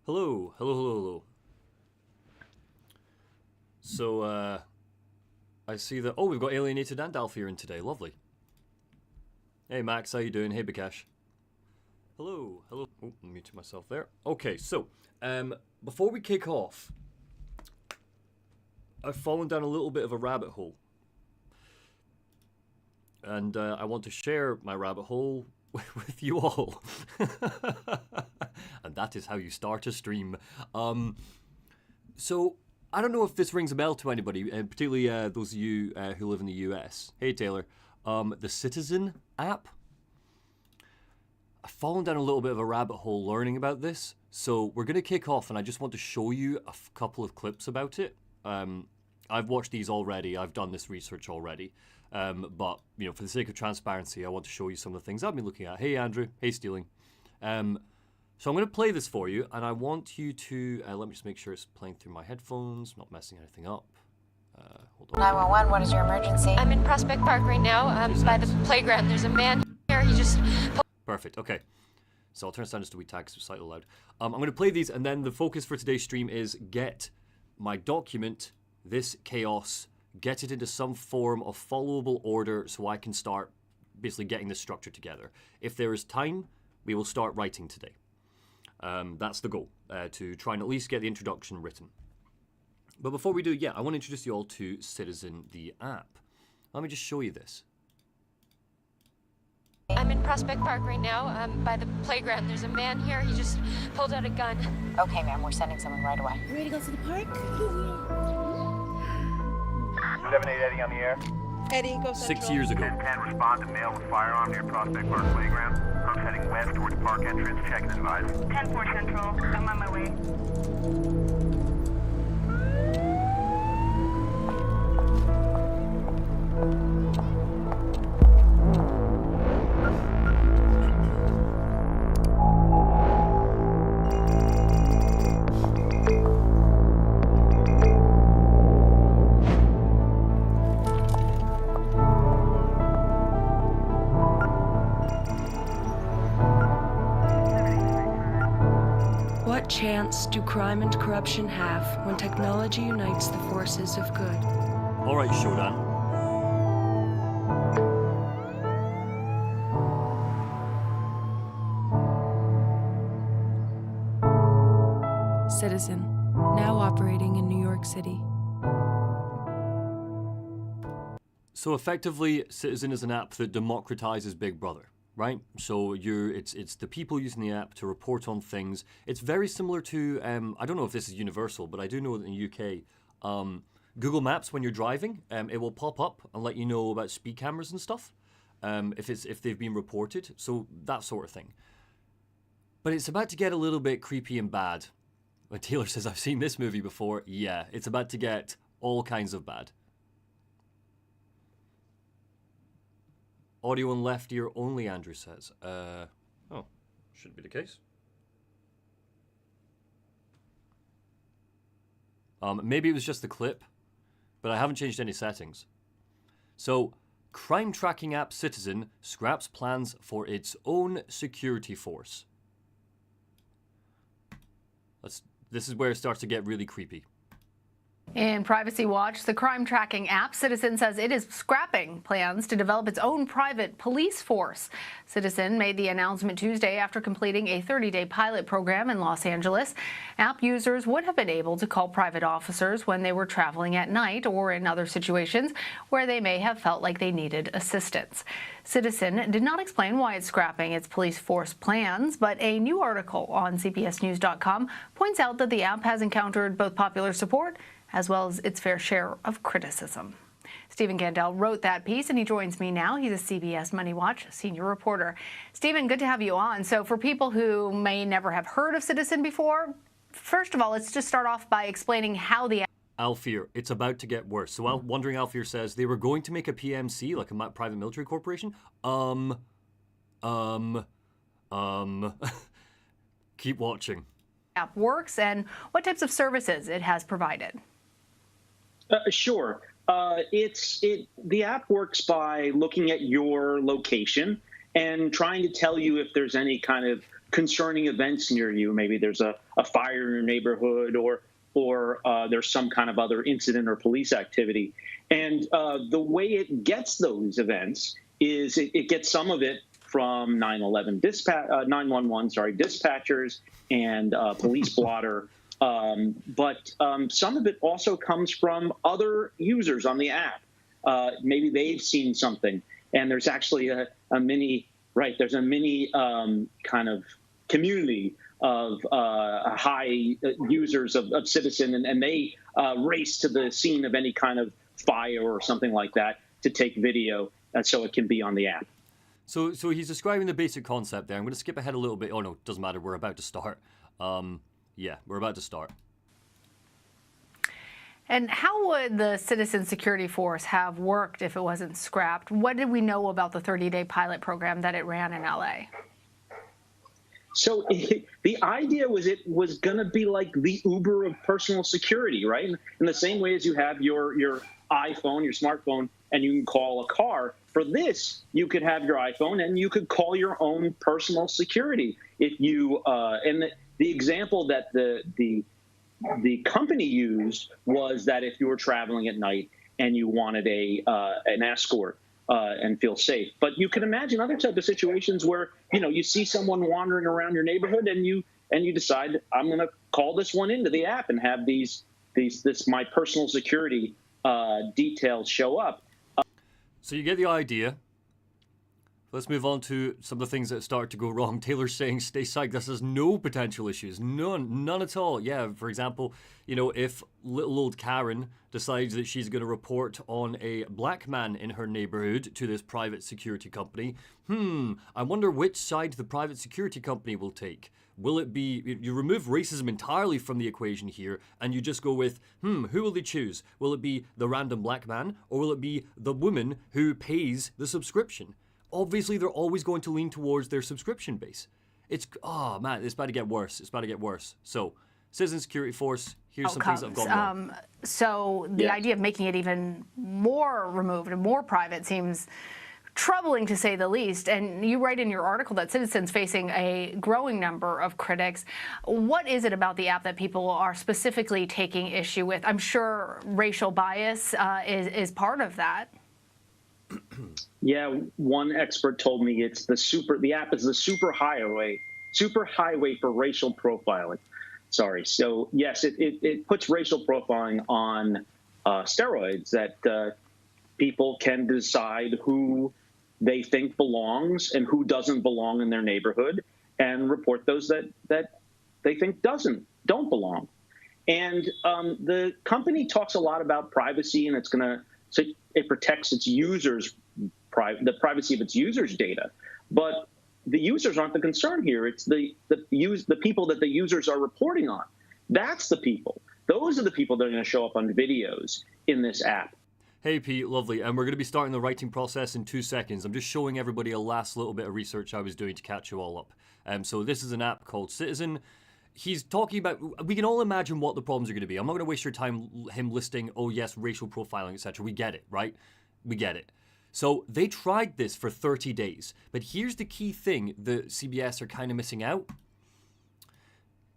Hello, hello, hello, hello. So, I see that... Oh, we've got Alienated and Alfia in today. Lovely. Hey, Max, how you doing? Hey, Bikash. Hello, hello. Oh, I muted myself there. Okay, so, before we kick off, I've fallen down a little bit of a rabbit hole. And I want to share my rabbit hole with you all. And that is how you start a stream. So, I don't know if this rings a bell to anybody, and particularly those of you who live in the US. Hey, Taylor. The Citizen app. I've fallen down a little bit of a rabbit hole learning about this. So, we're going to kick off, and I just want to show you a couple of clips about it. I've watched these already. I've done this research already. But, you know, for the sake of transparency, I want to show you some of the things I've been looking at. Hey, Andrew. Hey, Stealing. So I'm going to play this for you, and I want you to... let me just make sure it's playing through my headphones, not messing anything up. Hold on. 911, what is your emergency? I'm in Prospect Park right now, by the playground. There's a man here, he just... Perfect, okay. So I'll turn this down just a wee tag because it's slightly loud. I'm going to play these, and then the focus for today's stream is get my document, this chaos, get it into some form of followable order so I can start basically getting this structure together. If there is time, we will start writing today. That's the goal, to try and at least get the introduction written. But before we do, yeah, I want to introduce you all to Citizen, the app. Let me just show you this. I'm in Prospect Park right now, by the playground. There's a man here, he just pulled out a gun. Okay, ma'am, we're sending someone right away. You ready to go to the park? 7-8 Eddie on the air. Eddie, go 6 years ago. 10 respond to male with firearm near Prospect Park Playground. I'm heading west towards park entrance. Check and advise. 10-4 Central. I'm on my way. What chance do crime and corruption have when technology unites the forces of good? All right, Shodan. Citizen, now operating in New York City. So effectively, Citizen is an app that democratizes Big Brother, right? So it's the people using the app to report on things. It's very similar to I don't know if this is universal, but I do know that in the UK, Google Maps when you're driving, it will pop up and let you know about speed cameras and stuff, if they've been reported. So that sort of thing. But it's about to get a little bit creepy and bad. When Taylor says, I've seen this movie before, yeah, it's about to get all kinds of bad. Audio on left ear only, Andrew says. Oh, shouldn't be the case. Maybe it was just the clip, but I haven't changed any settings. So, crime tracking app Citizen scraps plans for its own security force. This is where it starts to get really creepy. In Privacy Watch, the crime tracking app, Citizen says it is scrapping plans to develop its own private police force. Citizen made the announcement Tuesday after completing a 30-day pilot program in Los Angeles. App users would have been able to call private officers when they were traveling at night or in other situations where they may have felt like they needed assistance. Citizen did not explain why it's scrapping its police force plans, but a new article on CBSNews.com points out that the app has encountered both popular support as well as its fair share of criticism. Stephen Gandel wrote that piece, and he joins me now. He's a CBS Money Watch senior reporter. Stephen, good to have you on. So for people who may never have heard of Citizen before, first of all, let's just start off by explaining how the Alfir, it's about to get worse. So Wondering Alfir says they were going to make a PMC, like a private military corporation. Keep watching. App works and what types of services it has provided. Sure. The app works by looking at your location and trying to tell you if there's any kind of concerning events near you. Maybe there's a fire in your neighborhood, or there's some kind of other incident or police activity. And the way it gets those events is it gets some of it from 911 911 dispatchers and police blotter. But some of it also comes from other users on the app. Maybe they've seen something, and there's actually a mini kind of community of high users of Citizen, and they race to the scene of any kind of fire or something like that to take video, so it can be on the app. So he's describing the basic concept there. I'm going to skip ahead a little bit. Oh no, doesn't matter. We're about to start. Yeah, we're about to start. And how would the Citizen Security Force have worked if it wasn't scrapped? What did we know about the 30-day pilot program that it ran in LA? So the idea was it was going to be like the Uber of personal security, right? In the same way as you have your iPhone, your smartphone, and you can call a car. For this, you could have your iPhone and you could call your own personal security. If you and the example that the company used was that if you were traveling at night and you wanted an escort and feel safe. But you can imagine other type of situations where, you see someone wandering around your neighborhood and you decide, I'm going to call this one into the app and have this my personal security details show up. So you get the idea. Let's move on to some of the things that start to go wrong. Taylor's saying, stay psyched, this has no potential issues. None at all. Yeah, for example, if little old Karen decides that she's going to report on a black man in her neighborhood to this private security company, I wonder which side the private security company will take. Will it be, you remove racism entirely from the equation here, and you just go with, who will they choose? Will it be the random black man, or will it be the woman who pays the subscription? Obviously, they're always going to lean towards their subscription base. It's about to get worse. It's about to get worse. So, Citizen Security Force, here's some things that have gone wrong. So the idea of making it even more removed and more private seems troubling, to say the least. And you write in your article that Citizen's facing a growing number of critics. What is it about the app that people are specifically taking issue with? I'm sure racial bias is part of that. Yeah, one expert told me the app is the super highway for racial profiling. Sorry. So yes, it puts racial profiling on steroids, that people can decide who they think belongs and who doesn't belong in their neighborhood, and report those that they think don't belong. And the company talks a lot about privacy, and it protects its users, the privacy of its users' data. But the users aren't the concern here. It's the people that the users are reporting on. That's the people. Those are the people that are going to show up on videos in this app. Hey Pete, lovely. And we're going to be starting the writing process in 2 seconds. I'm just showing everybody a last little bit of research I was doing to catch you all up. So this is an app called Citizen. He's talking about, we can all imagine what the problems are going to be. I'm not going to waste your time him listing, oh yes, racial profiling, etc. We get it, right? We get it. So they tried this for 30 days. But here's the key thing the CBS are kind of missing out.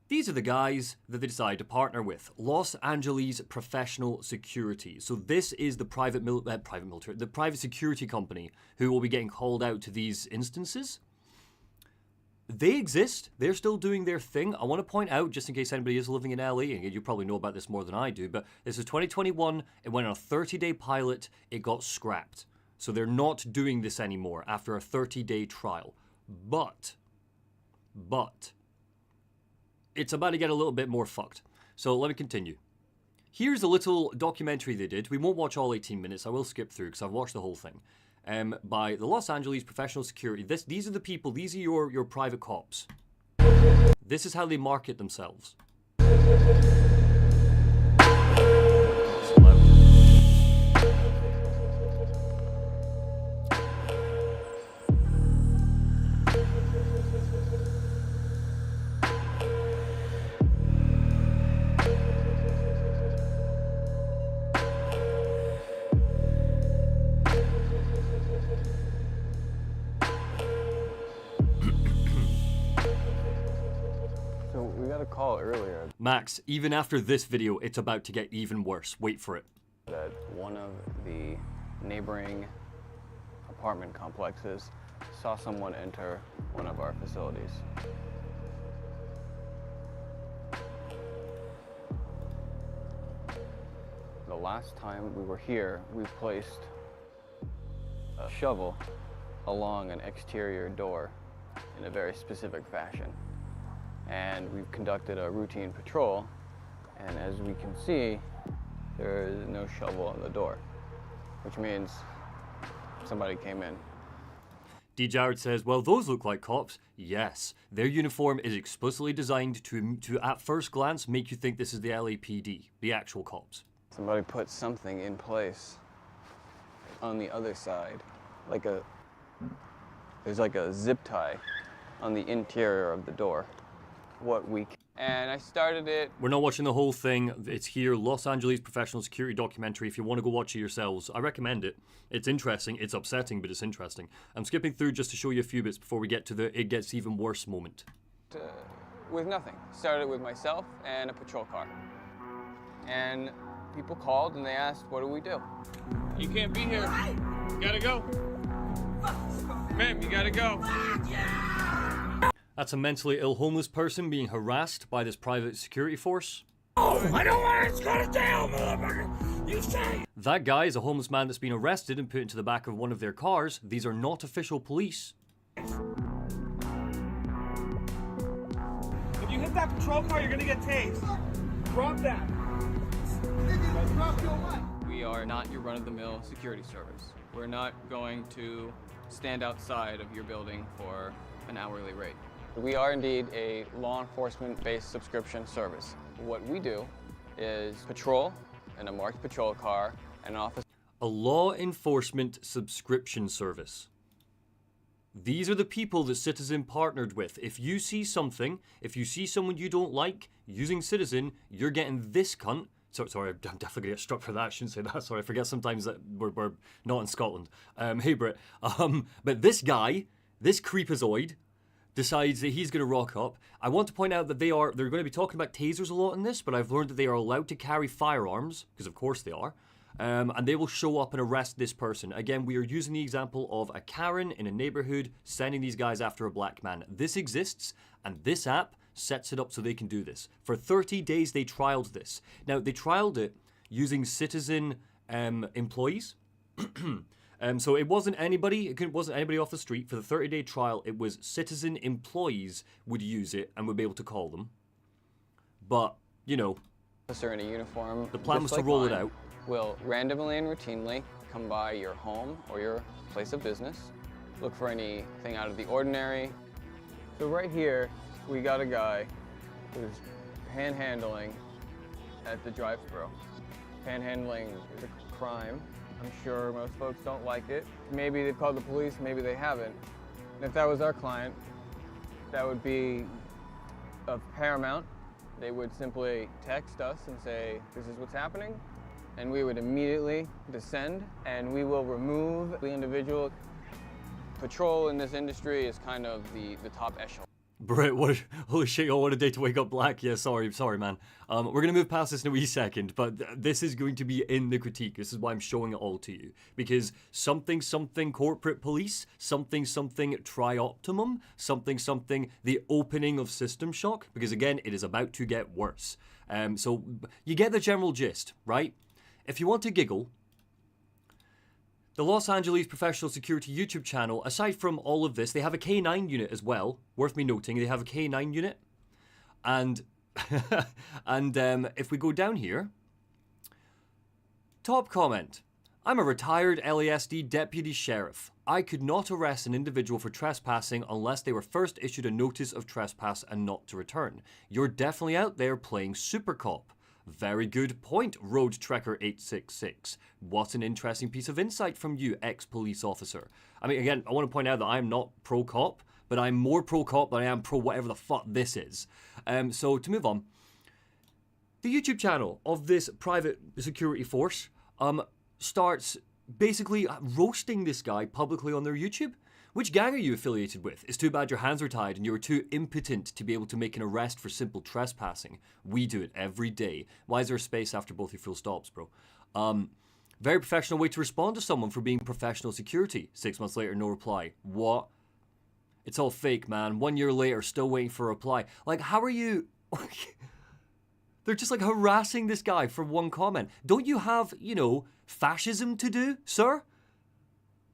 These are the guys that they decide to partner with. Los Angeles Professional Security. So this is the private security company who will be getting called out to these instances. They exist. They're still doing their thing. I want to point out, just in case anybody is living in LA, and you probably know about this more than I do, but this is 2021. It went on a 30-day pilot. It got scrapped. So they're not doing this anymore after a 30-day trial. But, it's about to get a little bit more fucked. So let me continue. Here's a little documentary they did. We won't watch all 18 minutes. I will skip through because I've watched the whole thing. By the Los Angeles Professional Security. These are the people. These are your private cops. This is how they market themselves. earlier Max, even after this video, it's about to get even worse. Wait for it. that one of the neighboring apartment complexes saw someone enter one of our facilities. The last time we were here, we placed a shovel along an exterior door in a very specific fashion. And we've conducted a routine patrol, and as we can see, there is no shovel on the door, which means somebody came in. D. Jared says, well, those look like cops. Yes, their uniform is explicitly designed to at first glance, make you think this is the LAPD, the actual cops. Somebody put something in place on the other side, there's like a zip tie on the interior of the door. And I started it. We're not watching the whole thing. It's here, Los Angeles Professional Security Documentary. If you want to go watch it yourselves, I recommend it. It's interesting. It's upsetting, but it's interesting. I'm skipping through just to show you a few bits before we get to the it gets even worse moment. With nothing. Started with myself and a patrol car. And people called and they asked, what do we do? You can't be here. You gotta go. Ma'am, you gotta go. That's a mentally ill homeless person being harassed by this private security force. Oh, I don't want to go to jail, motherfucker. You say. That guy is a homeless man that's been arrested and put into the back of one of their cars. These are not official police. If you hit that patrol car, you're gonna get tased. Drop that. Drop your what? We are not your run-of-the-mill security service. We're not going to stand outside of your building for an hourly rate. We are indeed a law enforcement-based subscription service. What we do is patrol in a marked patrol car and an officer. A law enforcement subscription service. These are the people that Citizen partnered with. If you see something, if you see someone you don't like using Citizen, you're getting this cunt. Sorry, I'm definitely gonna get struck for that. I shouldn't say that. Sorry, I forget sometimes that we're not in Scotland. Hey, Brit. But this guy, this creepazoid, decides that he's going to rock up. I want to point out that they're going to be talking about tasers a lot in this, but I've learned that they are allowed to carry firearms, because of course they are, and they will show up and arrest this person. Again, we are using the example of a Karen in a neighborhood sending these guys after a black man. This exists, and this app sets it up so they can do this. For 30 days, they trialed this. Now, they trialed it using Citizen employees. So it wasn't anybody. It wasn't anybody off the street. For the 30-day trial, it was Citizen employees would use it and would be able to call them. But you know, officer in a uniform. The plan was to roll it out. Will randomly and routinely come by your home or your place of business, look for anything out of the ordinary. So right here, we got a guy who's panhandling at the drive-thru. Panhandling is a crime. I'm sure most folks don't like it. Maybe they've called the police, maybe they haven't. And if that was our client, that would be of paramount. They would simply text us and say, this is what's happening, and we would immediately descend, and we will remove the individual. Patrol in this industry is kind of the top echelon. Brett, holy shit, oh, what a day to wake up black. Yeah, sorry, man. We're going to move past this in a wee second, but this is going to be in the critique. This is why I'm showing it all to you. Because something corporate police, something tri-optimum, something the opening of System Shock, because again, it is about to get worse. So you get the general gist, right? If you want to giggle, the Los Angeles Professional Security YouTube channel, aside from all of this, they have a K9 unit as well. Worth me noting, they have a K9 unit. And if we go down here, top comment. I'm a retired LASD deputy sheriff. I could not arrest an individual for trespassing unless they were first issued a notice of trespass and not to return. You're definitely out there playing super cop. Very good point, Road Trekker 866. What an interesting piece of insight from you, ex-police officer. I mean, again, I want to point out that I'm not pro-cop, but I'm more pro-cop than I am pro-whatever the fuck this is. So, to move on, the YouTube channel of this private security force starts basically roasting this guy publicly on their YouTube, Which gang are you affiliated with? It's too bad your hands are tied and you are too impotent to be able to make an arrest for simple trespassing. We do it every day. Why is there a space after both your full stops, bro? Very professional way to respond to someone for being professional security. 6 months later, no reply. What? It's all fake, man. 1 year later, still waiting for a reply. Like, how are you... They're just like harassing this guy for one comment. Don't you have, you know, fascism to do, sir?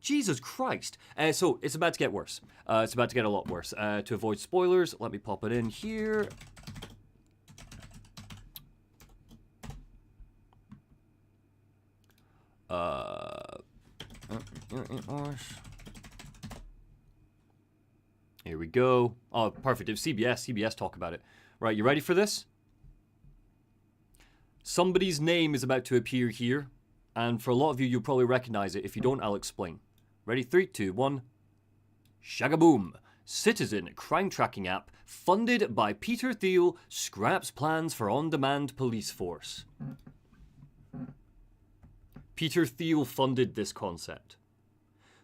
Jesus Christ. So it's about to get worse. It's about to get a lot worse. To avoid spoilers, let me pop it in here. Here we go. Oh, perfect. It was CBS talk about it. Right, you ready for this? Somebody's name is about to appear here, and for a lot of you, you'll probably recognize it. If you don't, I'll explain. Ready? 3, 2, 1. Shagaboom. Citizen crime tracking app funded by Peter Thiel scraps plans for on-demand police force. Peter Thiel funded this concept.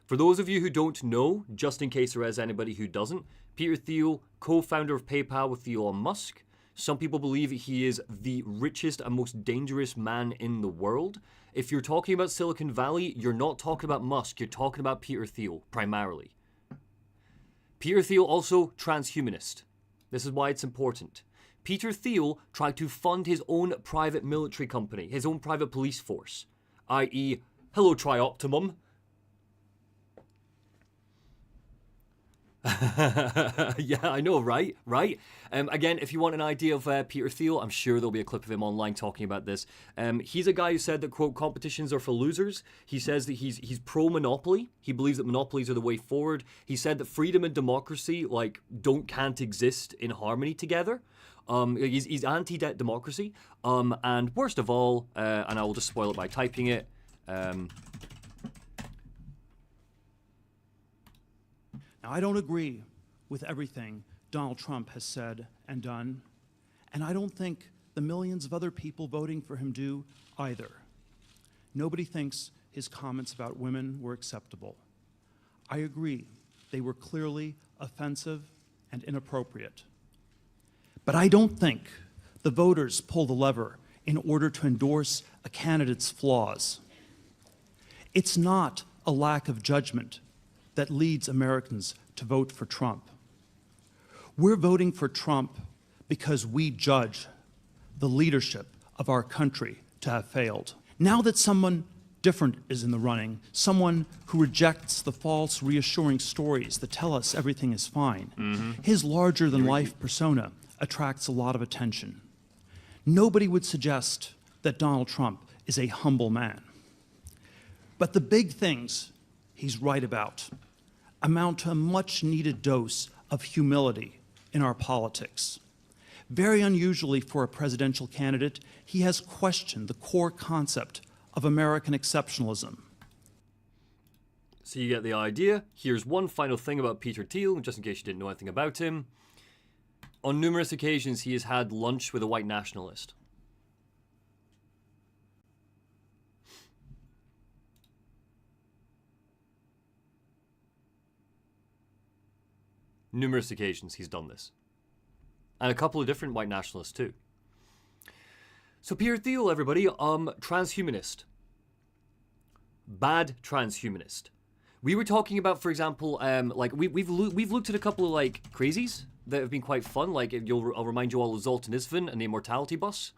For those of you who don't know, just in case there is anybody who doesn't, Peter Thiel, co-founder of PayPal with Elon Musk. Some people believe he is the richest and most dangerous man in the world. If you're talking about Silicon Valley, you're not talking about Musk, you're talking about Peter Thiel, primarily. Peter Thiel also transhumanist. This is why it's important. Peter Thiel tried to fund his own private military company, his own private police force, i.e., hello Trioptimum. Yeah, I know, right? Again, if you want an idea of Peter Thiel, I'm sure there'll be a clip of him online talking about this. He's a guy who said that, quote, competitions are for losers. He says that he's pro-monopoly. He believes that monopolies are the way forward. He said that freedom and democracy, like, can't exist in harmony together. He's anti-debt democracy. And worst of all, and I will just spoil it by typing it, Now, I don't agree with everything Donald Trump has said and done, and I don't think the millions of other people voting for him do either. Nobody thinks his comments about women were acceptable. I agree, they were clearly offensive and inappropriate. But I don't think the voters pull the lever in order to endorse a candidate's flaws. It's not a lack of judgment that leads Americans to vote for Trump. We're voting for Trump because we judge the leadership of our country to have failed. Now that someone different is in the running, someone who rejects the false, reassuring stories that tell us everything is fine, his larger-than-life persona attracts a lot of attention. Nobody would suggest that Donald Trump is a humble man. But the big things he's right about amount to a much-needed dose of humility in our politics. Very unusually for a presidential candidate, he has questioned the core concept of American exceptionalism. So you get the idea. Here's one final thing about Peter Thiel, just in case you didn't know anything about him. On numerous occasions, he has had lunch with a white nationalist. Numerous occasions he's done this. And a couple of different white nationalists too. So Peter Thiel, everybody, transhumanist. Bad transhumanist. We were talking about, for example, like we've looked at a couple of like crazies that have been quite fun. Like I'll remind you all of Zoltan Isvan and the Immortality Bus,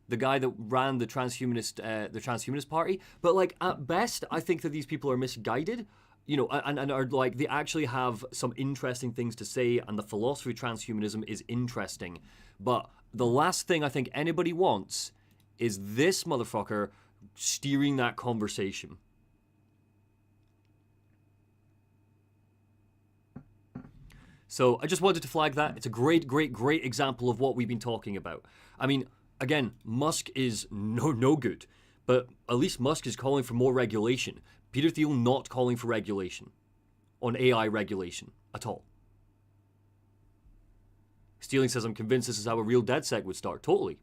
the guy that ran the transhumanist party. But like at best, I think that these people are misguided. You know, and are like, they actually have some interesting things to say, and the philosophy of transhumanism is interesting. But the last thing I think anybody wants is this motherfucker steering that conversation. So I just wanted to flag that. It's a great example of what we've been talking about. I mean, again, Musk is no good, but at least Musk is calling for more regulation. Peter Thiel not calling for regulation on AI regulation at all. Stealing says, I'm convinced this is how a real DedSec would start. Totally.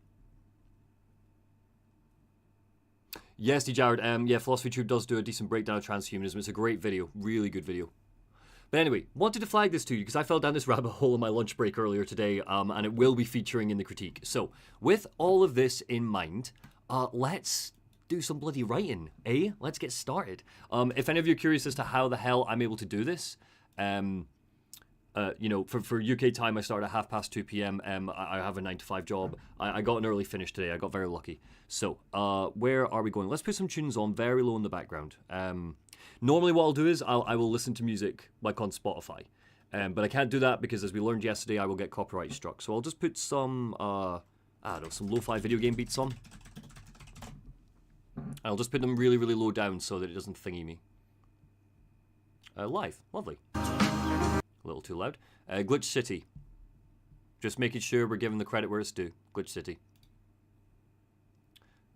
Yes, D. Jared, yeah, Philosophy Tube does do a decent breakdown of transhumanism. It's a great video. Really good video. But anyway, wanted to flag this to you because I fell down this rabbit hole in my lunch break earlier today, and it will be featuring in the critique. So, with all of this in mind, let's do some bloody writing, eh? Let's get started. If any of you are curious as to how the hell I'm able to do this, you know, for UK time, I start at 2:30 p.m. I have a 9-to-5 job. I got an early finish today. I got very lucky. So, where are we going? Let's put some tunes on very low in the background. Normally what I'll do is I will listen to music like on Spotify. But I can't do that because as we learned yesterday, I will get copyright struck. So I'll just put some, I don't know, some lo-fi video game beats on. I'll just put them really, really low down so that it doesn't thingy me. Live. Lovely. A little too loud. Glitch City. Just making sure we're giving the credit where it's due. Glitch City.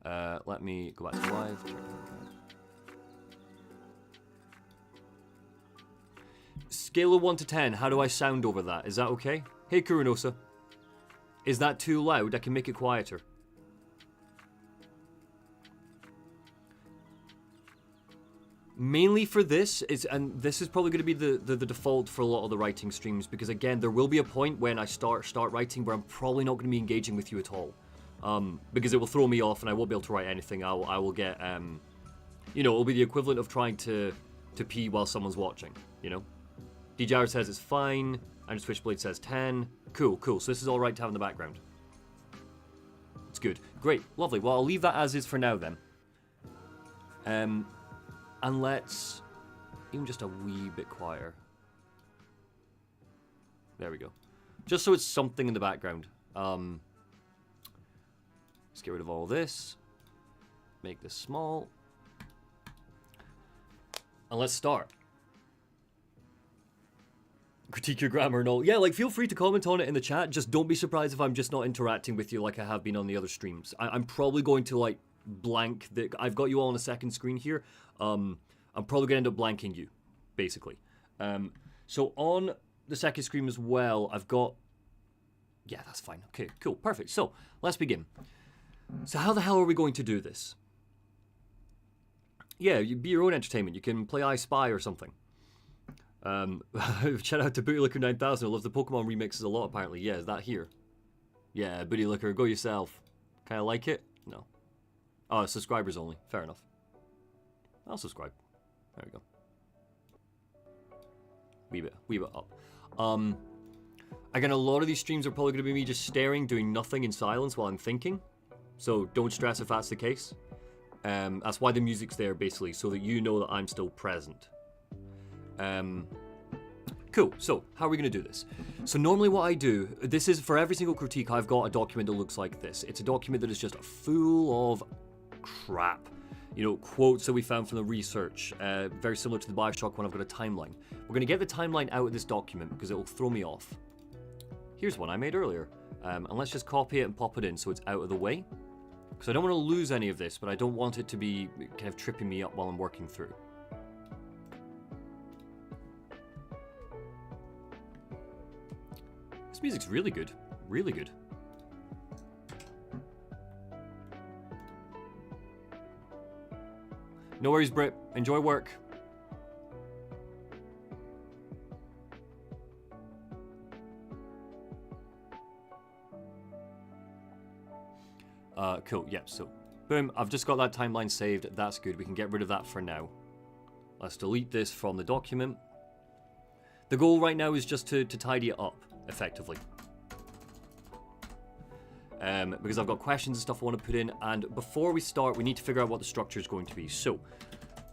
Let me go back to live. Scale of 1 to 10, how do I sound over that? Is that okay? Hey Kurunosa. Is that too loud? I can make it quieter. Mainly for this, and this is probably going to be the default for a lot of the writing streams, because again, there will be a point when I start writing where I'm probably not going to be engaging with you at all. Because it will throw me off and I won't be able to write anything. I will get, you know, it'll be the equivalent of trying to pee while someone's watching, you know? DJR says it's fine, and Switchblade says 10. Cool, cool. So this is all right to have in the background. It's good. Great, lovely. Well, I'll leave that as is for now then. And let's even just a wee bit quieter. There we go. Just so it's something in the background. Let's get rid of all this. Make this small. And let's start. Critique your grammar and all. Yeah, like, feel free to comment on it in the chat. Just don't be surprised if I'm just not interacting with you like I have been on the other streams. I'm probably going to, like, blank the... I've got you all on a second screen here. I'm probably going to end up blanking you, basically. So on the second screen as well, I've got... Yeah, that's fine. Okay, cool. Perfect. So, let's begin. So how the hell are we going to do this? Yeah, you be your own entertainment. You can play I Spy or something. Shout out to Booty Liquor 9000. I love the Pokemon remixes a lot, apparently. Yeah, is that here? Yeah, Booty Liquor, go yourself. Kind of like it? No. Oh, subscribers only. Fair enough. I'll subscribe. There we go. Wee bit up. Again, a lot of these streams are probably going to be me just staring, doing nothing in silence while I'm thinking. So don't stress if that's the case. That's why the music's there, basically, so that you know that I'm still present. Cool, so how are we going to do this? So normally what I do, this is for every single critique, I've got a document that looks like this. It's a document that is just full of crap. You know, quotes that we found from the research, very similar to the Bioshock one. I've got a timeline. We're going to get the timeline out of this document because it will throw me off. Here's one I made earlier. And let's just copy it and pop it in so it's out of the way. Because I don't want to lose any of this, but I don't want it to be kind of tripping me up while I'm working through. This music's really good. Really good. No worries, Brit. Enjoy work. Cool, yeah, so boom, I've just got that timeline saved. That's good. We can get rid of that for now. Let's delete this from the document. The goal right now is just to tidy it up, effectively. Because I've got questions and stuff I want to put in, and before we start, we need to figure out what the structure is going to be. So,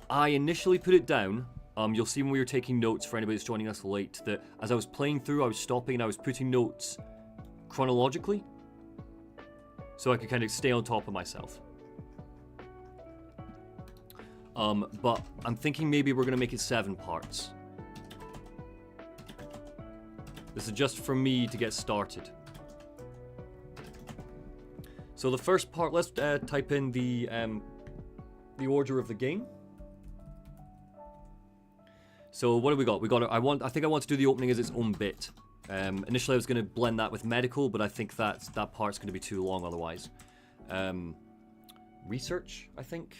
I initially put it down. You'll see when we were taking notes, for anybody that's joining us late, that as I was playing through, I was stopping and I was putting notes chronologically, so I could kind of stay on top of myself. But I'm thinking maybe we're going to make it 7 parts. This is just for me to get started. So the first part, let's type in the order of the game. So what have we got? I think I want to do the opening as its own bit. Initially I was going to blend that with medical, but I think that part's going to be too long otherwise. Research, I think.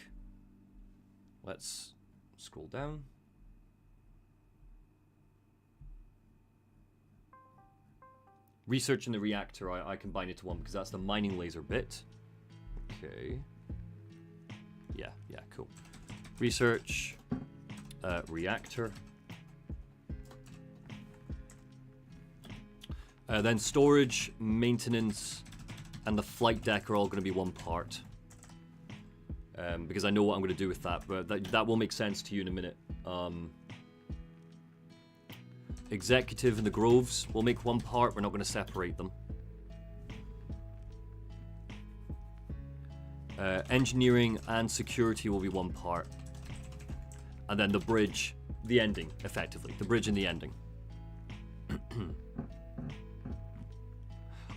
Let's scroll down. Research in the reactor, I combine it to one because that's the mining laser bit. Okay. Yeah, cool. Research, reactor. Then storage, maintenance, and the flight deck are all going to be one part. Because I know what I'm going to do with that, but that will make sense to you in a minute. Executive and the Groves will make one part. We're not going to separate them. Engineering and security will be one part. And then the bridge, the ending, effectively. The bridge and the ending.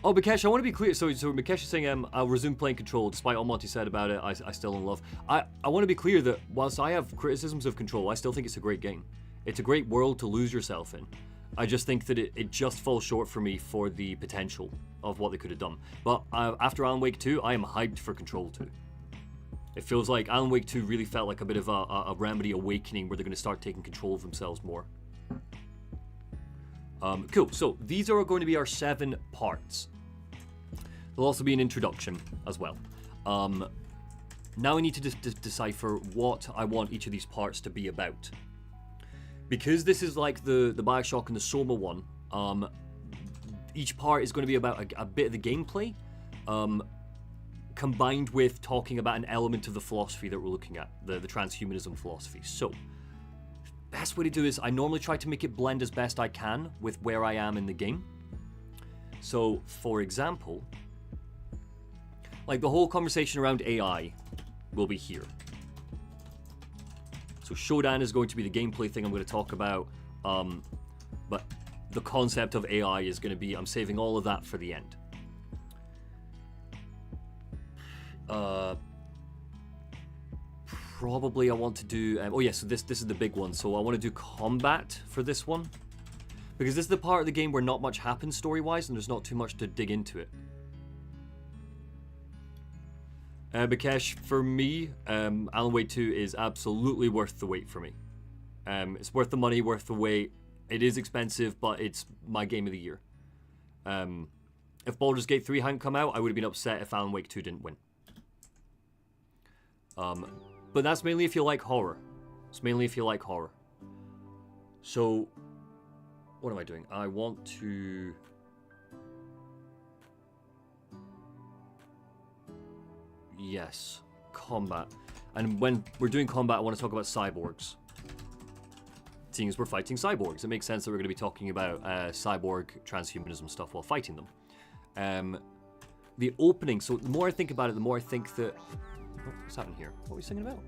Oh, Mikesh, I want to be clear. So Mikesh is saying, I'll resume playing Control. Despite all Monty said about it, I still in love. I want to be clear that whilst I have criticisms of Control, I still think it's a great game. It's a great world to lose yourself in. I just think that it just falls short for me for the potential of what they could have done. But after Alan Wake 2, I am hyped for Control 2. It feels like Alan Wake 2 really felt like a bit of a Remedy awakening where they're going to start taking control of themselves more. Cool, so these are going to be our 7 parts. There'll also be an introduction as well. Now I need to decipher what I want each of these parts to be about. Because this is like the Bioshock and the Soma one, each part is going to be about a bit of the gameplay, combined with talking about an element of the philosophy that we're looking at, the transhumanism philosophy. So, best way to do is I normally try to make it blend as best I can with where I am in the game. So, for example, like the whole conversation around AI will be here. So Shodan is going to be the gameplay thing I'm going to talk about, but the concept of AI is going to be, I'm saving all of that for the end. Probably I want to do, oh yeah, so this is the big one. So I want to do combat for this one, because this is the part of the game where not much happens story-wise and there's not too much to dig into it. Bikesh, for me, Alan Wake 2 is absolutely worth the wait for me. It's worth the money, worth the wait. It is expensive, but it's my game of the year. If Baldur's Gate 3 hadn't come out, I would have been upset if Alan Wake 2 didn't win. But that's mainly if you like horror. It's mainly if you like horror. So, what am I doing? I want to... Yes, combat. And when we're doing combat, I want to talk about cyborgs. Seeing as we're fighting cyborgs, it makes sense that we're going to be talking about cyborg transhumanism stuff while fighting them. The opening, so the more I think about it, the more I think that... Oh, what's happening here? What are we singing about?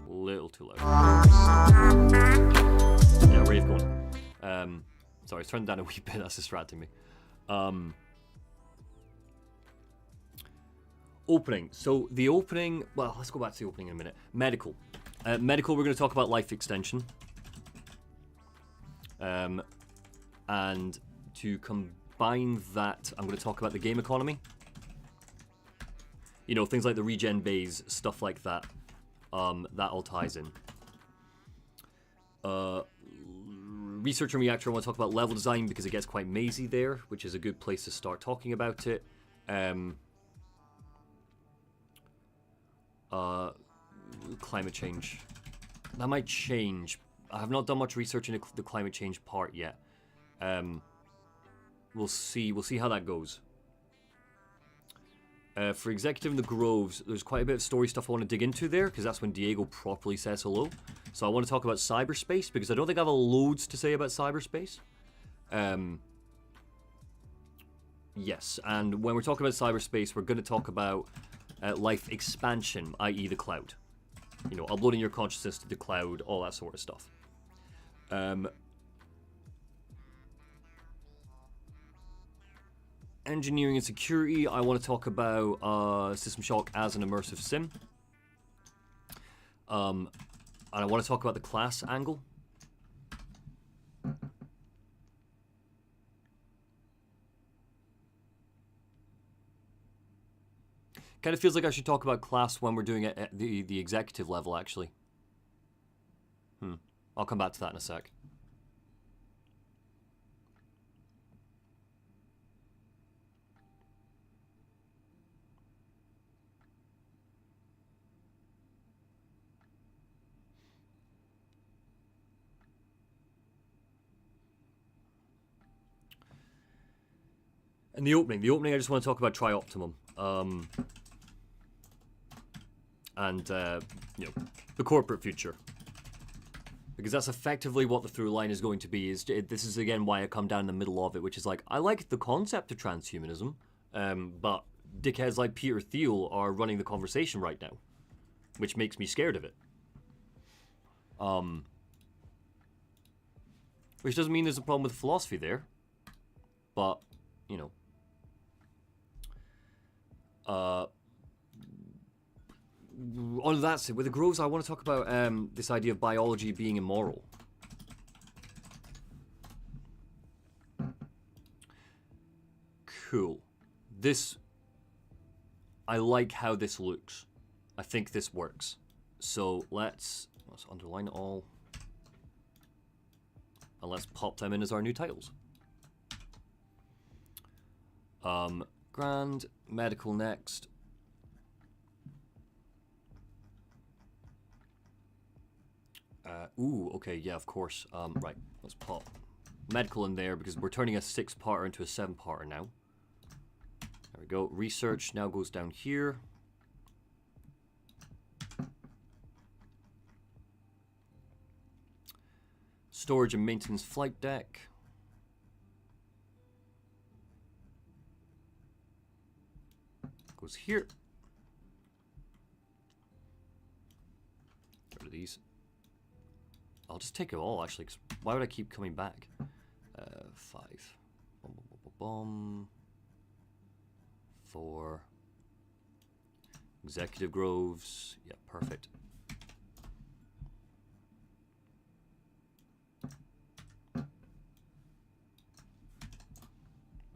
A little too loud. Yeah, rave going. Sorry, it's turned down a wee bit, that's distracting me. Opening. So the opening, well, let's go back to the opening in a minute. Medical. Medical, we're going to talk about life extension. And to combine that, I'm going to talk about the game economy. You know, things like the regen bays, stuff like that. That all ties in. Research and reactor, I want to talk about level design because it gets quite mazy there, which is a good place to start talking about it. Climate change. That might change. I have not done much research into the climate change part yet. We'll see how that goes. For Executive and the Groves, there's quite a bit of story stuff I want to dig into there, because that's when Diego properly says hello. So I want to talk about cyberspace, because I don't think I have loads to say about cyberspace. Yes, and when we're talking about cyberspace, we're going to talk about life expansion, i.e. the cloud. You know, uploading your consciousness to the cloud, all that sort of stuff. Engineering and security, I want to talk about System Shock as an immersive sim. And I want to talk about the class angle. Kind of feels like I should talk about class when we're doing it at the executive level, actually. I'll come back to that in a sec. And the opening I just want to talk about Tri-Optimum. And, you know, the corporate future. Because that's effectively what the through line is going to be. This is, again, why I come down in the middle of it, which is like, I like the concept of transhumanism, but dickheads like Peter Thiel are running the conversation right now, which makes me scared of it. Which doesn't mean there's a problem with philosophy there, but, you know. On that side, with the groves, I want to talk about this idea of biology being immoral. Cool. This, I like how this looks. I think this works. So let's underline it all. And let's pop them in as our new titles. Grand, medical next. Ooh, okay, yeah, of course. Right, let's pop medical in there because we're turning a 6-parter into a 7-parter now. There we go. Research now goes down here. Storage and maintenance flight deck. Goes here. Get rid of these. I'll just take it all, actually, 'cause why would I keep coming back? 5. 4. Executive Groves. Yeah, perfect.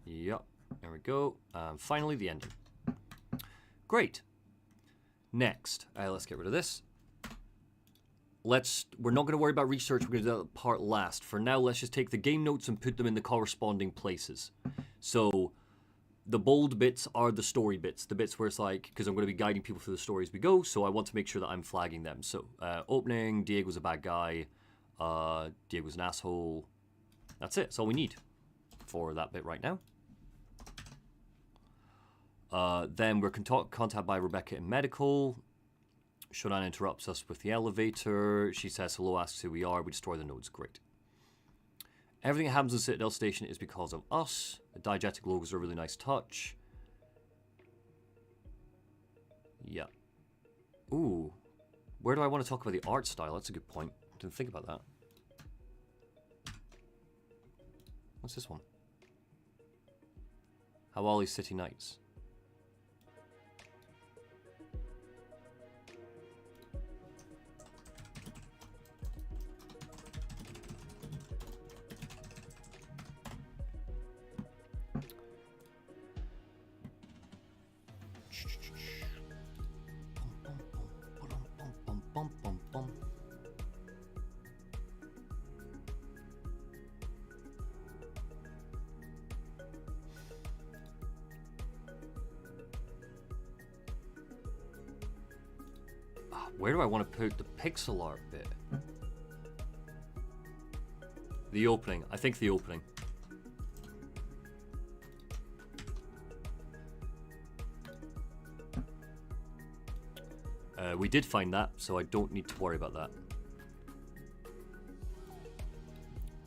Yep, there we go. Finally, the ending. Great. Next, let's get rid of this. We're not going to worry about research, we're going to do that part last. For now, let's just take the game notes and put them in the corresponding places. So, the bold bits are the story bits. The bits where it's like, because I'm going to be guiding people through the story as we go, so I want to make sure that I'm flagging them. So, opening, Diego's a bad guy, Diego's an asshole. That's it, that's all we need for that bit right now. Then we're contacted by Rebecca in medical. Shodan interrupts us with the elevator. She says hello, asks who we are. We destroy the nodes. Great. Everything that happens in Citadel Station is because of us. The diegetic logos are a really nice touch. Yeah. Ooh. Where do I want to talk about the art style? That's a good point. Didn't think about that. What's this one? Hawali City Nights. Where do I want to put the pixel art bit? The opening. I think the opening. We did find that, so I don't need to worry about that.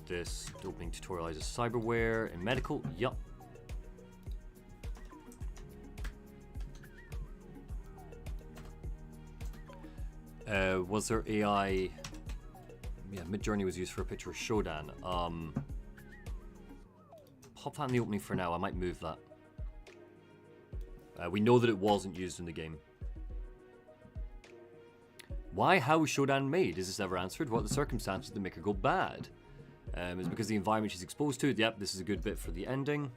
This opening tutorializes cyberware and medical. Yup. Was there AI? Yeah, Midjourney was used for a picture of Shodan. Pop that in the opening for now. I might move that. We know that it wasn't used in the game. Why? How was Shodan made? Is this ever answered? What are the circumstances that make her go bad? Is it because the environment she's exposed to? Yep, this is a good bit for the ending.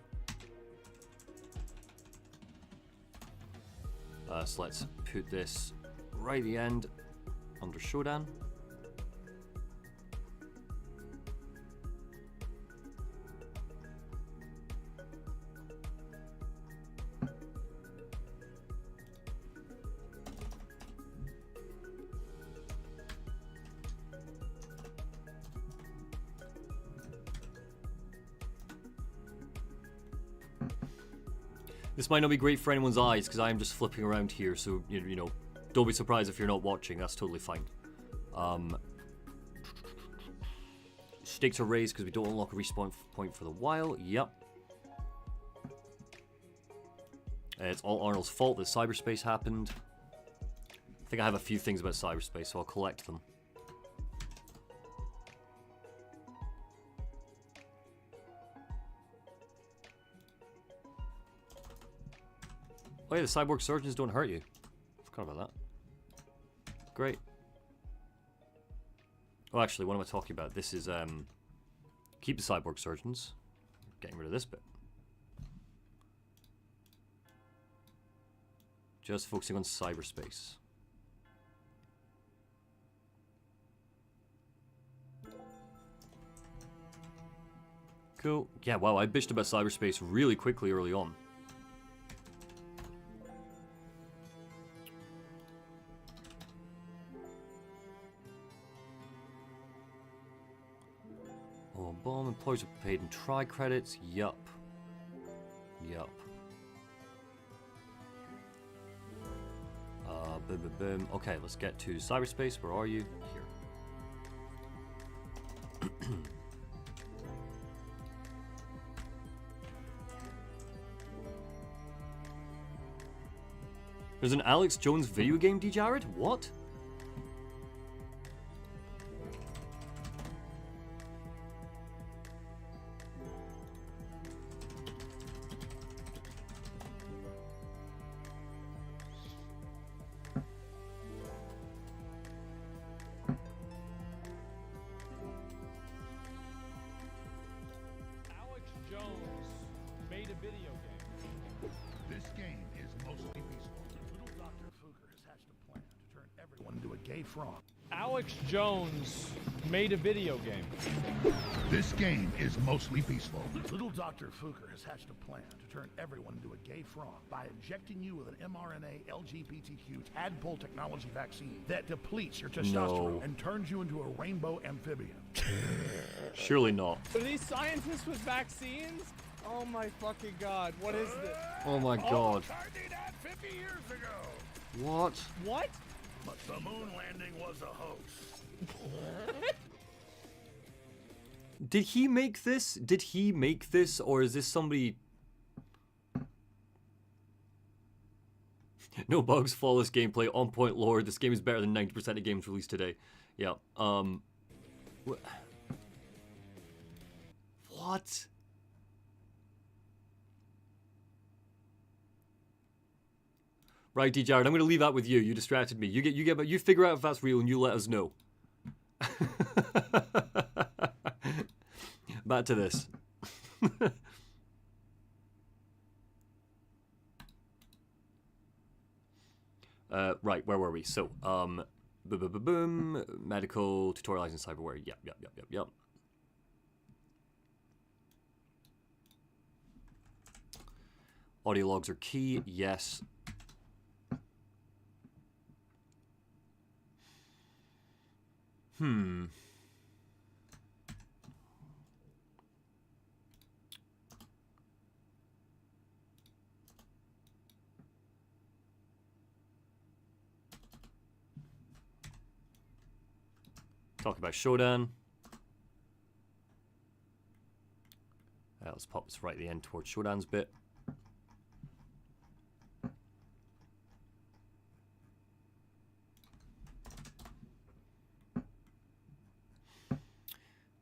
So let's put this right at the end. Under Shodan. This might not be great for anyone's eyes because I'm just flipping around here, so you know, don't be surprised if you're not watching. That's totally fine. Stakes are raised because we don't unlock a respawn point for the while. Yep. It's all Arnold's fault that cyberspace happened. I think I have a few things about cyberspace, so I'll collect them. Oh yeah, the cyborg surgeons don't hurt you. Forgot about that. Great. Oh, actually, what am I talking about? This is, keep the cyborg surgeons. Getting rid of this bit. Just focusing on cyberspace. Cool. Yeah, wow, I bitched about cyberspace really quickly early on. Oh, bomb employees are paid in try credits. Yup. Yup. Boom, boom, boom. Okay, let's get to cyberspace. Where are you? Here. There's an Alex Jones video game, DeathAdder? What? Alex Jones made a video game. This game is mostly peaceful. Little Dr. Fugger has hatched a plan to turn everyone into a gay frog by injecting you with an mRNA LGBTQ tadpole technology vaccine that depletes your testosterone and turns you into a rainbow amphibian. Surely not. Are these scientists with vaccines? Oh my fucking god, what is this? Oh my god. Tried that 50 years ago. What? What? But the moon landing was a hoax. Did he make this? Did he make this, or is this somebody? No bugs, flawless gameplay, on point lore. This game is better than 90% of games released today. Yeah. What? Right, DeathAdder, I'm going to leave that with you. You distracted me. You figure out if that's real and you let us know. Back to this. Right, where were we? So, boom, medical, tutorializing cyberware. Yep. Audio logs are key. Yes. Talk about Shodan. Let's pop this right at the end towards Shodan's bit.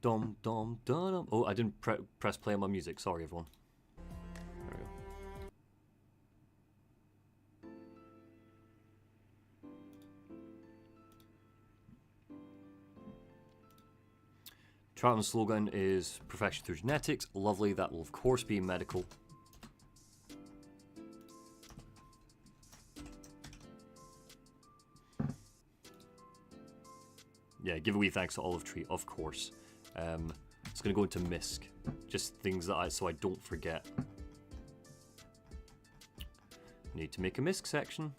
Dum dum dum. Oh, I didn't press play on my music. Sorry, everyone. There we go. Troutman's slogan is perfection through genetics. Lovely. That will of course be medical. Yeah, give a wee thanks to Olive Tree, of course. It's going to go into MISC. Just things that so I don't forget. Need to make a MISC section.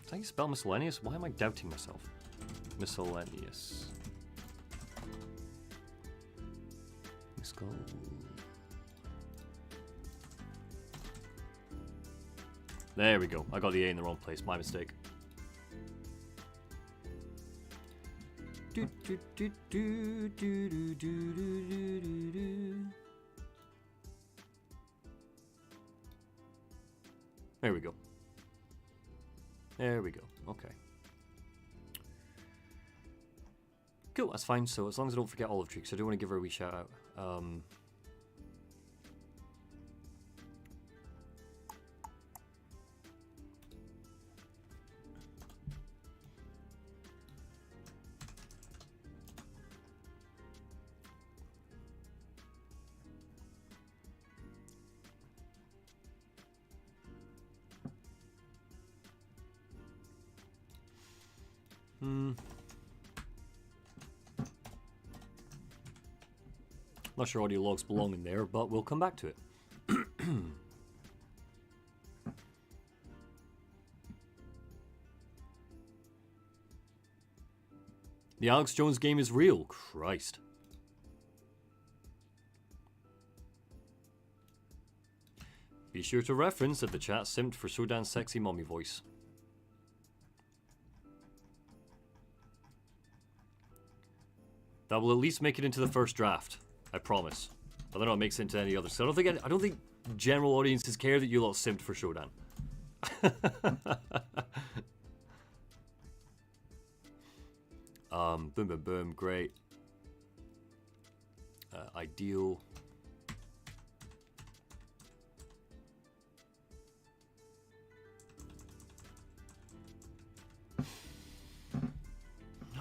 Did I you spell miscellaneous? Why am I doubting myself? Miscellaneous. There we go. I got the A in the wrong place. My mistake. There we go. There we go. Okay. Cool, that's fine. So as long as I don't forget Olive Tree, because I do want to give her a wee shout out. Not sure audio logs belong in there, but we'll come back to it. The Alex Jones game is real. Christ. Be sure to reference that the chat simped for Sodan's sexy mommy voice. That will at least make it into the first draft. I promise. I don't know if it makes it into any other. So I don't think general audiences care that you lot simped for Shodan. Boom, boom, boom. Great. Ideal.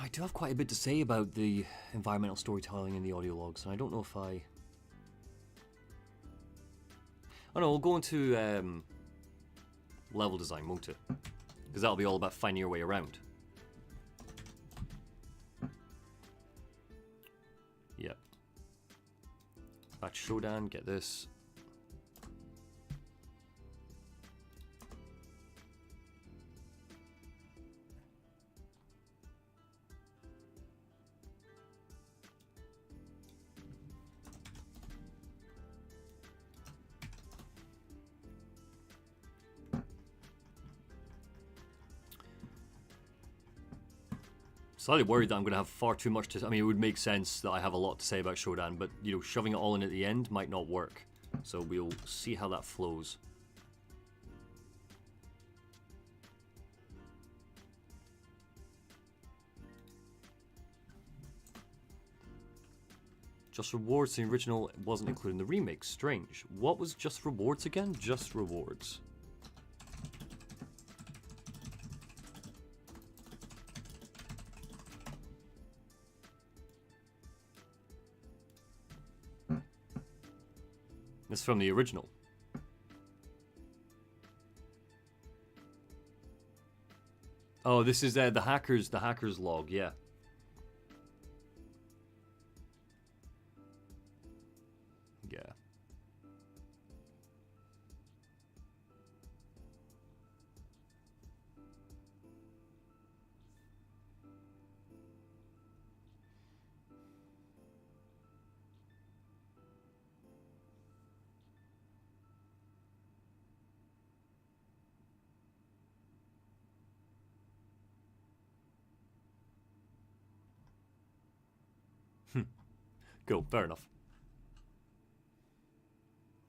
I do have quite a bit to say about the environmental storytelling in the audio logs, and I don't know if I... Oh no, we'll go into level design, won't it? Because that'll be all about finding your way around. Yep. Batch Shodan, get this. Slightly worried that I'm going to have far too much to... I mean, it would make sense that I have a lot to say about Shodan, but, you know, shoving it all in at the end might not work. So we'll see how that flows. Just Rewards, the original wasn't included in the remake. Strange. What was Just Rewards again? Just Rewards. This is from the original. Oh, this is the hackers log, yeah. Yeah. Cool, fair enough.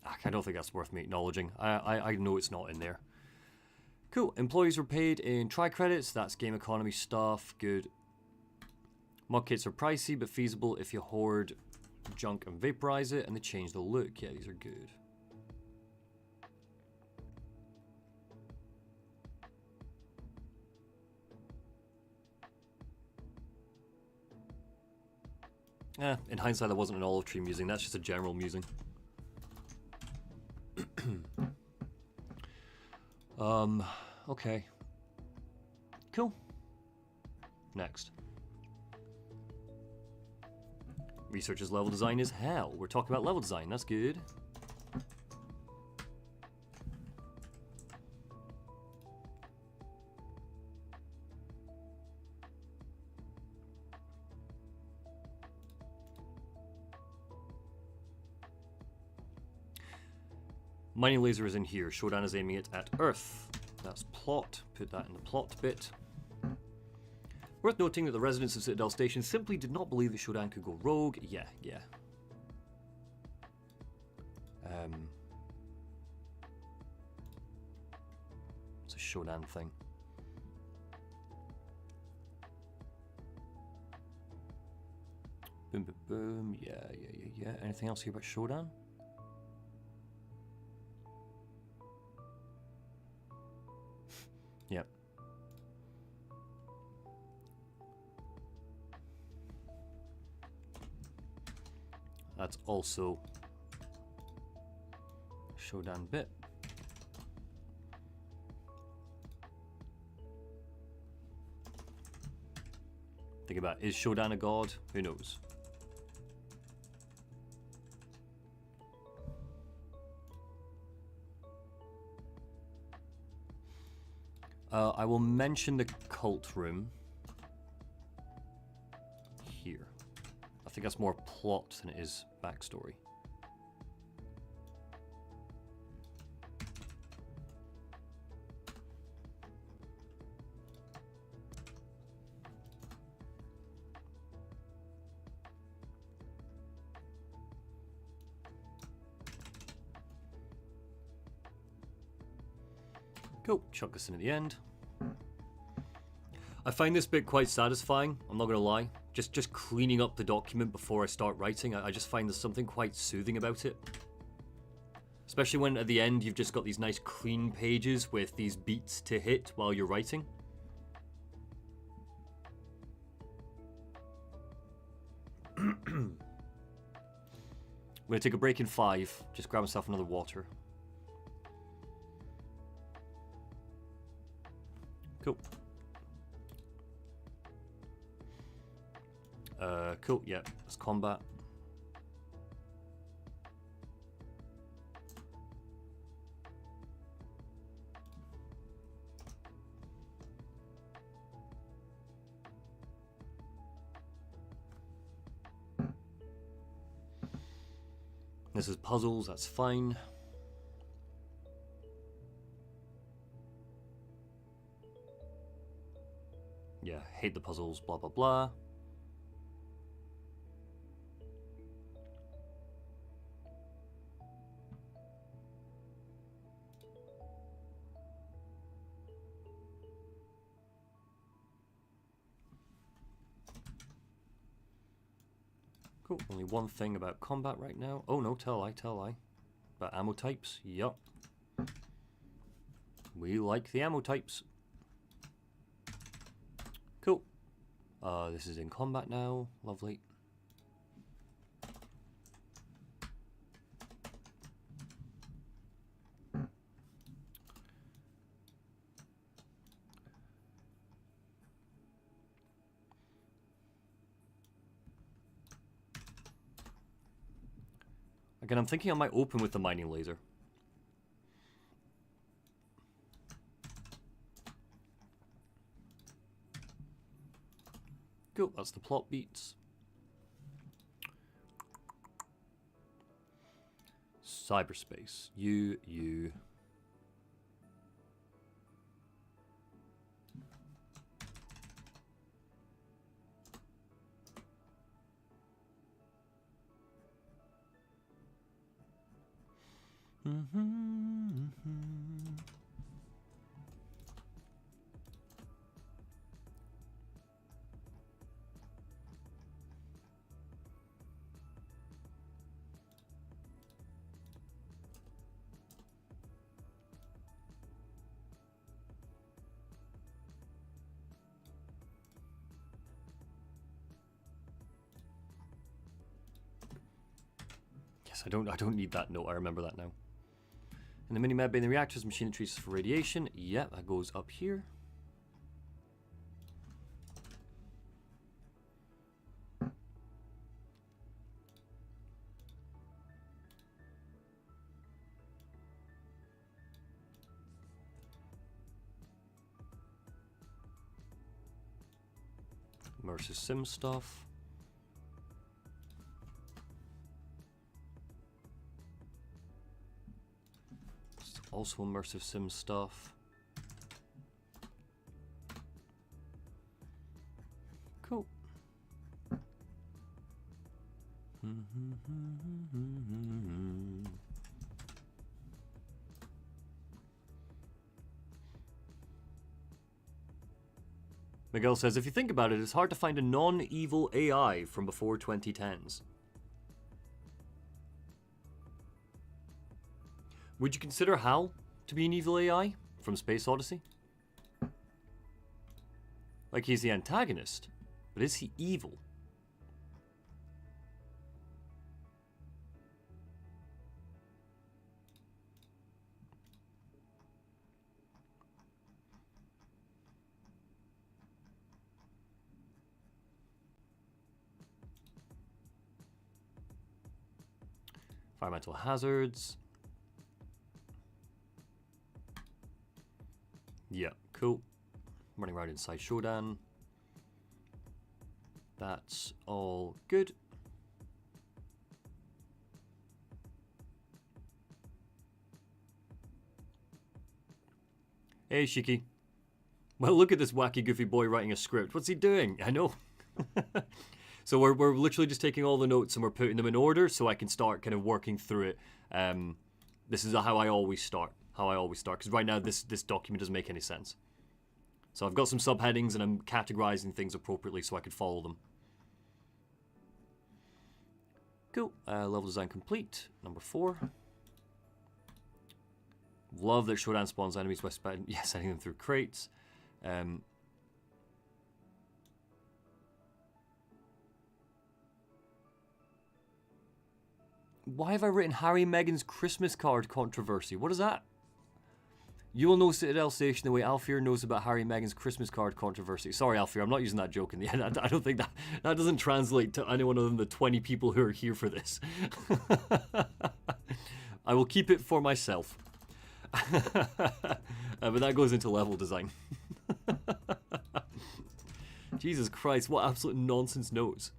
I don't think that's worth me acknowledging. I know it's not in there. Cool, employees were paid in tri-credits. That's game economy stuff. Good. Mod kits are pricey, but feasible if you hoard junk and vaporize it, and they change the look. Yeah, these are good. In hindsight, that wasn't an olive tree musing. That's just a general musing. Okay. Cool. Next. Researchers' level design is hell. We're talking about level design. That's good. Mining laser is in here. Shodan is aiming it at Earth. That's plot. Put that in the plot bit. Worth noting that the residents of Citadel Station simply did not believe that Shodan could go rogue. Yeah. It's a Shodan thing. Boom, boom, boom. Yeah. Anything else here about Shodan? Yep. That's also Shodan bit. Think about, is Shodan a god? Who knows? I will mention the cult room here. I think that's more plot than it is backstory. Cool, chuck this in at the end. I find this bit quite satisfying, I'm not gonna lie. Just cleaning up the document before I start writing, I just find there's something quite soothing about it. Especially when at the end you've just got these nice clean pages with these beats to hit while you're writing. I'm gonna take a break in 5, just grab myself another water. Cool. Cool, yeah, let's combat. This is puzzles, that's fine. Yeah, hate the puzzles, blah blah blah. Cool, only one thing about combat right now. Oh no, tell I. About ammo types, yup. We like the ammo types. Cool. This is in combat now. Lovely. Again, I'm thinking I might open with the mining laser. Cool, that's the plot beats. Cyberspace. You. Yes, I don't need that note. I remember that now. In the mini-med bay in the reactors, machine traces for radiation. Yeah, that goes up here. Immersive sim stuff. Also immersive sim stuff. Cool. Miguel says, if you think about it, it's hard to find a non-evil AI from before 2010s. Would you consider Hal to be an evil AI from Space Odyssey? Like, he's the antagonist, but is he evil? Environmental hazards. Yeah, cool. Running around inside Shodan. That's all good. Hey, Shiki. Well, look at this wacky, goofy boy writing a script. What's he doing? I know. So we're literally just taking all the notes and we're putting them in order so I can start kind of working through it. This is how I always start. Because right now this document doesn't make any sense. So I've got some subheadings and I'm categorizing things appropriately so I can follow them. Cool. Level design complete. Number 4. Love that Shodan spawns enemies by sending them through crates. Why have I written Harry and Meghan's Christmas card controversy? What is that? You will know Citadel Station the way Alfir knows about Harry and Meghan's Christmas card controversy. Sorry, Alfir, I'm not using that joke in the end. I don't think that doesn't translate to anyone other than the 20 people who are here for this. I will keep it for myself. But that goes into level design. Jesus Christ, what absolute nonsense notes.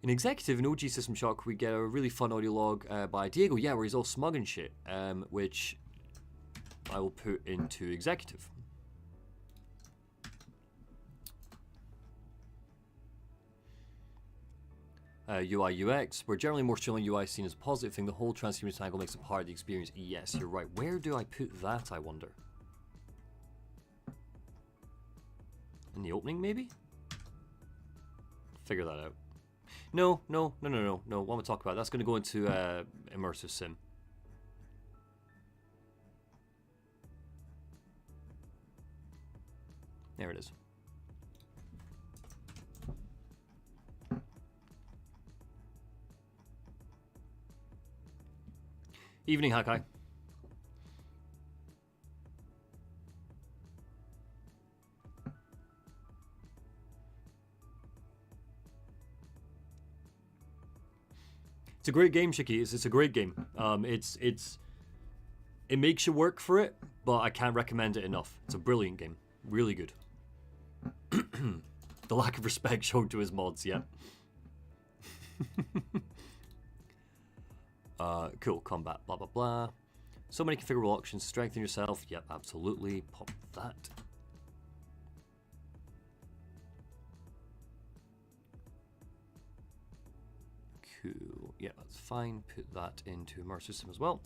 In Executive, in OG System Shock, we get a really fun audio log by Diego, yeah, where he's all smug and shit, which I will put into Executive. UI UX, we're generally more chill on UI seen as a positive thing. The whole transhumanist angle makes it part of the experience. Yes, you're right. Where do I put that, I wonder? In the opening, maybe? Figure that out. No. What am I talking about? That's going to go into immersive sim. There it is. Evening, Hakai. It's a great game, Shiki. It's a great game. It makes you work for it, but I can't recommend it enough. It's a brilliant game. Really good. The lack of respect shown to his mods, yeah. Cool, combat, blah, blah, blah. So many configurable options. Strengthen yourself. Yep, absolutely. Pop that. Cool. Yeah, that's fine. Put that into immersive sim as well.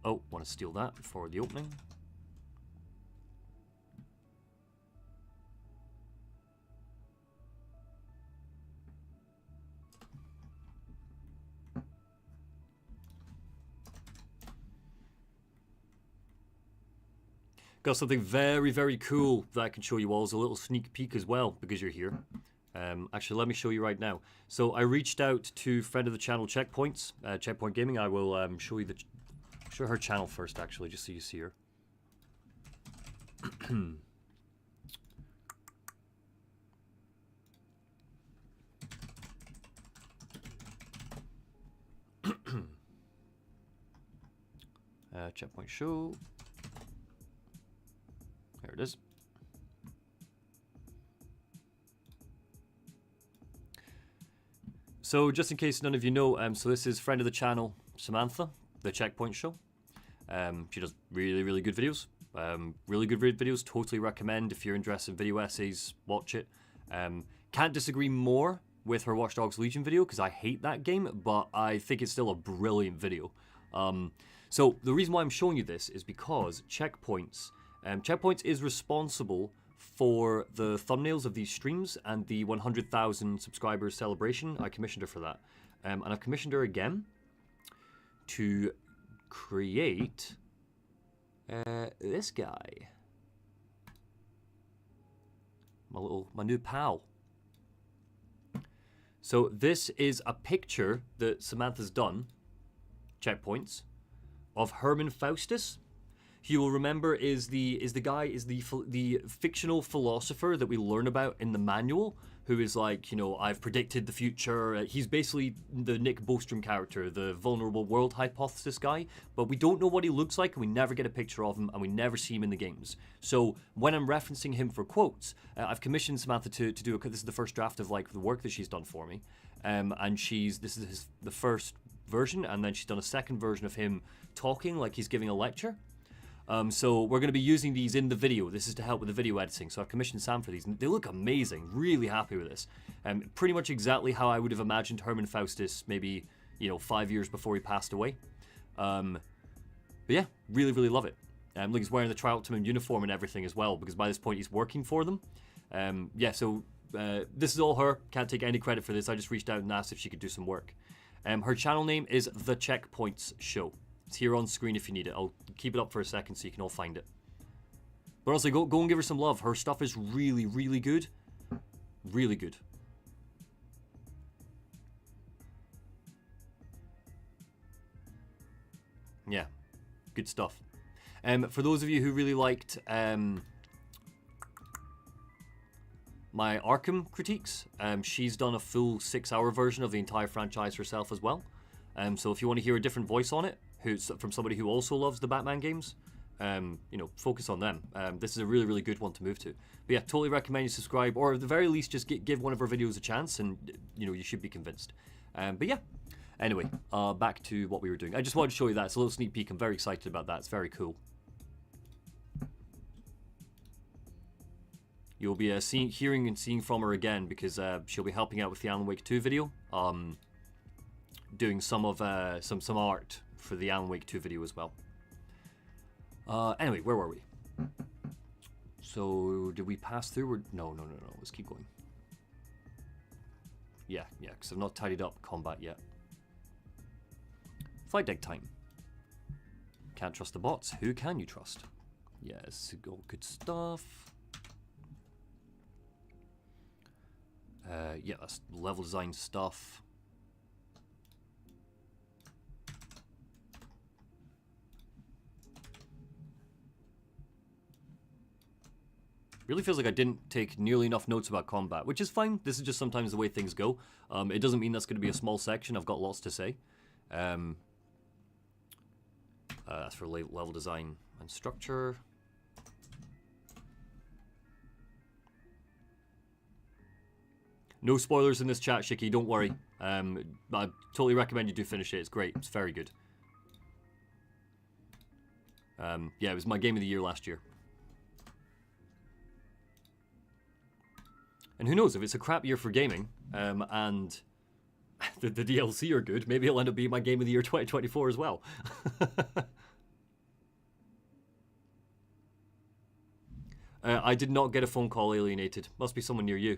Oh, want to steal that for the opening. Got something very, very cool that I can show you all as a little sneak peek as well, because you're here. Actually, let me show you right now. So I reached out to friend of the channel Checkpoints, Checkpoint Gaming. I will show you show her channel first, actually, just so you see her. Checkpoint show. So just in case none of you know, so this is friend of the channel, Samantha, the Checkpoint Show. She does really, really good videos. Really good videos, totally recommend. If you're interested in video essays, watch it. Can't disagree more with her Watch Dogs Legion video, because I hate that game, but I think it's still a brilliant video. So the reason why I'm showing you this is because Checkpoints is responsible for the thumbnails of these streams and the 100,000 subscribers celebration. I commissioned her for that. And I've commissioned her again to create this guy. My new pal. So this is a picture that Samantha's done, Checkpoints, of Herman Faustus. You will remember is the fictional philosopher that we learn about in the manual, who is like, you know, I've predicted the future. He's basically the Nick Bostrom character, the vulnerable world hypothesis guy, but we don't know what he looks like, and we never get a picture of him, and we never see him in the games. So when I'm referencing him for quotes, I've commissioned Samantha to do this is the first draft of like the work that she's done for me, and this is the first version, and then she's done a second version of him talking like he's giving a lecture. So we're going to be using these in the video. This is to help with the video editing. So I've commissioned Sam for these, and they look amazing. Really happy with this. Pretty much exactly how I would have imagined Herman Faustus maybe, 5 years before he passed away. But yeah, really, really love it. Look, he's wearing the Troutman uniform and everything as well, because by this point he's working for them. So this is all her. Can't take any credit for this. I just reached out and asked if she could do some work. Her channel name is The Checkpoints Show. It's here on screen if you need it. I'll keep it up for a second so you can all find it. But honestly, go and give her some love. Her stuff is really, really good. Really good. Yeah, good stuff. For those of you who really liked my Arkham critiques, she's done a full 6-hour version of the entire franchise herself as well. So if you want to hear a different voice on it, from somebody who also loves the Batman games, focus on them. This is a really, really good one to move to. But yeah, totally recommend you subscribe, or at the very least, just give one of her videos a chance, and you should be convinced. But yeah, anyway, back to what we were doing. I just wanted to show you that. It's a little sneak peek. I'm very excited about that. It's very cool. You'll be hearing and seeing from her again, because she'll be helping out with the Alan Wake 2 video, doing some of some art for the Alan Wake 2 video as well. Anyway, where were we? So did we pass through? No. Let's keep going. Yeah, because I've not tidied up combat yet. Flight deck time. Can't trust the bots. Who can you trust? Yes, all good stuff. Yeah, that's level design stuff. Really feels like I didn't take nearly enough notes about combat, which is fine. This is just sometimes the way things go. It doesn't mean that's going to be a small section. I've got lots to say. That's for level design and structure. No spoilers in this chat, Shiki, don't worry. I totally recommend you do finish it. It's great. It's very good. Yeah, it was my game of the year last year. And who knows, if it's a crap year for gaming, and the DLC are good, maybe it'll end up being my game of the year 2024 as well. I did not get a phone call alienated. Must be someone near you.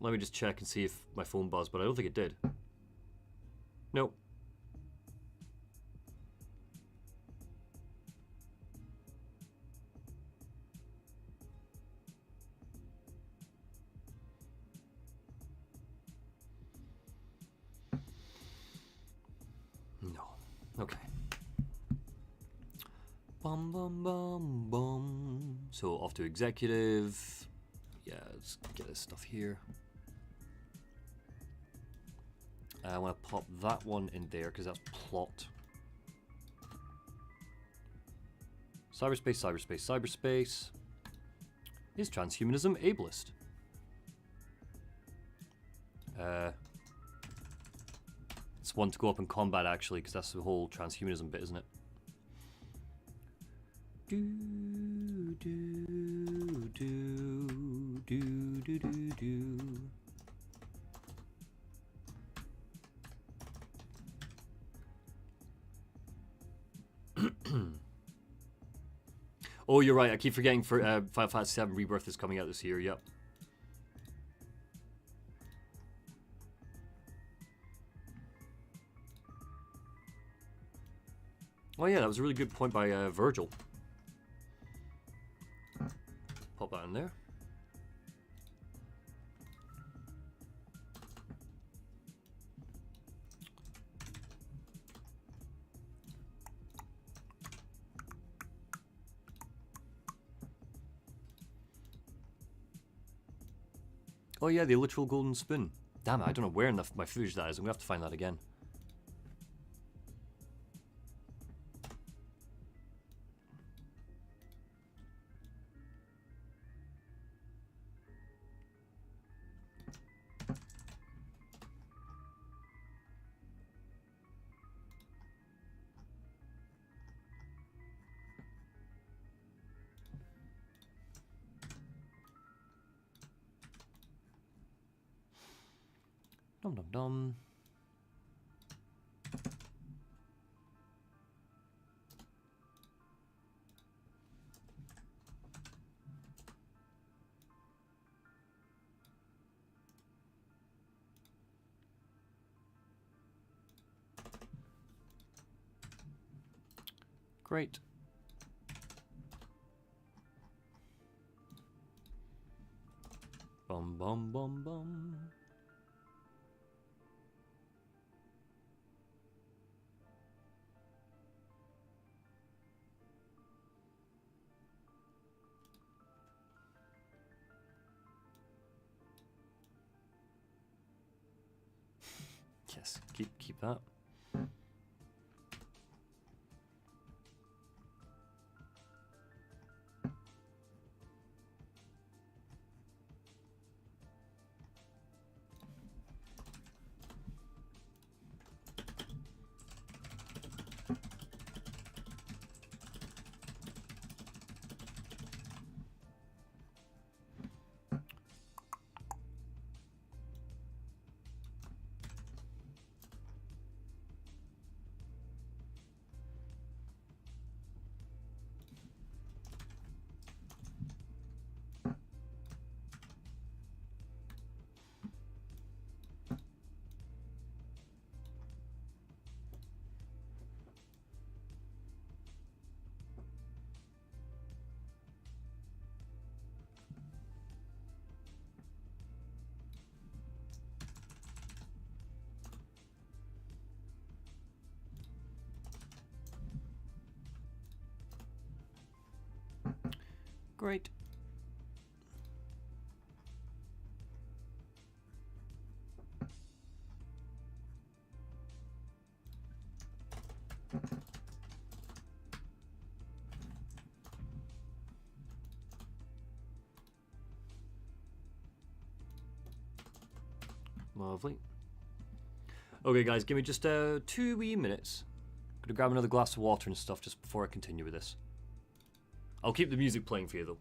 Let me just check and see if my phone buzzed, but I don't think it did. Nope. No. Okay. Bum bum bum bum. So off to executive. Yeah, let's get this stuff here. I want to pop that one in there because that's plot. Cyberspace, cyberspace, cyberspace. Is transhumanism ableist? It's one to go up in combat, actually, because that's the whole transhumanism bit, isn't it? Do, do, do, do, do, do, do. Oh, you're right. I keep forgetting for Final Fantasy VII Rebirth is coming out this year. Yep. Oh yeah, that was a really good point by Virgil. Pop that in there. Oh yeah, the literal golden spoon. Damn it, I don't know where in my footage that is. I'm gonna have to find that again. Dum dum dum. Great. Bum bum bum bum. Yes, keep that. Great. Lovely. Okay, guys, give me just 2 wee minutes. Gonna grab another glass of water and stuff just before I continue with this. I'll keep the music playing for you, though.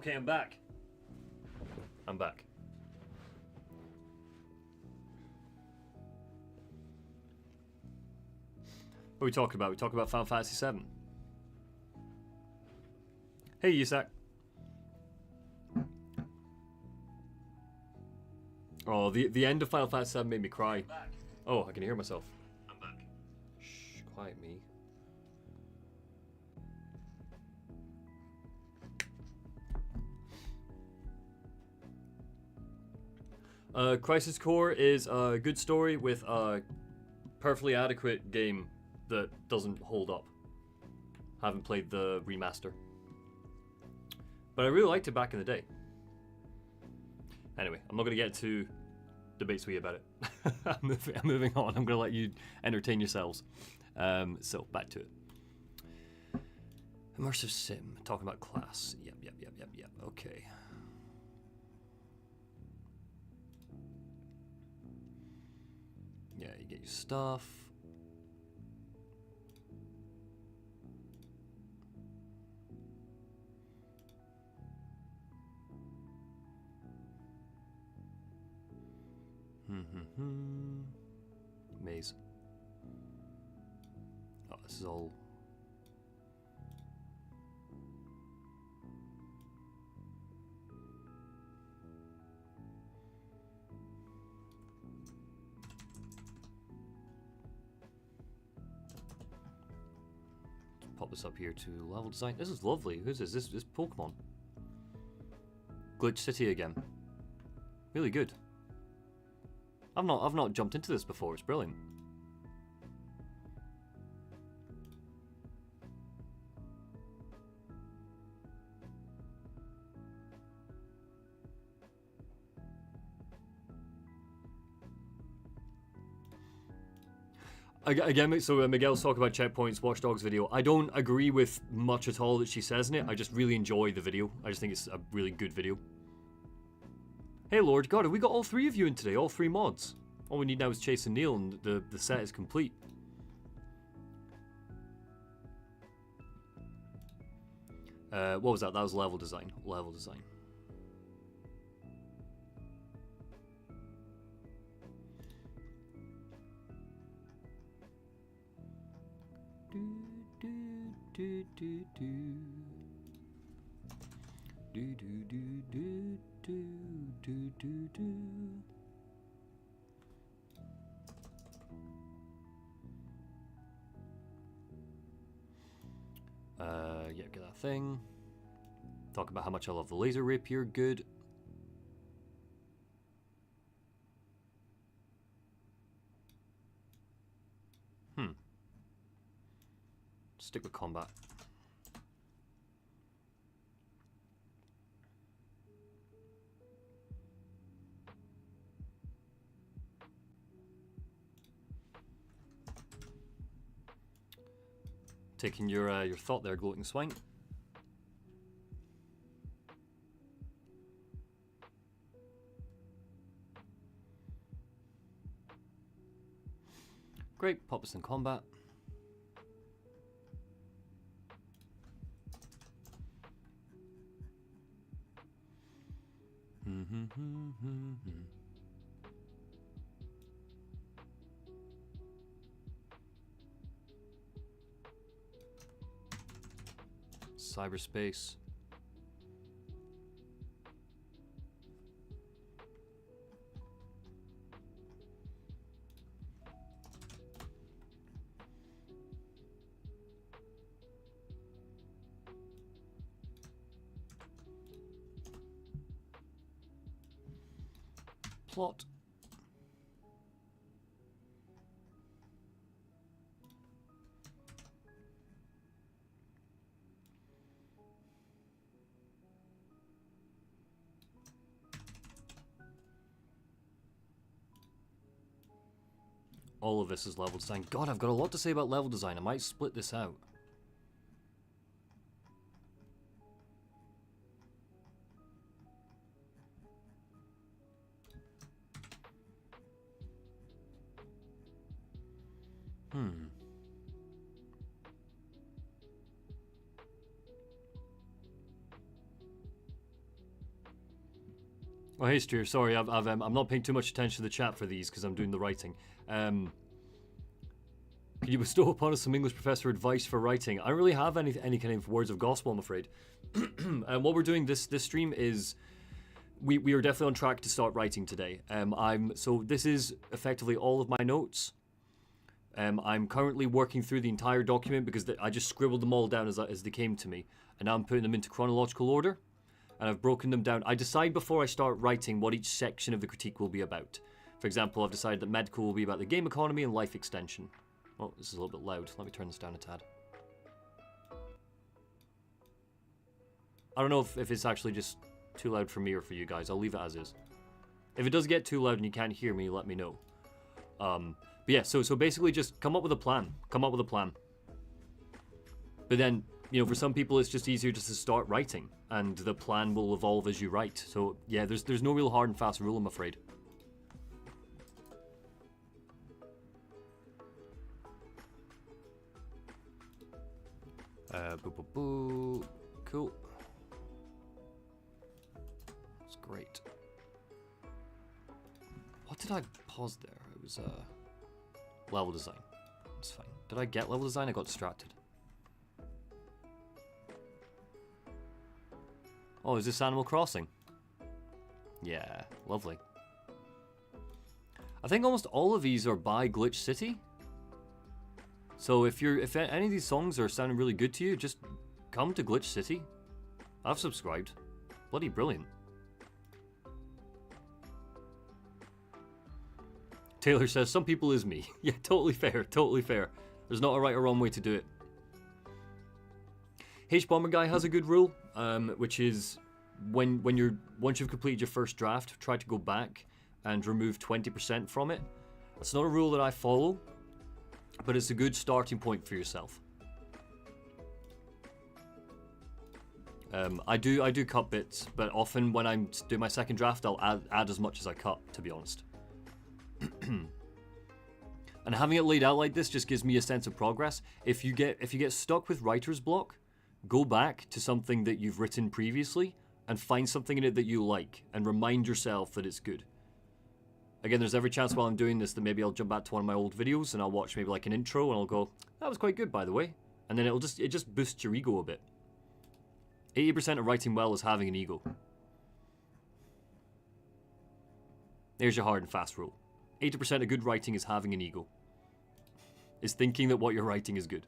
Okay, I'm back. I'm back. What are we talking about? We talk about Final Fantasy VII. Hey, Isak. Oh, the end of Final Fantasy VII made me cry. Oh, I can hear myself. I'm back. Shh, quiet me. Crisis Core is a good story with a perfectly adequate game that doesn't hold up. Haven't played the remaster. But I really liked it back in the day. Anyway, I'm not going to get into debates with you about it. I'm moving on. I'm going to let you entertain yourselves. So, back to it. Immersive sim. Talking about class. Yep. Okay. Yeah, you get your stuff. Maze. Oh, this is all. Pop this up here to level design. This is lovely. Who's this? This is Pokemon. Glitch City again. Really good. I've not jumped into this before. It's brilliant. Again, so Miguel's talking about checkpoints, Watch Dogs video. I don't agree with much at all that she says in it. I just really enjoy the video. I just think it's a really good video. Hey Lord, God, have we got all three of you in today? All three mods? All we need now is Chase and Neil, and the set is complete. What was that? That was level design. Level design. Yeah, get that thing. Talk about how much I love the laser rapier. Good. Stick with combat. Taking your thought there, Gloating Swine. Great, pop us in combat. Cyberspace. Plot. All of this is level design. God, I've got a lot to say about level design. I might split this out. Oh, hey, Stu. Sorry, I'm not paying too much attention to the chat for these because I'm doing the writing. Can you bestow upon us some English professor advice for writing? I don't really have any kind of words of gospel, I'm afraid. And what we're doing this stream is we are definitely on track to start writing today. So this is effectively all of my notes. I'm currently working through the entire document because I just scribbled them all down as they came to me, and now I'm putting them into chronological order, and I've broken them down. I decide before I start writing what each section of the critique will be about. For example, I've decided that medical will be about the game economy and life extension. Oh, this is a little bit loud. Let me turn this down a tad. I don't know if it's actually just too loud for me or for you guys. I'll leave it as is. If it does get too loud and you can't hear me, let me know. But yeah, so basically just come up with a plan. Come up with a plan. But then, you know, for some people it's just easier just to start writing, and the plan will evolve as you write. So yeah, there's no real hard and fast rule, I'm afraid. Cool. That's great. What did I pause there? It was level design. It's fine. Did I get level design? I got distracted. Oh, is this Animal Crossing? Yeah, lovely. I think almost all of these are by Glitch City. So if any of these songs are sounding really good to you, just come to Glitch City. I've subscribed. Bloody brilliant. Taylor says, some people is me. Yeah, totally fair, totally fair. There's not a right or wrong way to do it. H-Bomber Guy has a good rule, which is once you've completed your first draft, try to go back and remove 20% from it. That's not a rule that I follow, but it's a good starting point for yourself. I do cut bits, but often when I'm doing my second draft, I'll add as much as I cut, to be honest. And having it laid out like this just gives me a sense of progress. If you get stuck with writer's block, go back to something that you've written previously and find something in it that you like and remind yourself that it's good. Again, there's every chance while I'm doing this that maybe I'll jump back to one of my old videos and I'll watch maybe like an intro and I'll go, that was quite good, by the way. And then it just boosts your ego a bit. 80% of writing well is having an ego. There's your hard and fast rule. 80% of good writing is having an ego. Is thinking that what you're writing is good.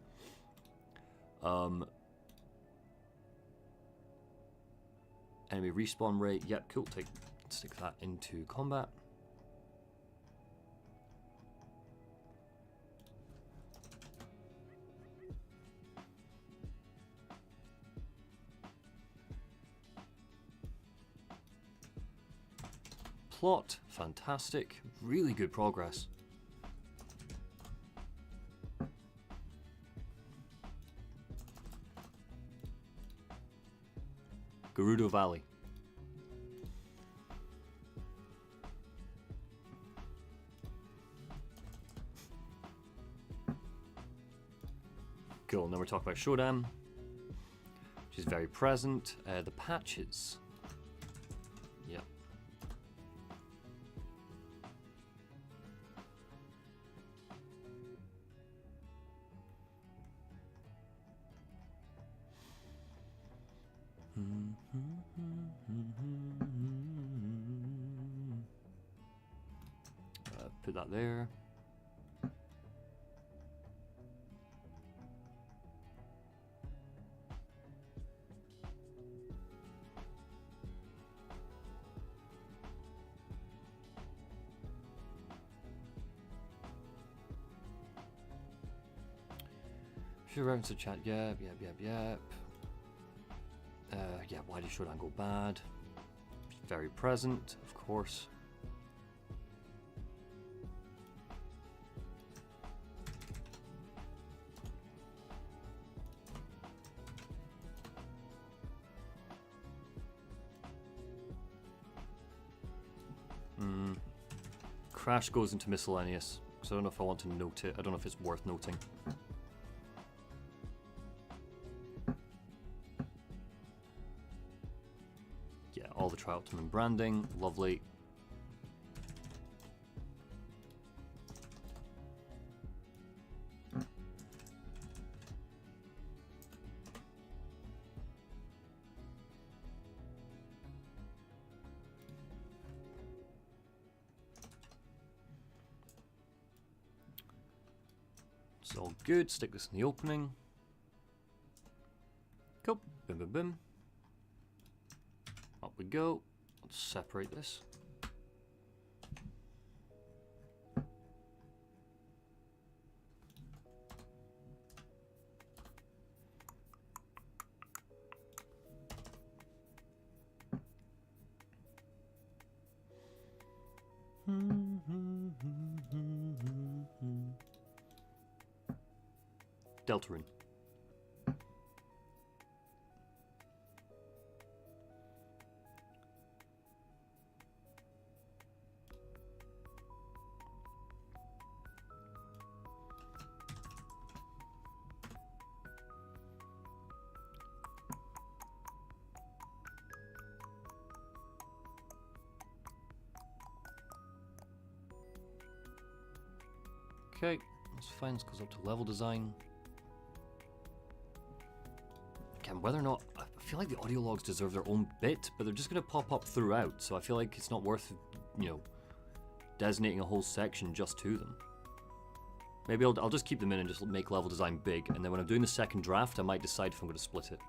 Enemy respawn rate. Yep, cool. Stick that into combat. Plot, fantastic. Really good progress. Gerudo Valley. Cool, now we're talking about Shodan. She's very present. The patches. Yep. Put that there. Should reference to chat. Yep. Yeah, why did Shodan go bad? Very present, of course. Crash goes into miscellaneous, because I don't know if I want to note it. I don't know if it's worth noting. Yeah, all the tri-optimum branding, lovely. It's all good. Stick this in the opening. Cool. Boom, boom, boom. Up we go. Let's separate this. Deltarune. Okay, that's fine. This goes up to level design. Again, whether or not, I feel like the audio logs deserve their own bit, but they're just going to pop up throughout, so I feel like it's not worth, you know, designating a whole section just to them. Maybe I'll just keep them in and just make level design big, and then when I'm doing the second draft, I might decide if I'm going to split it.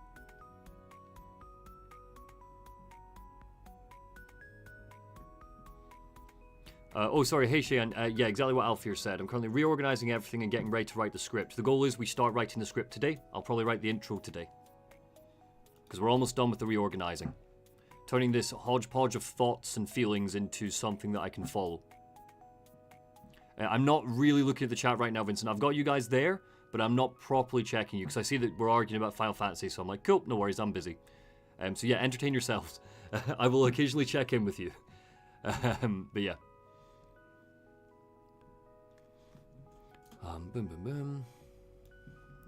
Oh, sorry, hey Cheyenne. Yeah, exactly what Alfir said. I'm currently reorganizing everything and getting ready to write the script. The goal is we start writing the script today. I'll probably write the intro today, because we're almost done with the reorganizing. Turning this hodgepodge of thoughts and feelings into something that I can follow. I'm not really looking at the chat right now, Vincent. I've got you guys there, but I'm not properly checking you, because I see that we're arguing about Final Fantasy, so I'm like, cool, no worries, I'm busy. So yeah, entertain yourselves. I will occasionally check in with you. But yeah. Boom, boom, boom.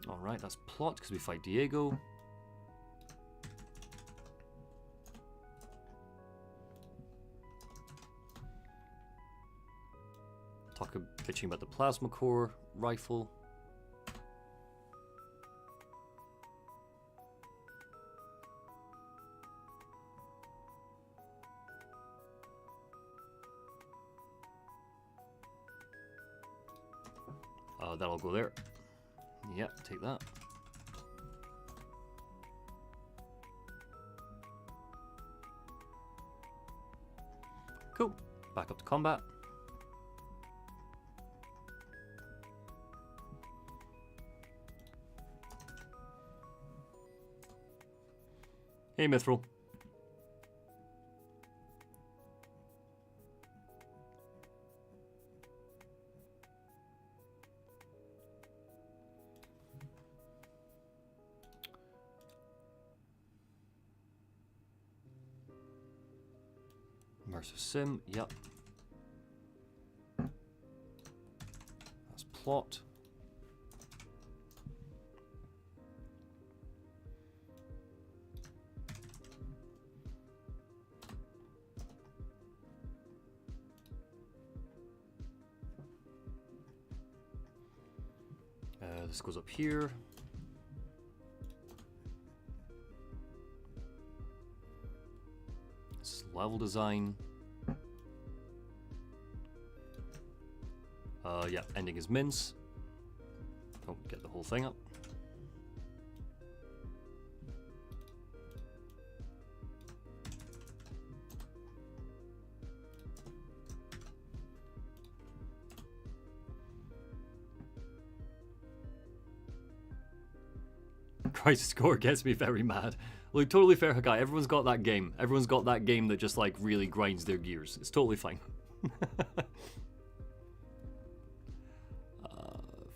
Alright, that's plot, because we fight Diego. Bitching about the plasma core rifle. That'll go there. Yeah, take that. Cool. Back up to combat. Hey, Mithril. Immersive sim, yep. That's plot. This goes up here. This is level design. Yeah, ending is mince. Don't get the whole thing up. Crisis Score gets me very mad. Like, totally fair, Hakai. Everyone's got that game. Everyone's got that game that just, like, really grinds their gears. It's totally fine.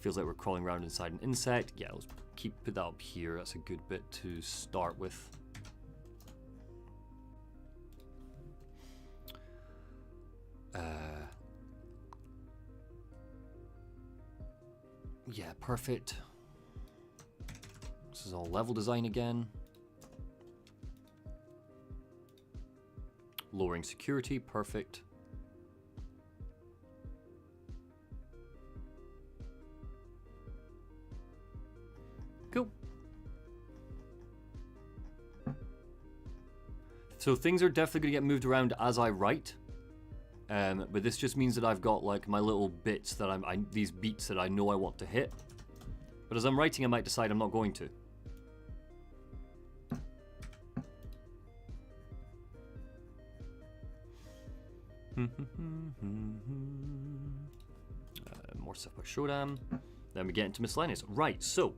Feels like we're crawling around inside an insect. Yeah, let's put that up here. That's a good bit to start with. Yeah, perfect. This is all level design again. Lowering security, perfect. Cool. So things are definitely going to get moved around as I write. But this just means that I've got like my little bits that these beats that I know I want to hit. But as I'm writing, I might decide I'm not going to. More stuff about Shodan. Then we get into miscellaneous. Right, so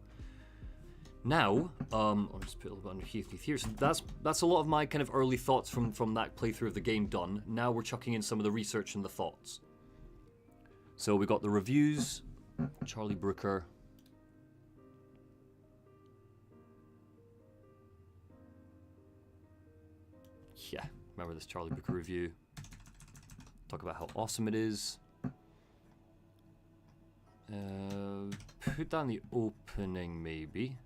now I'll just put a little bit underneath here. So that's a lot of my kind of early thoughts from that playthrough of the game done. Now we're chucking in some of the research and the thoughts. So we got the reviews. Charlie Brooker. Yeah, remember this Charlie Brooker review. Talk about how awesome it is. Put down the opening, maybe.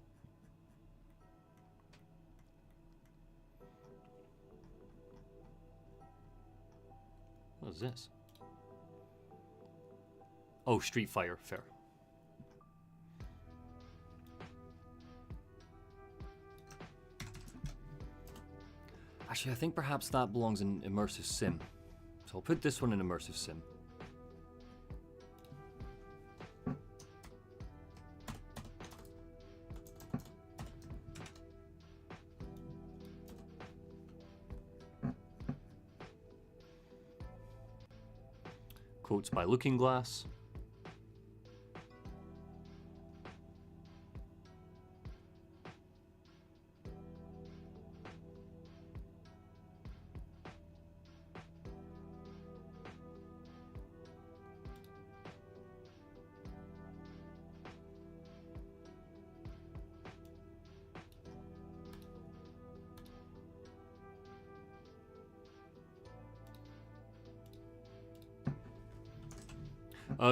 What is this? Oh, Street Fighter, fair. Actually, I think perhaps that belongs in Immersive Sim. So I'll put this one in Immersive Sim. Quotes by Looking Glass.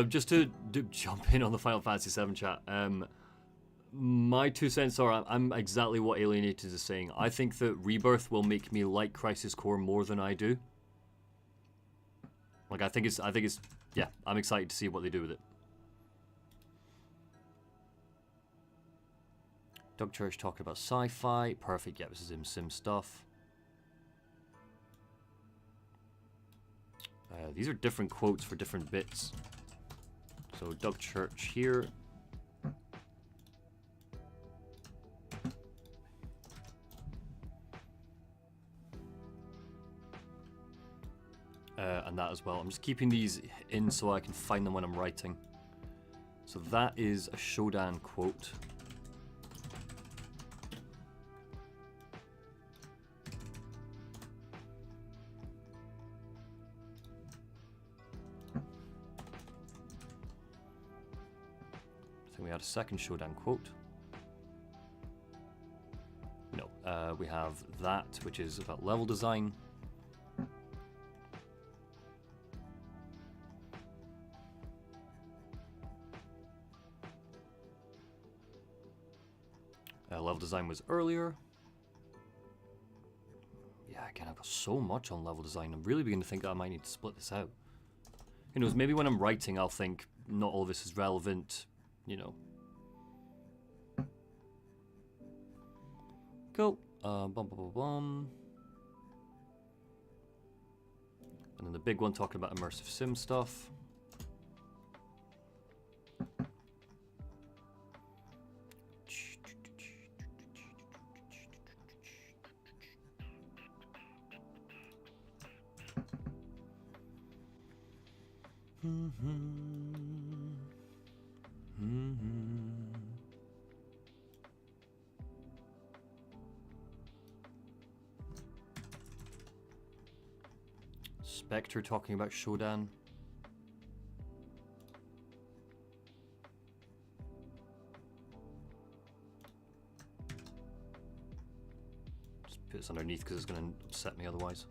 Just to jump in on the Final Fantasy VII chat, my 2 cents are I'm exactly what Alienated is saying. I think that Rebirth will make me like Crisis Core more than I do. Like I think it's yeah, I'm excited to see what they do with it. Doug Church talking about sci-fi, perfect. Yeah, this is sim stuff. These are different quotes for different bits. So Doug Church here. And that as well. I'm just keeping these in so I can find them when I'm writing. So that is a Shodan quote. We had a second Shodan quote. No, we have that, which is about level design. Level design was earlier. Yeah, again, I've got so much on level design. I'm really beginning to think that I might need to split this out. Who knows, maybe when I'm writing, I'll think not all of this is relevant. You know. Cool. Bum, bum, bum, bum. And then the big one talking about immersive sim stuff. Spectre talking about Shodan. Just put this underneath because it's going to upset me otherwise.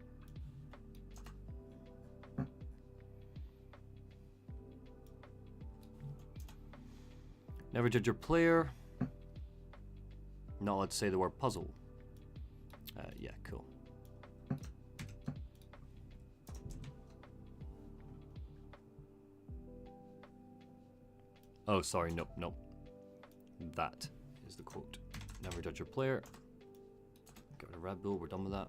Never judge your player. Not allowed to say the word puzzle. Yeah, cool. Oh, sorry, nope, nope. That is the quote. Never judge your player. Get rid of Red Bull, we're done with that.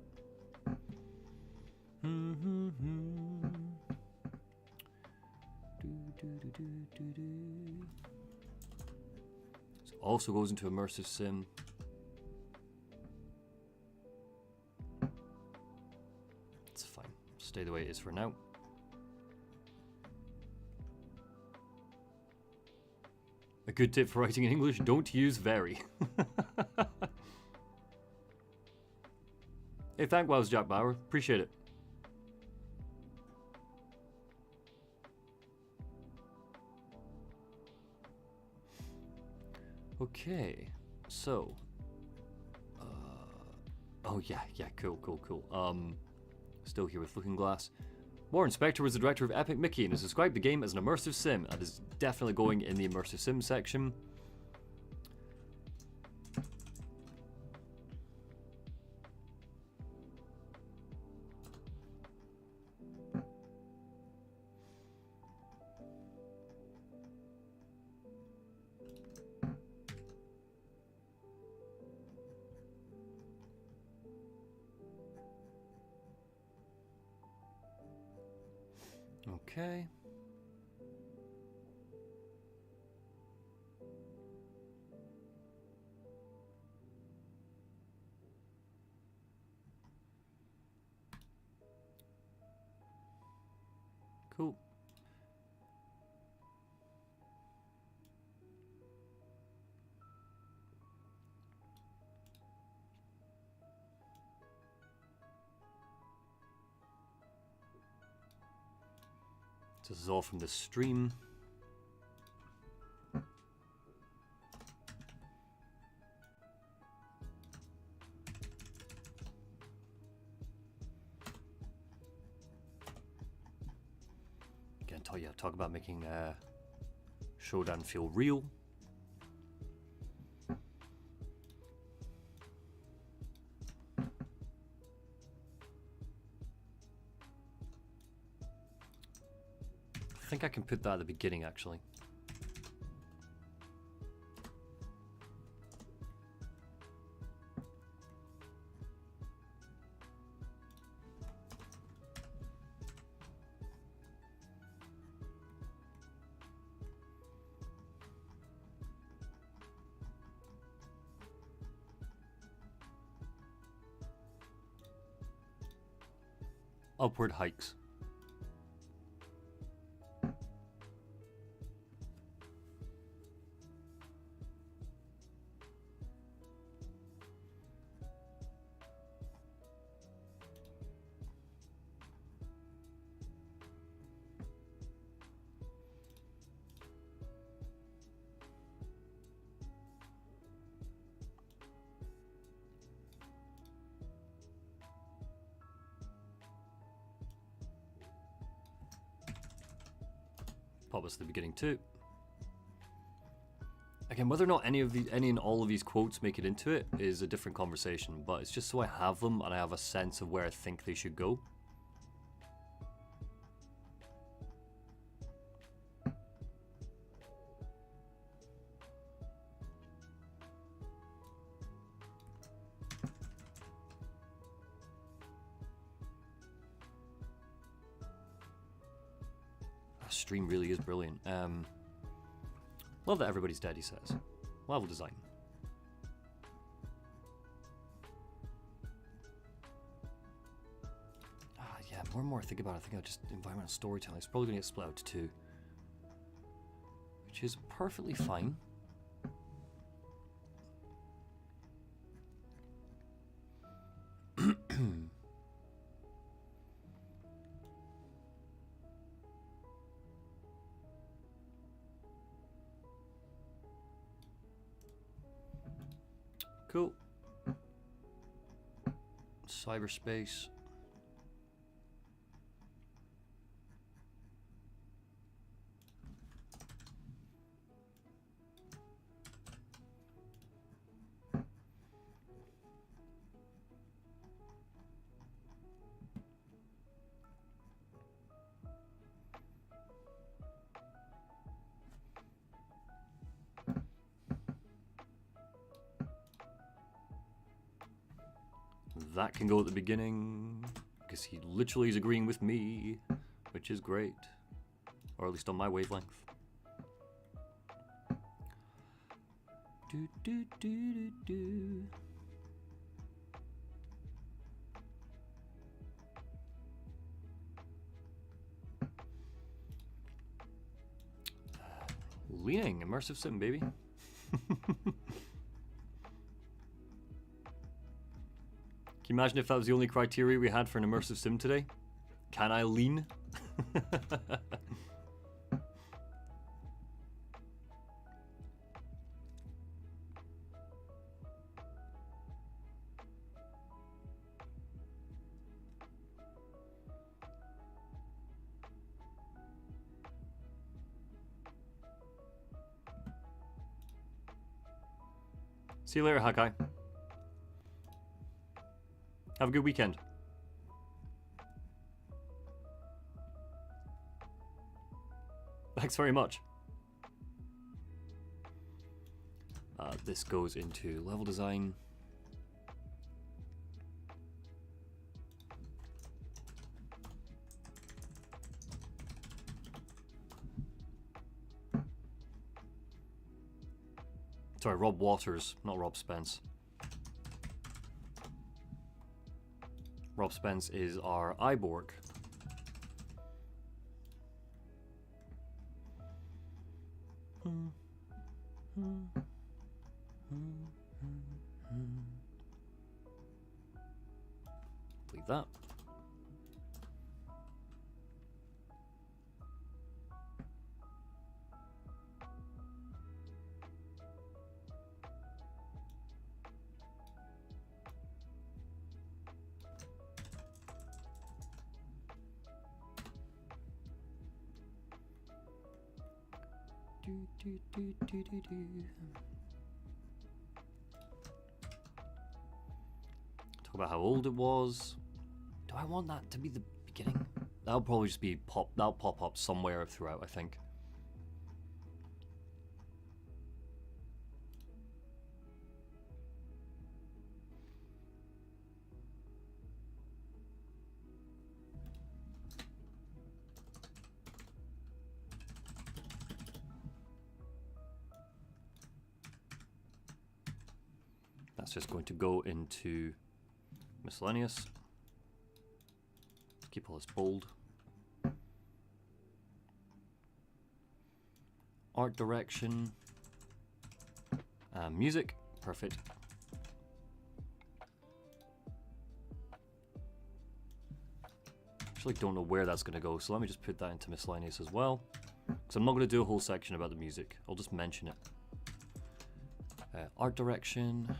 This also goes into immersive sim. It's fine. Stay the way it is for now. A good tip for writing in English, don't use very. Hey, thank Wows Jack Bauer. Appreciate it. Okay, so oh yeah, cool. Still here with Looking Glass. Warren Spector was the director of Epic Mickey and has described the game as an immersive sim. That is definitely going in the immersive sim section. Okay. Cool. This is all from the stream. Again, talk about making Shodan feel real. I think I can put that at the beginning, actually. Upward hikes. Pop us at the beginning too. Again, whether or not any and all of these quotes make it into it is a different conversation, but it's just so I have them and I have a sense of where I think they should go. Stream really is brilliant. Love that everybody's dead, he says. Level design. Yeah, more and more I think about it, I think just environmental storytelling is probably going to get split out to two. Which is perfectly fine. Cool. Cyberspace. that can go at the beginning, because he literally is agreeing with me, which is great. Or at least on my wavelength. Do, do, do, do, do. Leaning, immersive sim, baby. Can you imagine if that was the only criteria we had for an immersive sim today? Can I lean? See you later, Hakai. Have a good weekend. Thanks very much. This goes into level design. Sorry, Rob Waters, not Rob Spence. Rob Spence is our Iborg. Leave that. Talk about how old it was. Do I want that to be the beginning? That'll probably just be that'll pop up somewhere throughout, I think. That's just going to go into miscellaneous. Keep all this bold. Art direction. Music. Perfect. Actually don't know where that's going to go, so let me just put that into miscellaneous as well. Because I'm not going to do a whole section about the music. I'll just mention it. Art direction.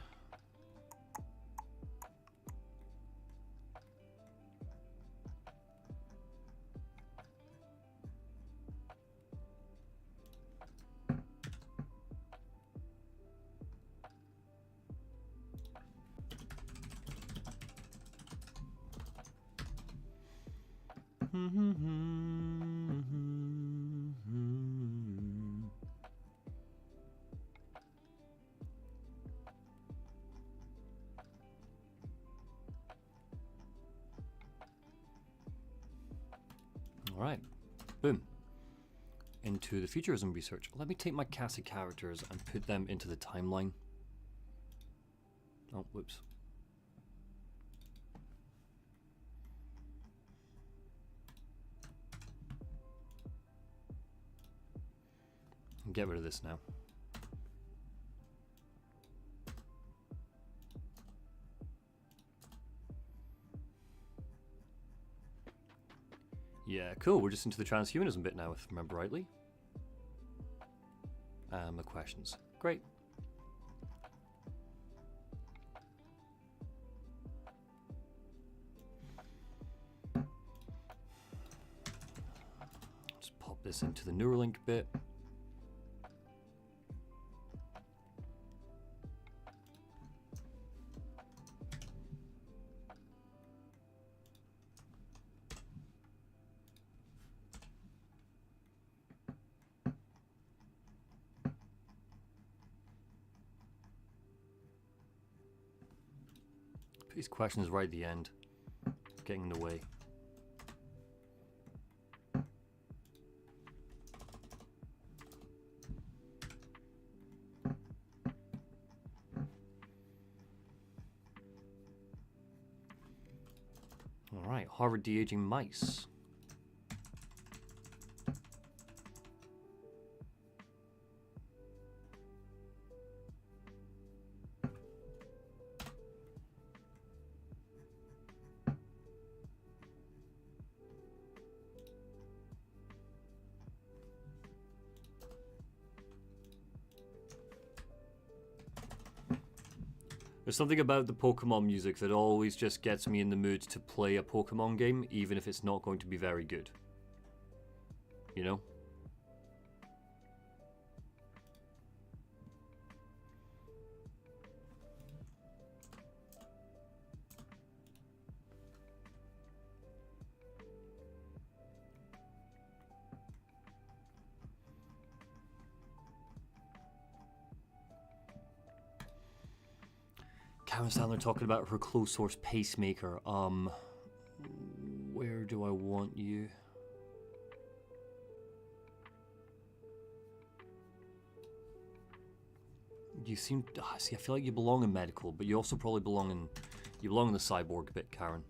All right, boom. Into the futurism research. Let me take my cast of characters and put them into the timeline. Oh, whoops. Get rid of this now. Yeah, cool. We're just into the transhumanism bit now, if I remember rightly. The questions. Great. Just pop this into the Neuralink bit. These questions right at the end. Getting in the way. Alright, Harvard de-aging mice. There's something about the Pokemon music that always just gets me in the mood to play a Pokemon game, even if it's not going to be very good. You know? Karen Sandler talking about her closed source pacemaker. Where do I want you? You seem. See, I feel like you belong in medical, but you also probably belong in. You belong in the cyborg bit, Karen.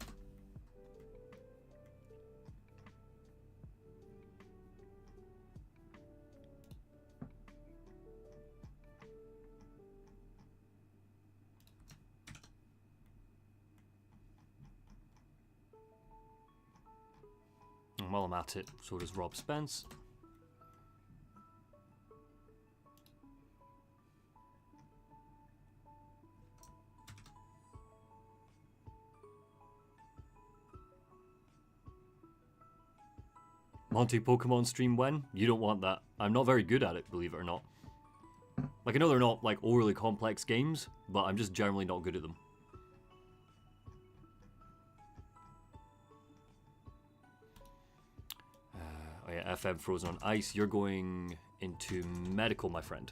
And while I'm at it, so does Rob Spence. Monty Pokemon stream when? You don't want that. I'm not very good at it, believe it or not. Like, I know they're not, like, overly complex games, but I'm just generally not good at them. Oh yeah, FM frozen on ice. You're going into medical, my friend.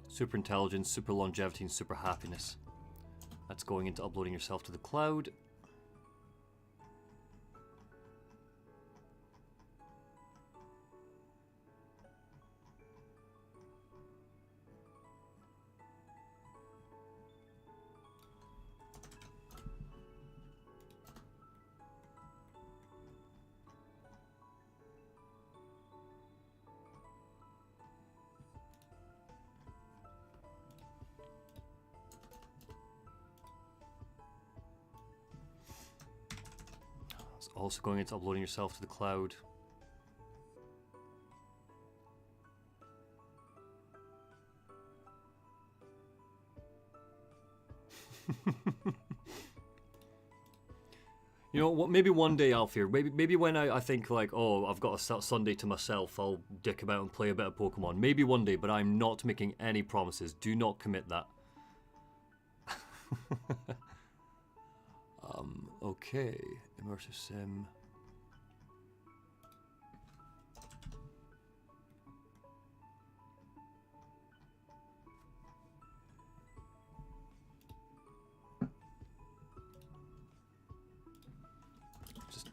Super intelligence, super longevity, and super happiness. That's going into uploading yourself to the cloud. Also going into uploading yourself to the cloud. You know what? Maybe one day, Alfie. Maybe when I think like, oh, I've got a Sunday to myself, I'll dick about and play a bit of Pokemon. Maybe one day, but I'm not making any promises. Do not commit that. Okay, immersive sim. Just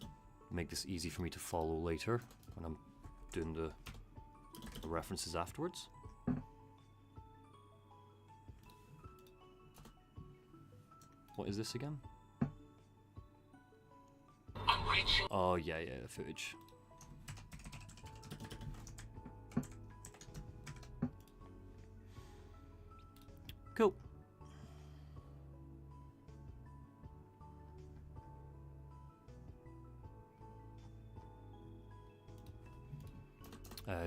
make this easy for me to follow later when I'm doing the references afterwards. What is this again? Oh, yeah, footage. Cool.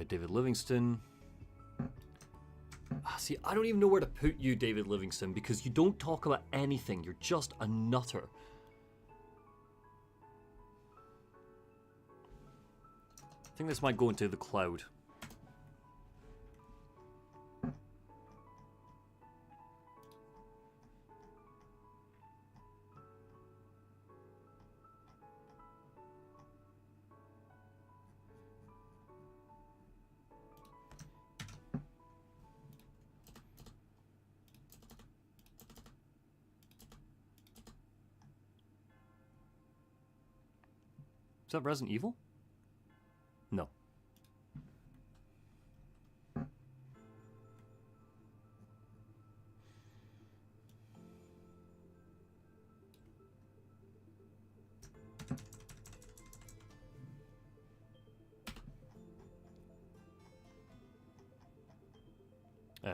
David Livingston. See, I don't even know where to put you, David Livingston, because you don't talk about anything. You're just a nutter. I think this might go into the cloud. Is that Resident Evil? No.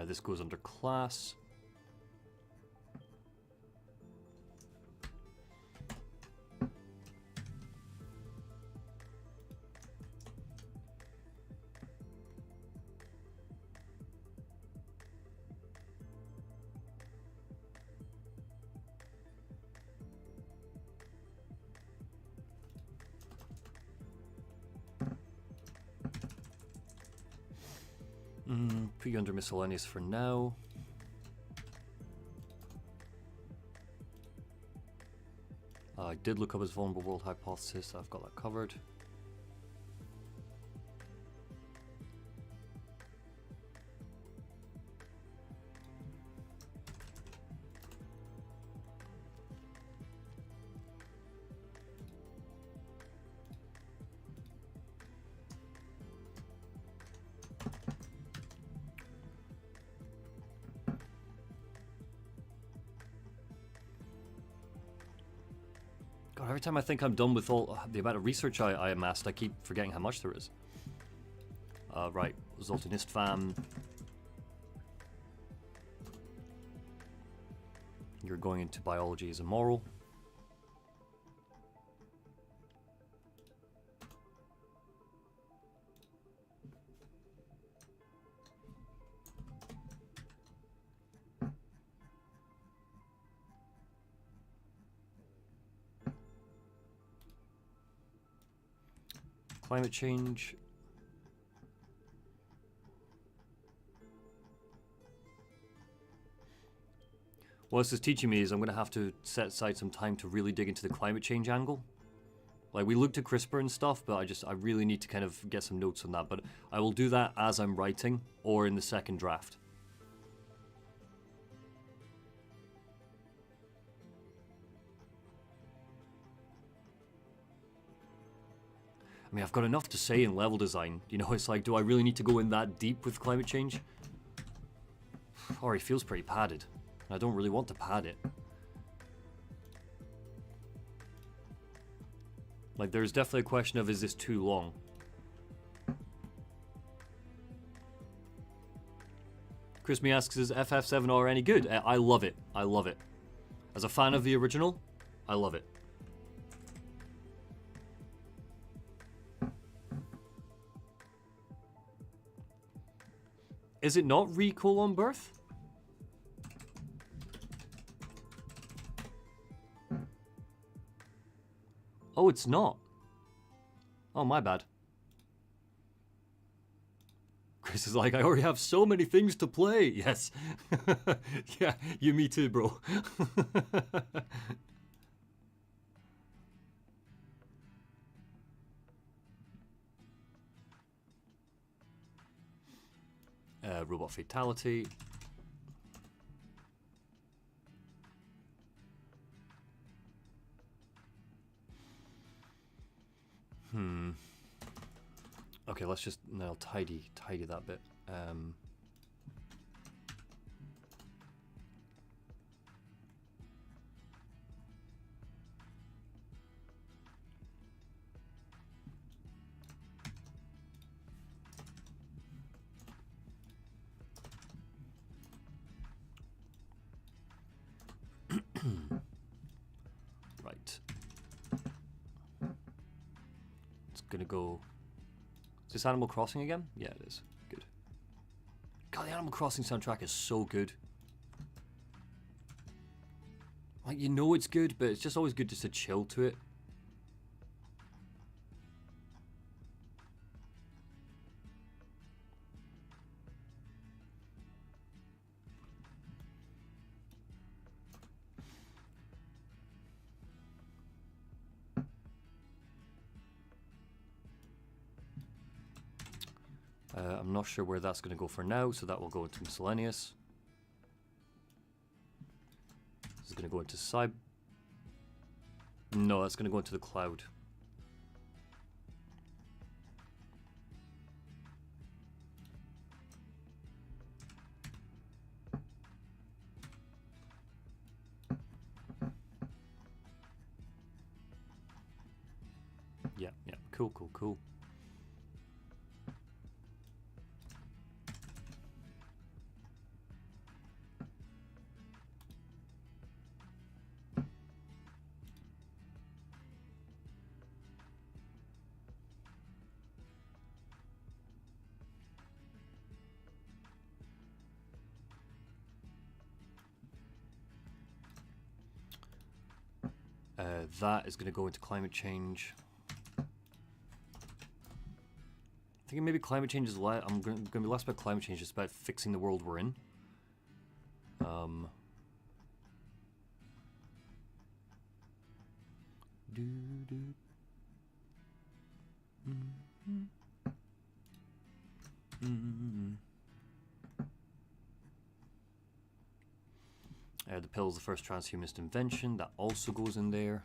This goes under class. Put you under miscellaneous for now. I did look up his vulnerable world hypothesis. I've got that covered. God, every time I think I'm done with all the amount of research I amassed, I keep forgetting how much there is. Right, Zoltanist fam. You're going into biology as immoral. Climate change. What this is teaching me is I'm going to have to set aside some time to really dig into the climate change angle. Like, we looked at CRISPR and stuff, but I really need to kind of get some notes on that. But I will do that as I'm writing or in the second draft. I mean, I've got enough to say in level design. You know, it's like, do I really need to go in that deep with climate change? Already feels pretty padded. I don't really want to pad it. Like, there's definitely a question of, is this too long? Chris me asks, is FF7R any good? I love it. I love it. As a fan of the original, I love it. Is it not Recall on Birth? Oh, it's not. Oh, my bad. Chris is like, I already have so many things to play. Yes. Yeah, you me too, bro. Robot fatality. Okay, let's just now tidy that bit. Right. It's gonna go. Is this Animal Crossing again? Yeah, it is. Good. God, the Animal Crossing soundtrack is so good. Like, you know it's good, but it's just always good just to chill to it. I'm not sure where that's going to go for now, so that will go into miscellaneous. This is going to go into cyber. No, that's going to go into the cloud. Yeah, yeah. Cool, cool, cool. That is going to go into climate change. I think maybe climate change is less. I'm going to be less about climate change, just about fixing the world we're in. The pill is the first transhumanist invention. That also goes in there.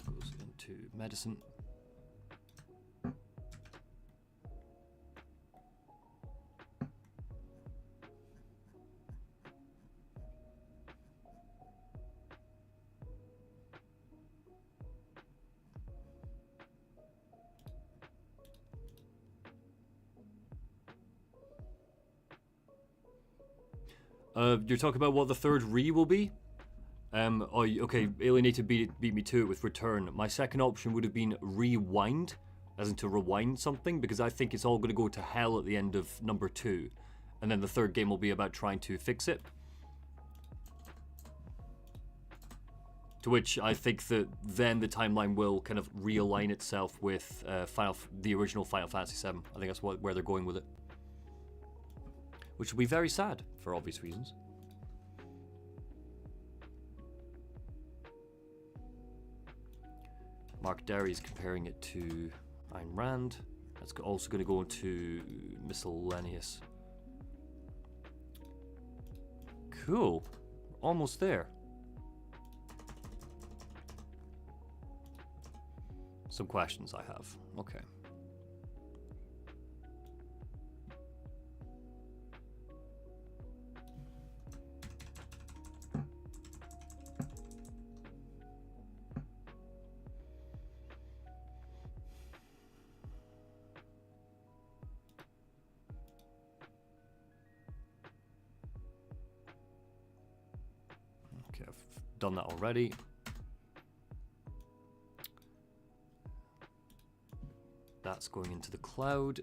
Goes into medicine. You're talking about what the third re will be? Oh, okay, Alienated beat me to it with return. My second option would have been rewind, as in to rewind something, because I think it's all going to go to hell at the end of number 2. And then the third game will be about trying to fix it. To which I think that then the timeline will kind of realign itself with the original Final Fantasy VII. I think that's where they're going with it. Which will be very sad, for obvious reasons. Mark Derry is comparing it to Ayn Rand. That's also going to go into miscellaneous. Cool. Almost there. Some questions I have. Okay. Okay, I've done that already. That's going into the cloud.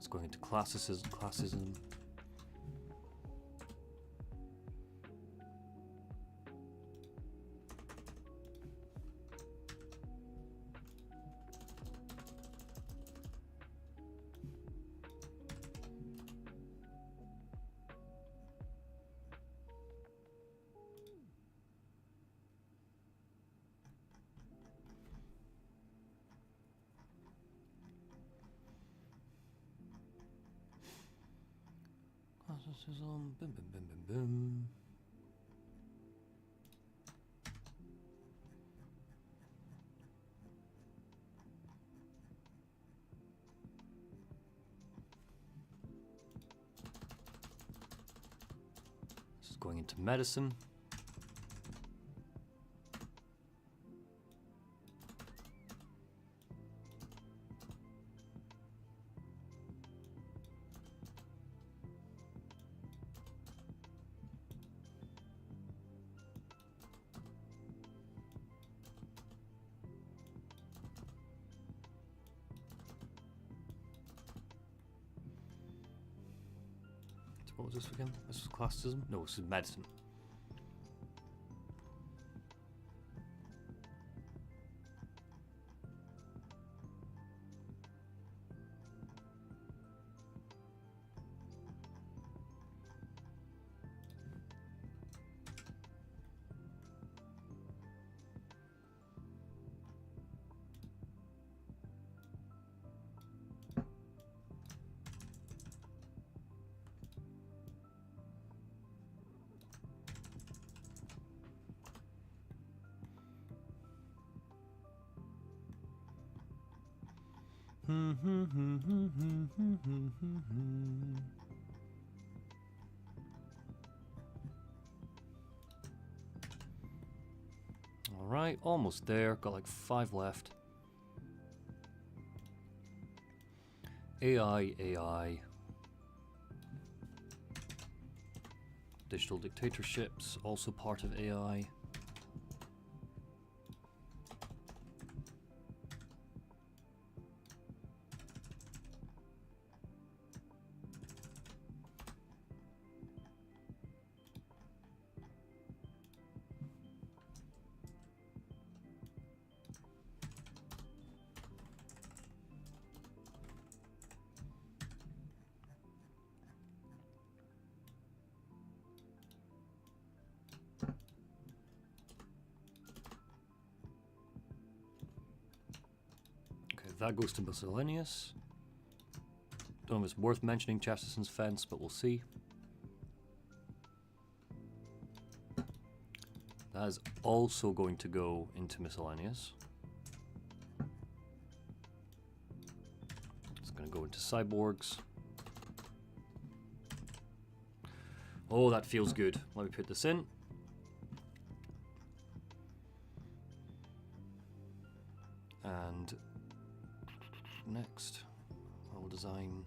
Going into classism. Boom, boom, boom, boom, boom. This is going into medicine. What was this again? This was classism? No, this is medicine. All right, almost there. Got like 5 left. AI. Digital dictatorships, also part of AI. That goes to miscellaneous. Don't know if it's worth mentioning Chesterson's fence, but we'll see. That is also going to go into miscellaneous. It's going to go into cyborgs. Oh, that feels good. Let me put this in. And next, I'll design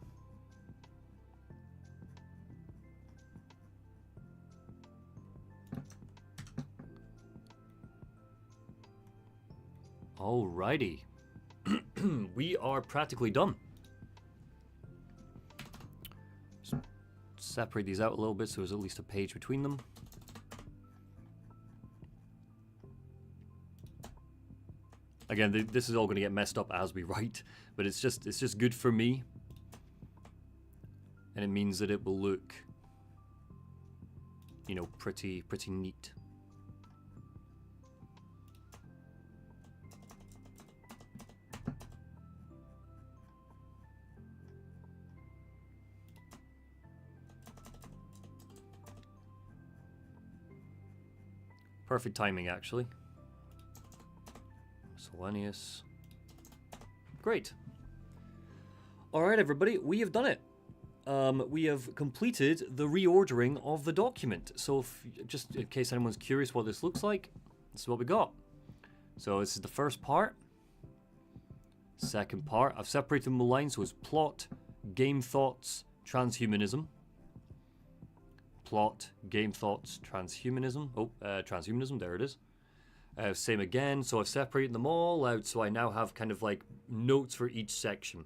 alrighty. We are practically done. Just separate these out a little bit so there's at least a page between them. Again, this is all going to get messed up as we write, but it's just good for me, and it means that it will look, you know, pretty neat. Perfect timing, actually. Miscellaneous. Great. All right, everybody, we have done it. We have completed the reordering of the document. So just in case anyone's curious what this looks like, this is what we got. So this is the first part. Second part, I've separated them the lines, so it's plot, game thoughts, transhumanism. Plot, game thoughts, transhumanism. Oh, transhumanism, there it is. Same again, so I've separated them all out, so I now have kind of like notes for each section.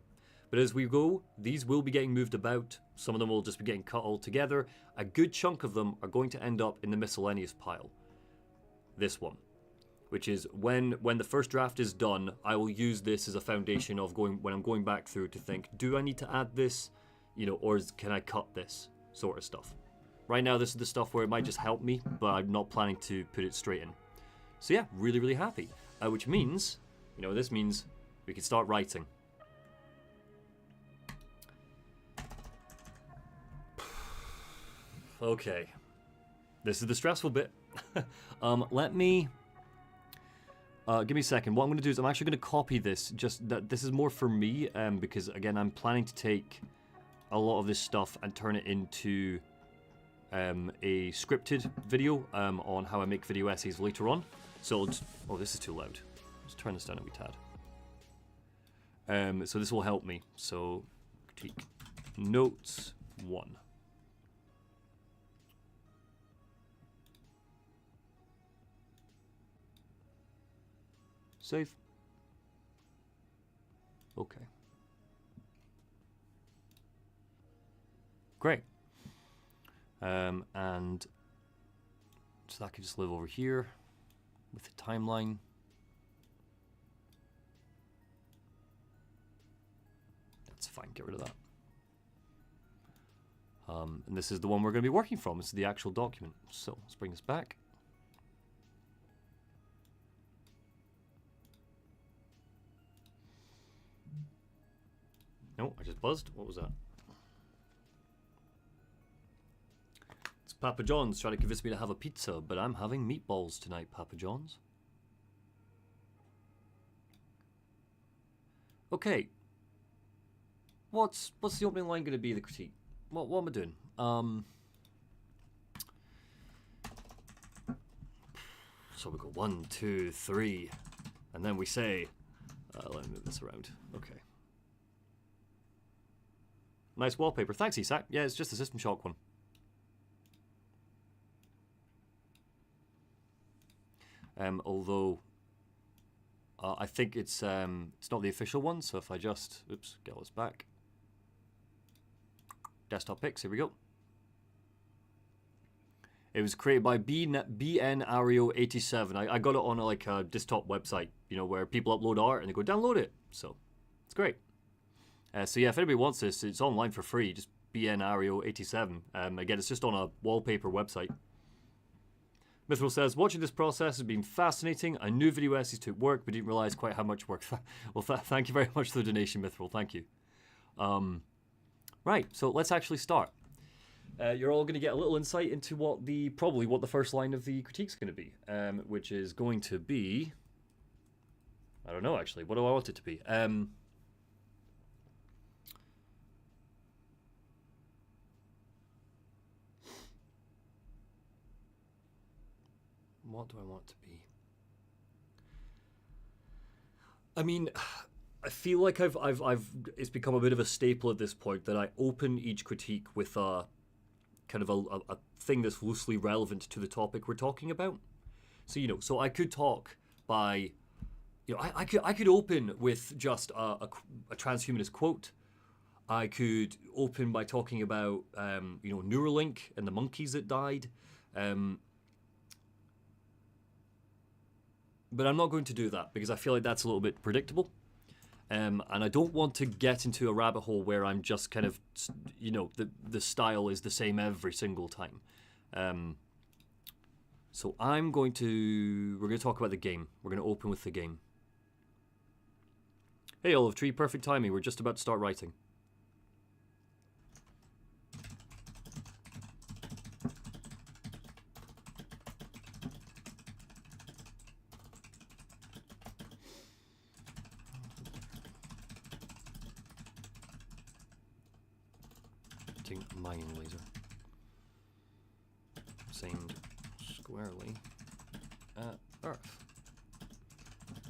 But as we go, these will be getting moved about. Some of them will just be getting cut all together. A good chunk of them are going to end up in the miscellaneous pile. This one, which is when the first draft is done, I will use this as a foundation of when I'm going back through to think, do I need to add this, you know, or can I cut this sort of stuff. Right now, this is the stuff where it might just help me, but I'm not planning to put it straight in. So yeah, really, really happy. Which means, you know, this means we can start writing. Okay. This is the stressful bit. Let me... give me a second. What I'm going to do is I'm actually going to copy this. Just that this is more for me, because, again, I'm planning to take a lot of this stuff and turn it into a scripted video on how I make video essays later on. So, oh, this is too loud. Let's turn this down a wee tad. So this will help me. So, critique notes 1. Save. Okay. Great. And so that can just live over here with the timeline. That's fine, get rid of that. And this is the one we're going to be working from. This is the actual document. So let's bring this back. No, I just buzzed. What was that? It's Papa John's trying to convince me to have a pizza, but I'm having meatballs tonight, Papa John's. Okay. what's the opening line going to be? The critique. What am I doing? So we go 1, 2, 3, and then we say, let me move this around. Okay. Nice wallpaper. Thanks, Isak. Yeah, it's just the System Shock one. Although I think it's not the official one. So if I just get all this back, desktop pics. Here we go. It was created by BNario87. I got it on like a desktop website, you know, where people upload art and they go download it. So it's great. So yeah, if anybody wants this, it's online for free. Just BNario87. Again, it's just on a wallpaper website. Mithril says, watching this process has been fascinating. I knew video essays took work, but didn't realize quite how much work. Well, thank you very much for the donation, Mithril. Thank you. Right, so let's actually start. You're all going to get a little insight into probably what the first line of the critique's going to be, which is going to be, I don't know actually. What do I want it to be? What do I want it to be? I mean, I feel like it's become a bit of a staple at this point that I open each critique with a kind of a thing that's loosely relevant to the topic we're talking about. So, you know, so I could talk by, you know, I could open with just a transhumanist quote. I could open by talking about, you know, Neuralink and the monkeys that died. But I'm not going to do that because I feel like that's a little bit predictable. And I don't want to get into a rabbit hole where I'm just kind of, you know, the style is the same every single time. So we're going to talk about the game. We're going to open with the game. Hey, Olive Tree, perfect timing. We're just about to start writing. Mining laser. Aimed squarely at Earth.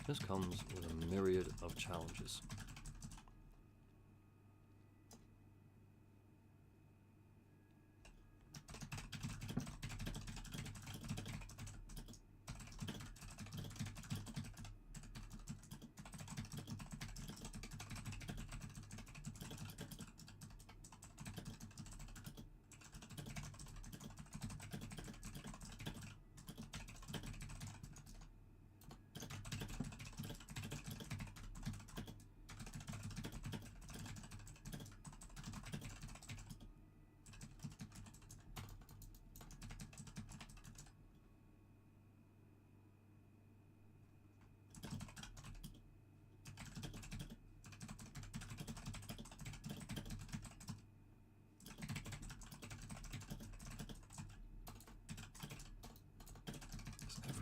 This comes with a myriad of challenges.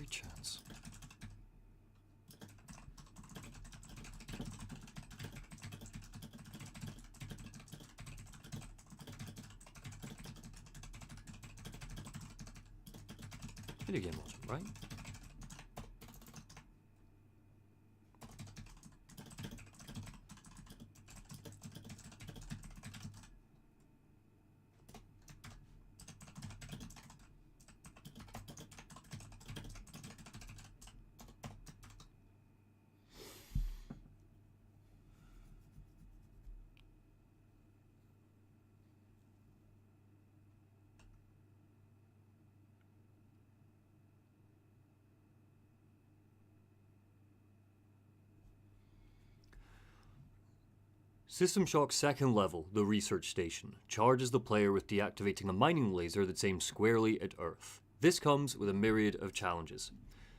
Chance. Video game logic, right? System Shock's second level, the research station, charges the player with deactivating a mining laser that's aimed squarely at Earth. This comes with a myriad of challenges.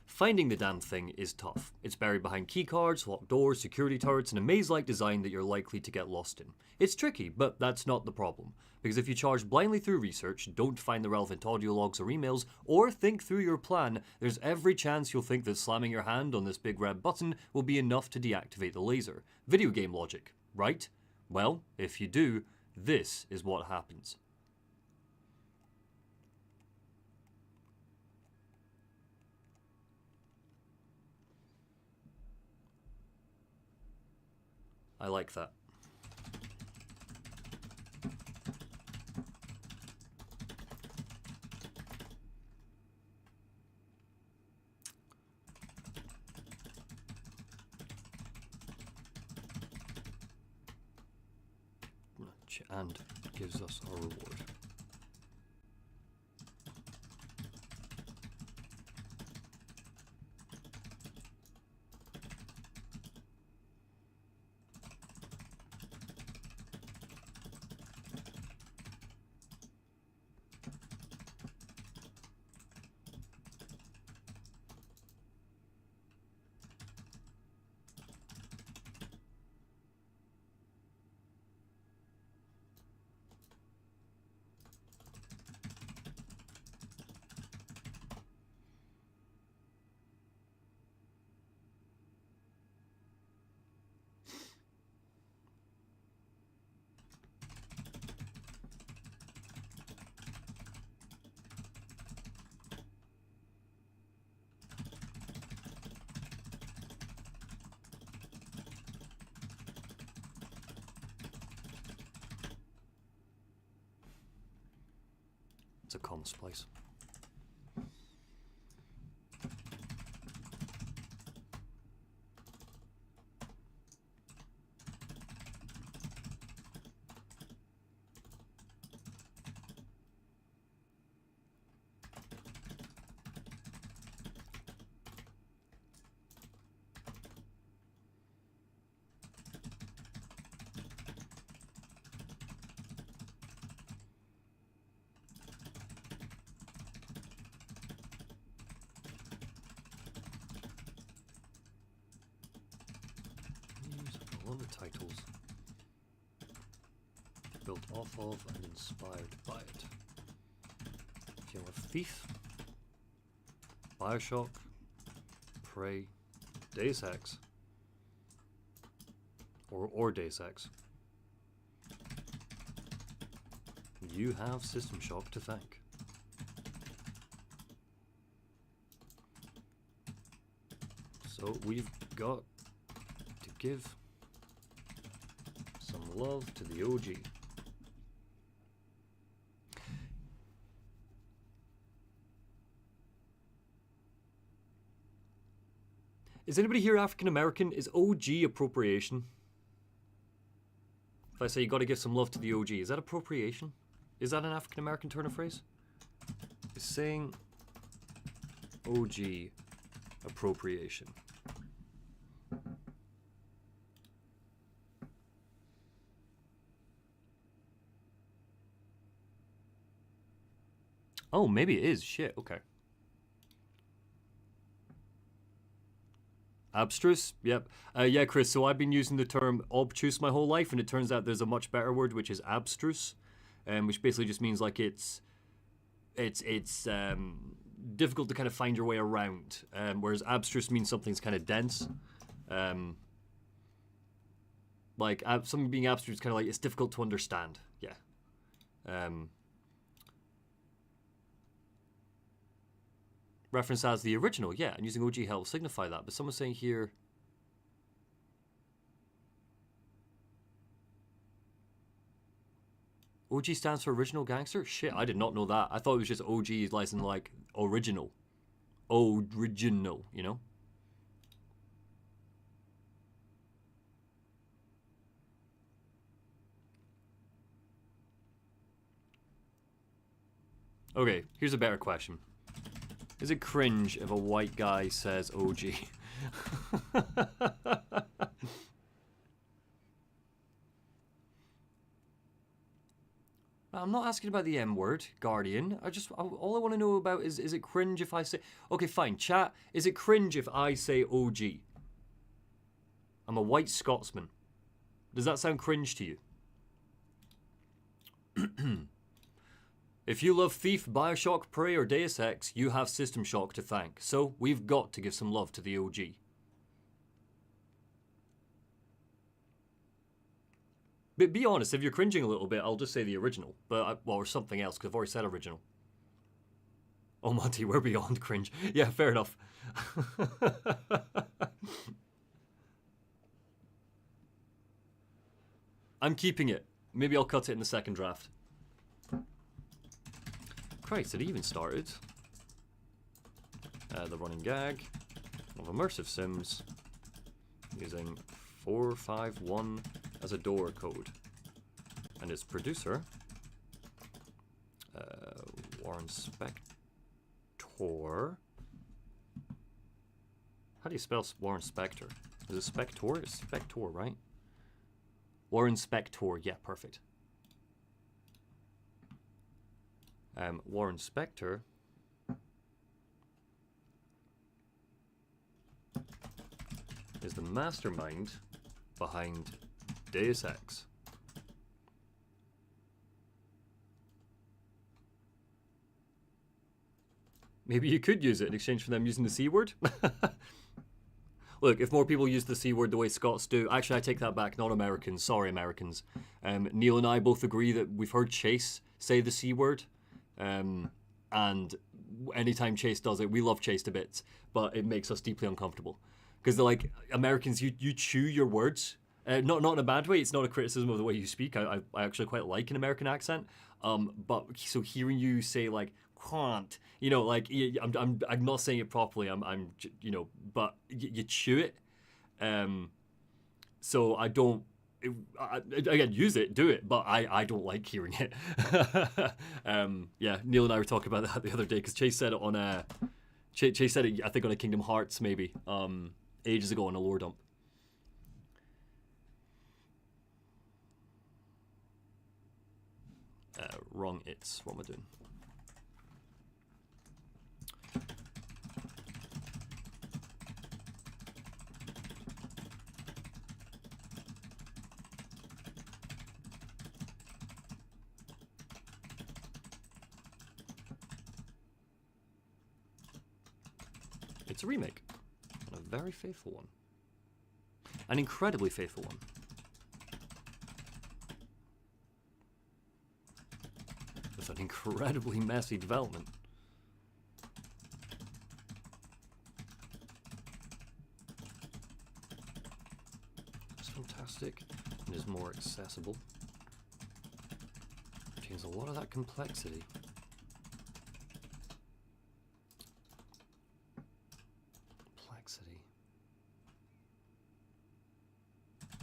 Finding the damn thing is tough. It's buried behind keycards, locked doors, security turrets, and a maze-like design that you're likely to get lost in. It's tricky, but that's not the problem. Because if you charge blindly through research, don't find the relevant audio logs or emails, or think through your plan, there's every chance you'll think that slamming your hand on this big red button will be enough to deactivate the laser. Video game logic, right? Well, if you do, this is what happens. I like that. And gives us our reward. It's a comma splice. All the titles built off of and inspired by it. If you have Thief, Bioshock, Prey, Deus Ex, or Deus Ex, you have System Shock to thank. So we've got to give some love to the OG. Is anybody here African American? Is OG appropriation? If I say you got to give some love to the OG, is that appropriation? Is that an African American turn of phrase? Is saying OG appropriation? Oh, maybe it is. Shit, okay. Abstruse? Yep. Yeah, Chris, so I've been using the term obtuse my whole life, and it turns out there's a much better word, which is abstruse, which basically just means like it's difficult to kind of find your way around, whereas abstruse means something's kind of dense. Like, something being abstruse is kind of like, it's difficult to understand. Yeah. Reference as the original, yeah, and using OG helps signify that. But someone's saying here, OG stands for original gangster? Shit, I did not know that. I thought it was just OG as in like original. Original, you know? Okay, here's a better question. Is it cringe if a white guy says OG? I'm not asking about the M word, Guardian. All I want to know about is it cringe if I say... Okay, fine, chat. Is it cringe if I say OG? I'm a white Scotsman. Does that sound cringe to you? If you love Thief, Bioshock, Prey, or Deus Ex, you have System Shock to thank. So we've got to give some love to the OG. But be honest, if you're cringing a little bit, I'll just say the original. But well, or something else, because I've already said original. Oh, Monty, we're beyond cringe. Yeah, fair enough. I'm keeping it. Maybe I'll cut it in the second draft. Christ, it even started. The running gag of immersive sims using 451 as a door code. And its producer, Warren Spector. How do you spell Warren Spector? Is it Spector? It's Spector, right? Warren Spector, yeah, perfect. Warren Spector is the mastermind behind Deus Ex. Maybe you could use it in exchange for them using the C word. Look, if more people use the C word the way Scots do... Actually, I take that back. Not Americans. Sorry, Americans. Neil and I both agree that we've heard Chase say the C word. And anytime Chase does it, we love Chase to bits. But it makes us deeply uncomfortable. Because they're like, Americans, you chew your words. Not in a bad way. It's not a criticism of the way you speak. I actually quite like an American accent. But so hearing you say, like, can't, you know, like, I'm not saying it properly, I'm you know, but you chew it, so I don't, again, use it, do it, but I don't like hearing it. Yeah, Neil and I were talking about that the other day, because Chase said it on Chase said it, I think on a Kingdom Hearts, maybe, ages ago on a lore dump. Wrong it's, what am I doing? It's a remake, and a very faithful one. An incredibly faithful one. With an incredibly messy development. It's fantastic, and is more accessible. Contains a lot of that complexity.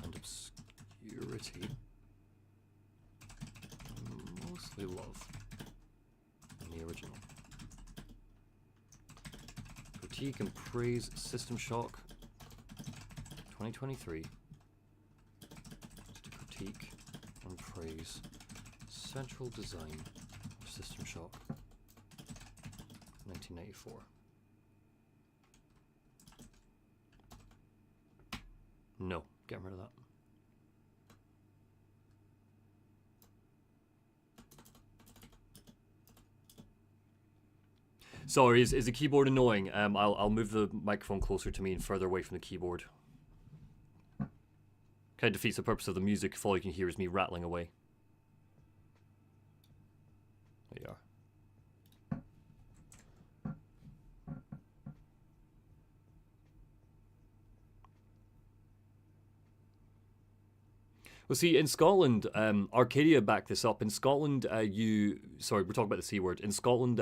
And obscurity. I mostly love in the original. Critique and praise System Shock 2023. Just to critique and praise central design of System Shock 1994. No, get rid of that. Sorry, is the keyboard annoying? I'll move the microphone closer to me and further away from the keyboard. Kind of defeats the purpose of the music if all you can hear is me rattling away. There you are. Well, see, in Scotland, Arcadia backed this up. In Scotland, sorry, we're talking about the C word. In Scotland,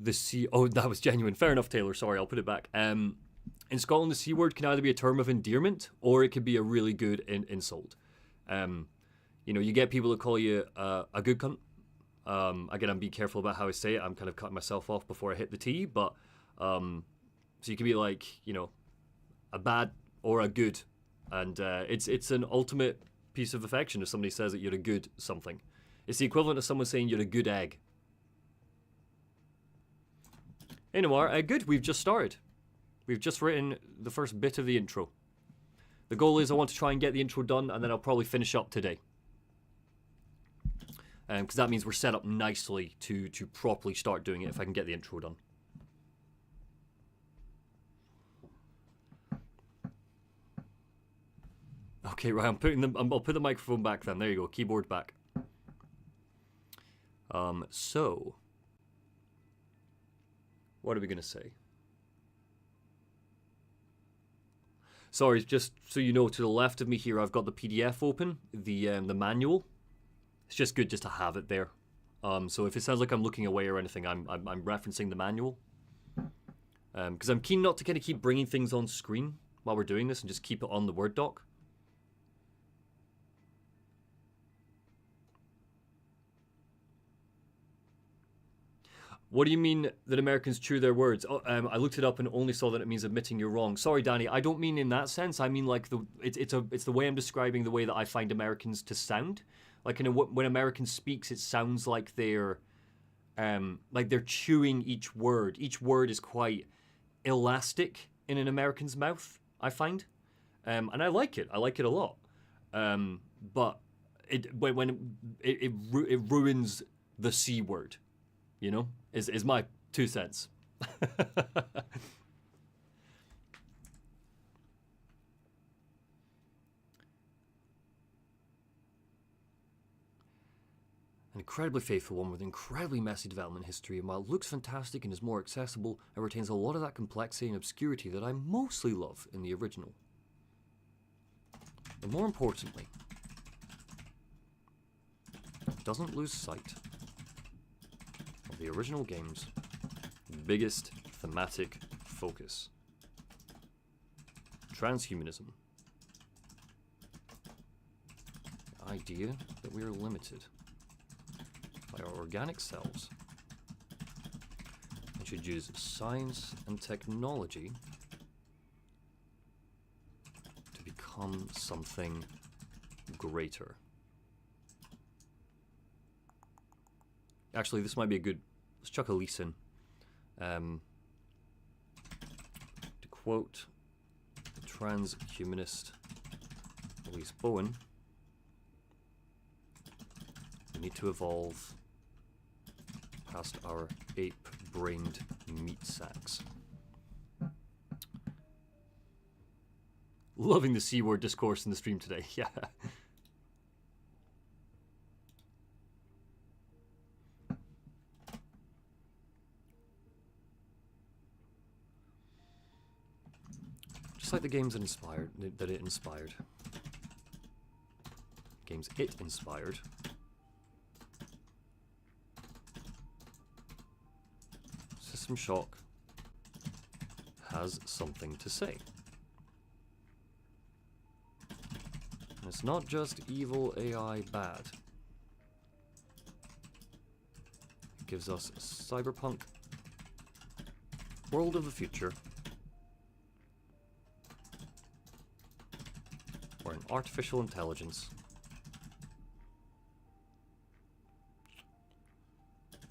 the C... Oh, that was genuine. Fair enough, Taylor. Sorry, I'll put it back. In Scotland, the C word can either be a term of endearment or it could be a really good insult. You know, you get people that call you a good cunt. Again, I'm being careful about how I say it. I'm kind of cutting myself off before I hit the T. But, so you can be like, you know, a bad or a good. And it's an ultimate piece of affection if somebody says that you're a good something. It's the equivalent of someone saying you're a good egg. Anyway, good, we've just started. We've just written the first bit of the intro. The goal is I want to try and get the intro done, and then I'll probably finish up today. Because that means we're set up nicely to properly start doing it if I can get the intro done. Okay, right. I'm putting them. I'll put the microphone back then. There you go. Keyboard back. So, what are we gonna say? Sorry, just so you know, to the left of me here, I've got the PDF open, the manual. It's just good just to have it there. So if it sounds like I'm looking away or anything, I'm referencing the manual. Because I'm keen not to kind of keep bringing things on screen while we're doing this and just keep it on the Word doc. What do you mean that Americans chew their words? Oh, I looked it up and only saw that it means admitting you're wrong. Sorry, Danny, I don't mean in that sense. I mean like it's the way I'm describing the way that I find Americans to sound. Like when Americans speaks, it sounds like they're chewing each word. Each word is quite elastic in an American's mouth, I find, and I like it. I like it a lot. But when it ruins the C word. You know, is my 2 cents. An incredibly faithful one with incredibly messy development history, and while it looks fantastic and is more accessible, it retains a lot of that complexity and obscurity that I mostly love in the original. But more importantly, it doesn't lose sight of the original game's biggest thematic focus: transhumanism. The idea that we are limited by our organic selves and should use science and technology to become something greater. Actually, this might be a good... Let's chuck Elise in. To quote the transhumanist Elise Bowen, we need to evolve past our ape-brained meat sacks. Loving the C-word discourse in the stream today, yeah. Just like the games that it inspired. Games it inspired. System Shock has something to say. And it's not just evil AI bad. It gives us a cyberpunk world of the future where an artificial intelligence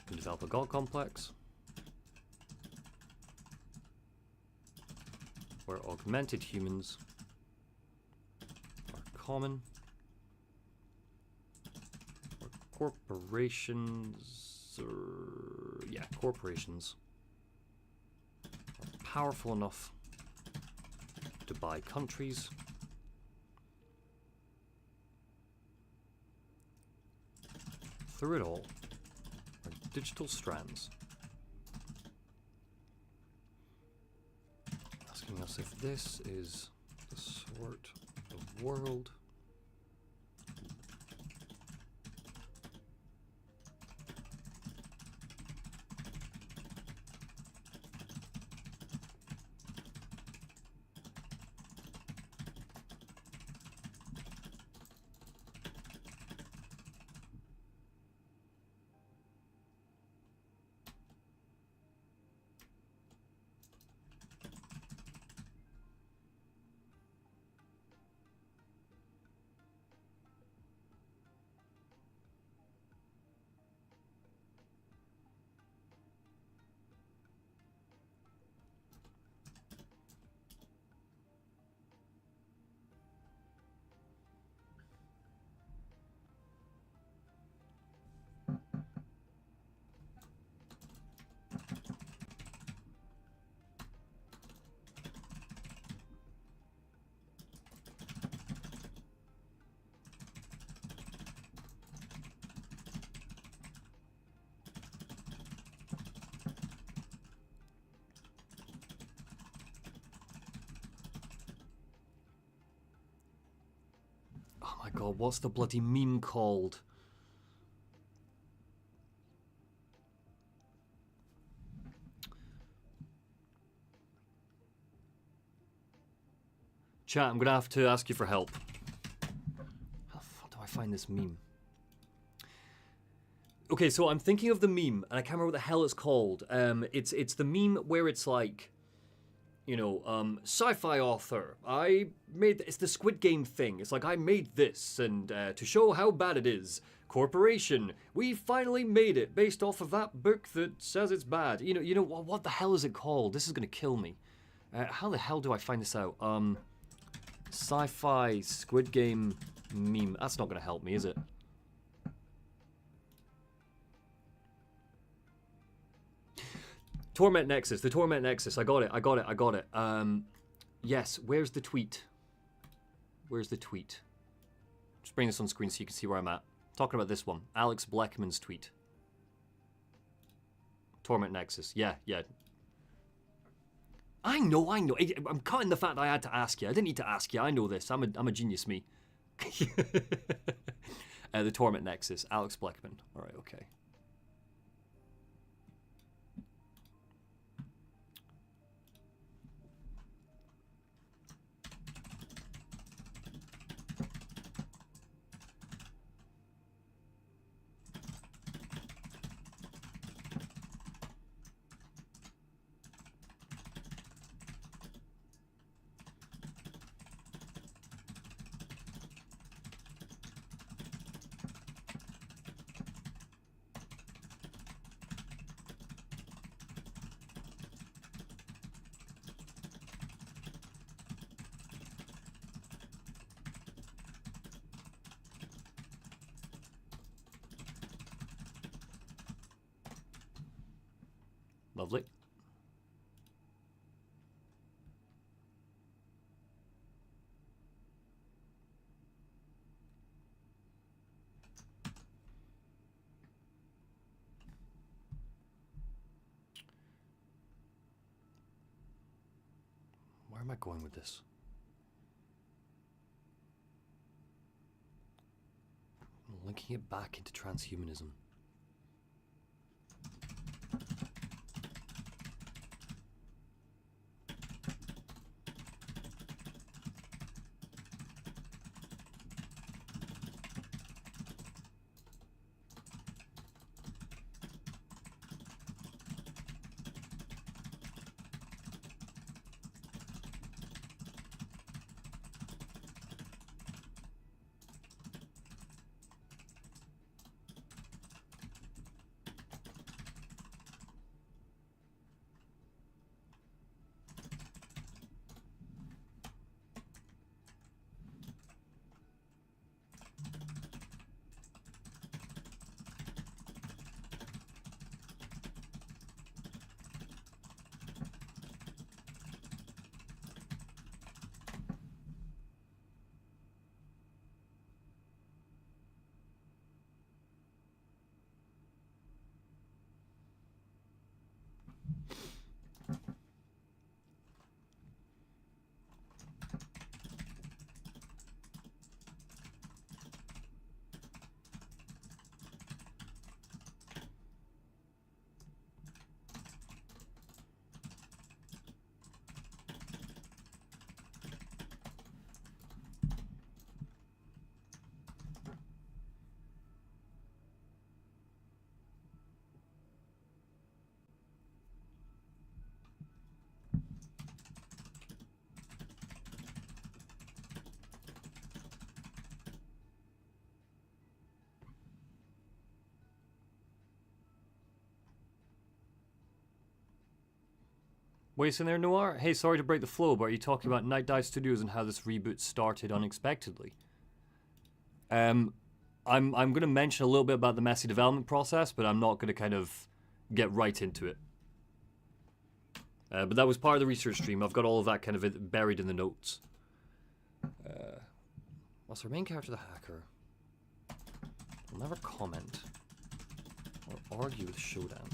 can develop a god complex, where augmented humans are common, where corporations are powerful enough to buy countries, through it all are digital strands asking us if this is the sort of world Oh my god, what's the bloody meme called? Chat, I'm gonna have to ask you for help. How the fuck do I find this meme? Okay, so I'm thinking of the meme, and I can't remember what the hell it's called. It's the meme where it's like, you know, sci-fi author. It's the Squid Game thing. It's like, I made this, and to show how bad it is, corporation, we finally made it based off of that book that says it's bad. You know what the hell is it called? This is gonna kill me. How the hell do I find this out? Sci-fi Squid Game meme. That's not gonna help me, is it? Torment Nexus, the Torment Nexus. I got it. Yes, where's the tweet? Where's the tweet? Just bring this on screen so you can see where I'm at. Talking about this one. Alex Bleckman's tweet. Torment Nexus. Yeah. I know. I'm cutting the fact that I had to ask you. I didn't need to ask you. I know this. I'm a genius, me. The Torment Nexus. Alex Bleckman. All right, okay. Lovely. Where am I going with this? I'm linking it back into transhumanism. What are you saying there, Noir? Hey, sorry to break the flow, but are you talking about Night Dive Studios and how this reboot started unexpectedly? I'm going to mention a little bit about the messy development process, but I'm not going to kind of get right into it. But that was part of the research stream. I've got all of that kind of buried in the notes. What's our main character, the hacker? Will never comment or argue with Showdown.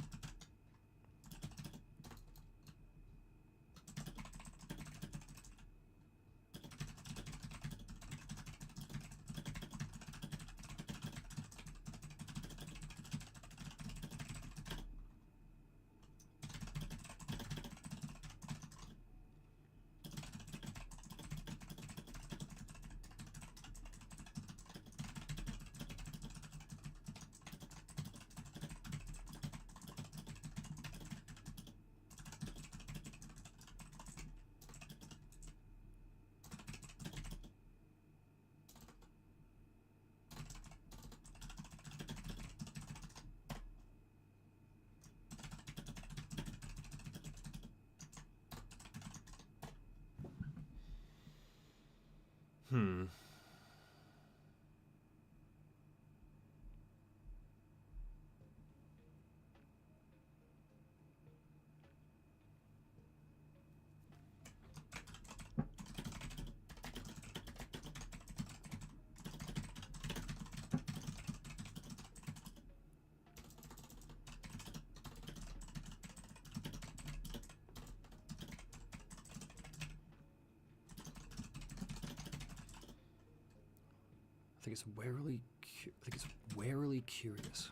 I think it's warily curious.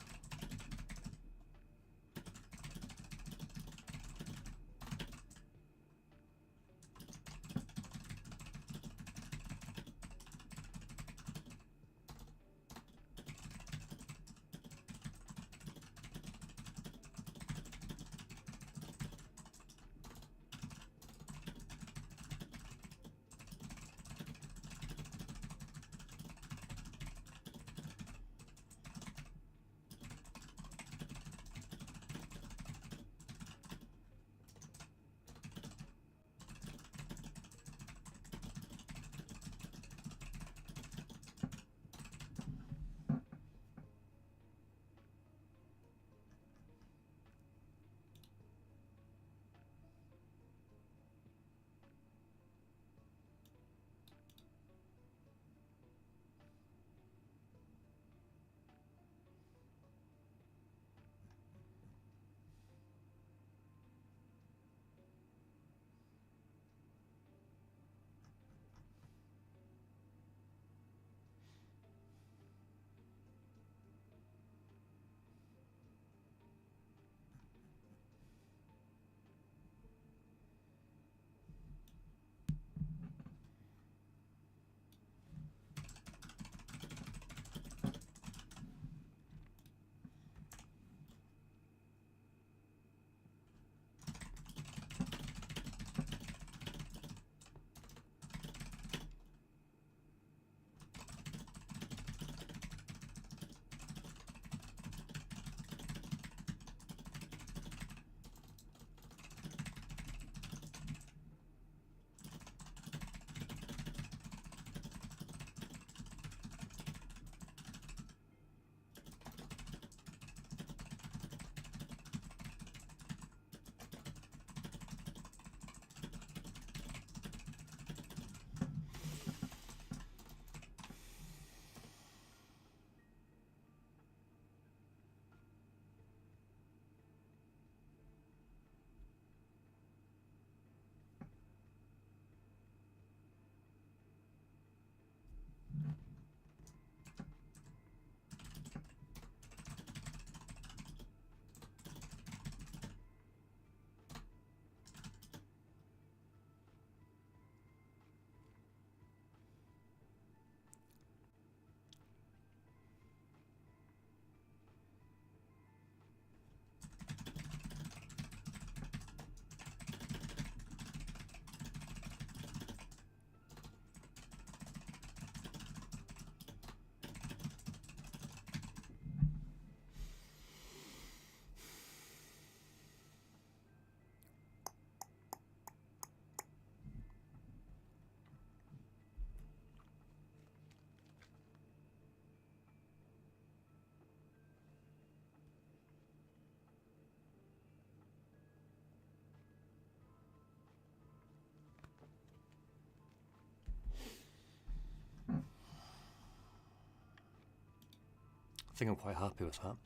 I think I'm quite happy with that.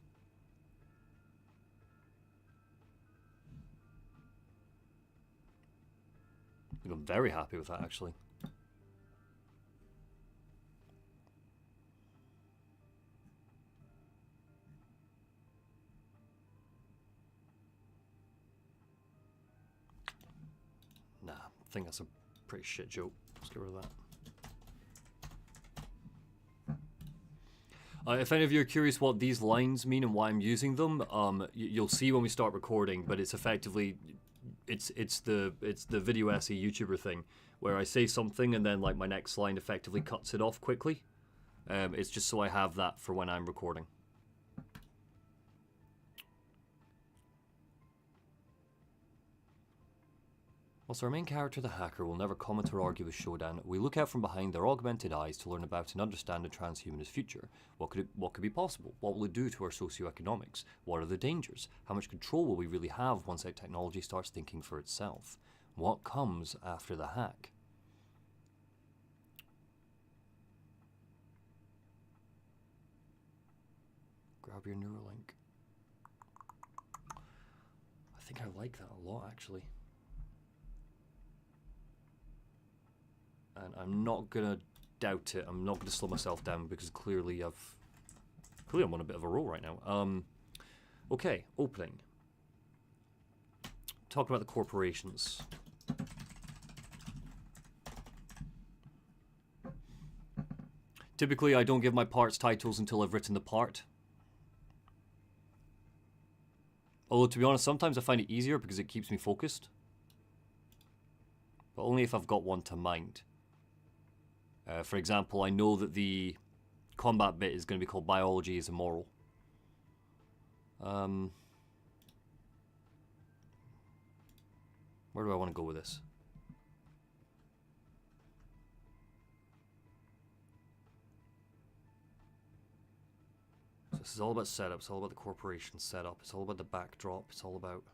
I think I'm very happy with that, actually. Nah, I think that's a pretty shit joke. Let's get rid of that. If any of you are curious what these lines mean and why I'm using them, you'll see when we start recording. But it's effectively, it's the video essay YouTuber thing where I say something and then like my next line effectively cuts it off quickly. It's just so I have that for when I'm recording. Whilst our main character, the hacker, will never comment or argue with Shodan, we look out from behind their augmented eyes to learn about and understand a transhumanist future. What could be possible? What will it do to our socioeconomics? What are the dangers? How much control will we really have once that technology starts thinking for itself? What comes after the hack? Grab your Neuralink. I think I like that a lot, actually. And I'm not gonna doubt it. I'm not gonna slow myself down because clearly I'm on a bit of a roll right now. Okay, opening. Talking about the corporations. Typically, I don't give my parts titles until I've written the part. Although, to be honest, sometimes I find it easier because it keeps me focused. But only if I've got one to mind. For example, I know that the combat bit is going to be called Biology is Immoral. Where do I want to go with this? So this is all about setup, it's all about the corporation setup, it's all about the backdrop, it's all about...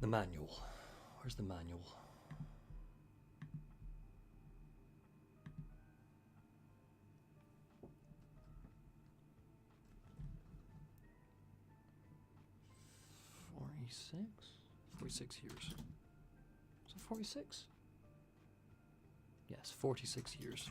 The manual. Where's the manual? $46 years. Is it 46? Yes, 46 years.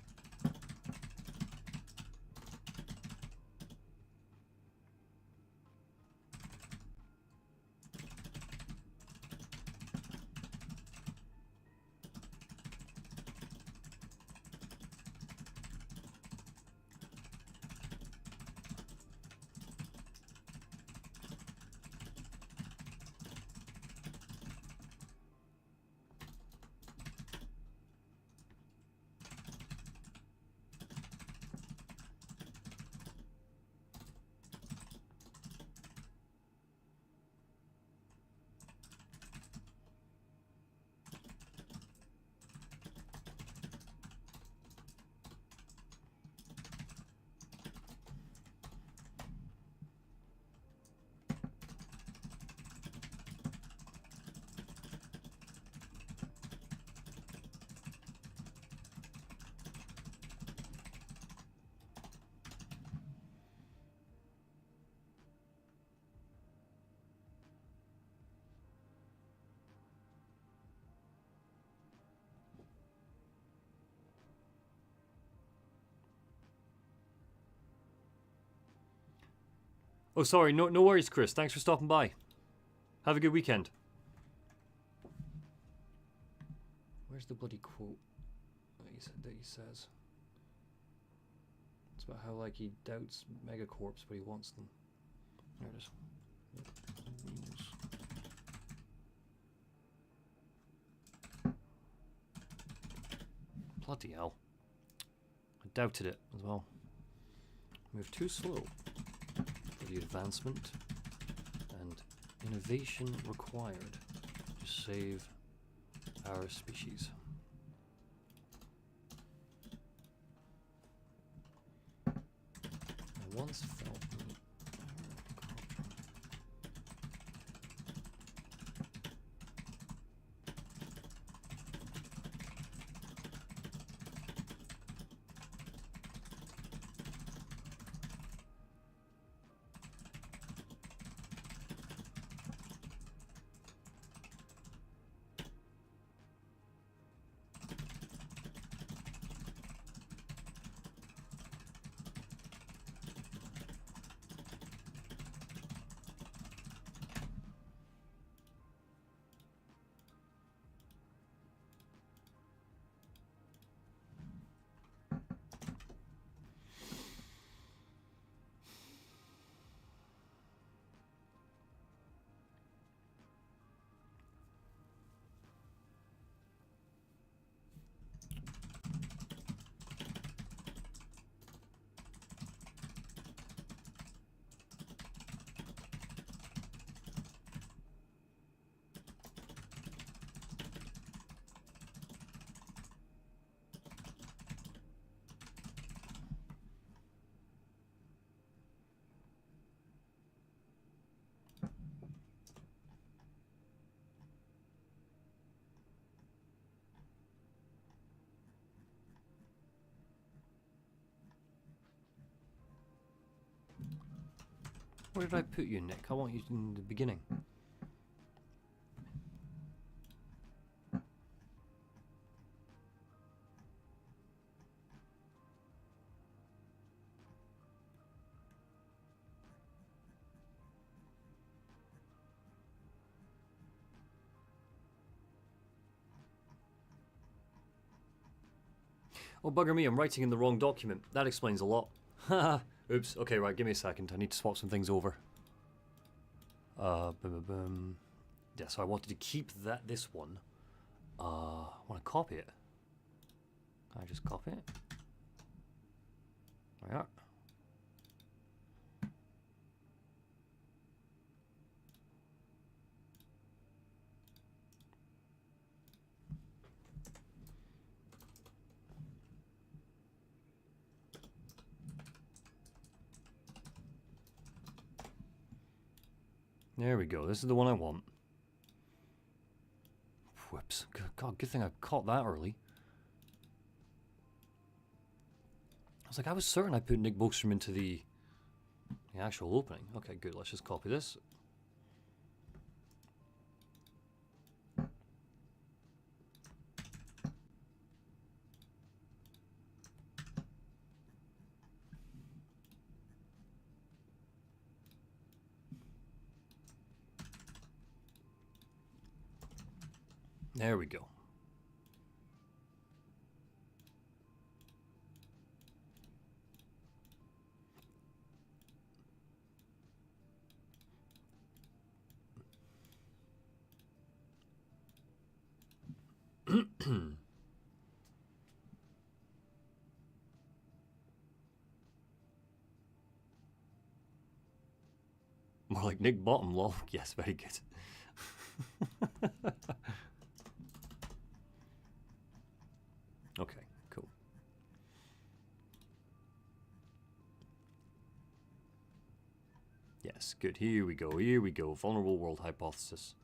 Oh, sorry. No worries, Chris. Thanks for stopping by. Have a good weekend. Where's the bloody quote that he says? It's about how, like, he doubts megacorps, but he wants them. There it is. Bloody hell. I doubted it as well. Move too slow. The advancement and innovation required to save our species. I once felt Where did I put you, Nick? I want you in the beginning. Oh, bugger me, I'm writing in the wrong document. That explains a lot. Haha. Oops. Okay, right, give me a second. I need to swap some things over. Boom, boom, boom. Yeah, so I wanted to keep this one. I want to copy it. Can I just copy it? Yeah. There we go. This is the one I want. Whoops. God, good thing I caught that early. I was certain I put Nick Bogstrom into the actual opening. Okay, good. Let's just copy this. There we go. More like Nick Bottom, lol. Yes, very good. Okay, cool. Yes, good. Here we go. Here we go. Vulnerable world hypothesis.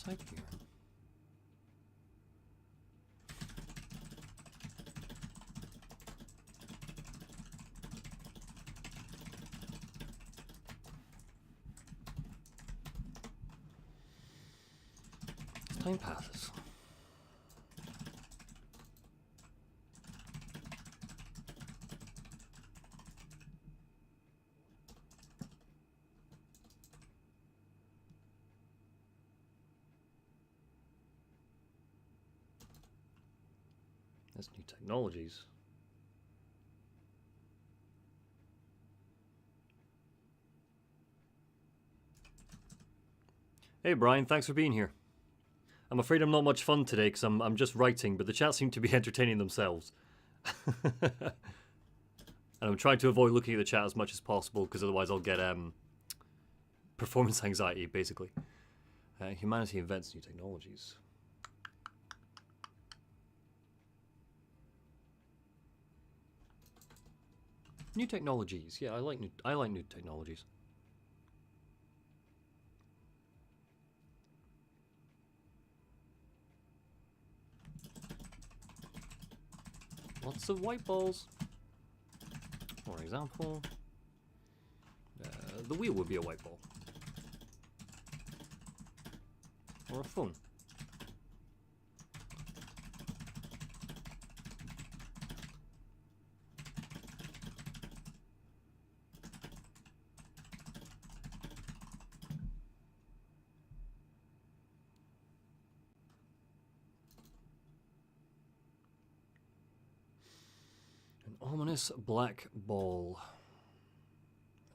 Here. Time passes. That's new technologies. Hey Brian, thanks for being here. I'm afraid I'm not much fun today because I'm just writing, but the chat seem to be entertaining themselves. And I'm trying to avoid looking at the chat as much as possible because otherwise I'll get performance anxiety, basically. Humanity invents new technologies. New technologies, yeah, I like new technologies. Lots of white balls. For example, the wheel would be a white ball. Or a phone. An ominous black ball.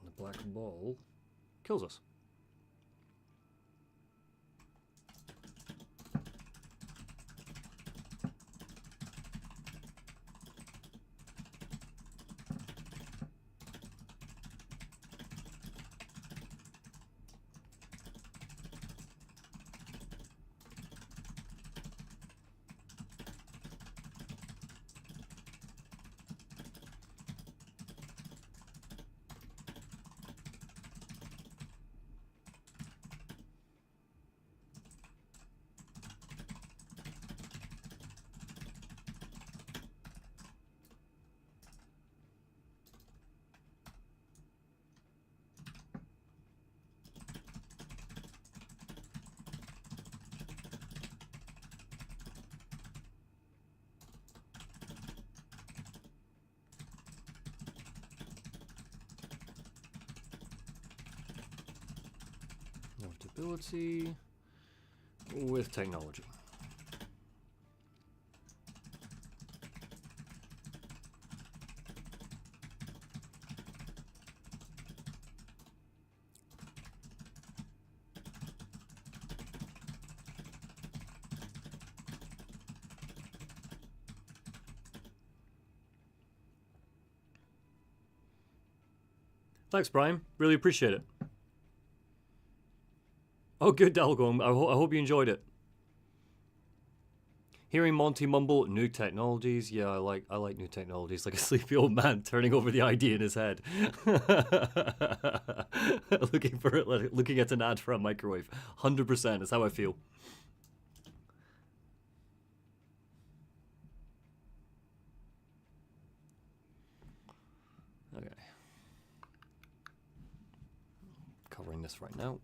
And the black ball kills us. Notability with technology. Thanks, Brian. Really appreciate it. Oh, good, Dalgom. I hope you enjoyed it. Hearing Monty mumble, new technologies. Yeah, I like new technologies. Like a sleepy old man turning over the idea in his head, looking at an ad for a microwave. 100%. That's how I feel. Okay. Covering this right now.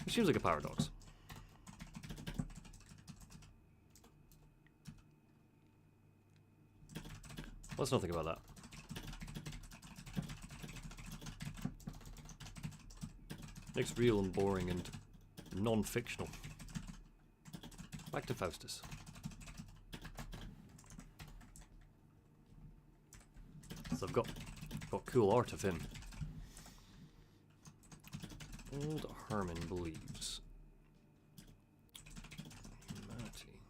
It seems like a paradox. Let's not think about that. Makes real and boring and non-fictional. Back to Faustus. So I've got cool art of him. Old Herman believes. Humanity.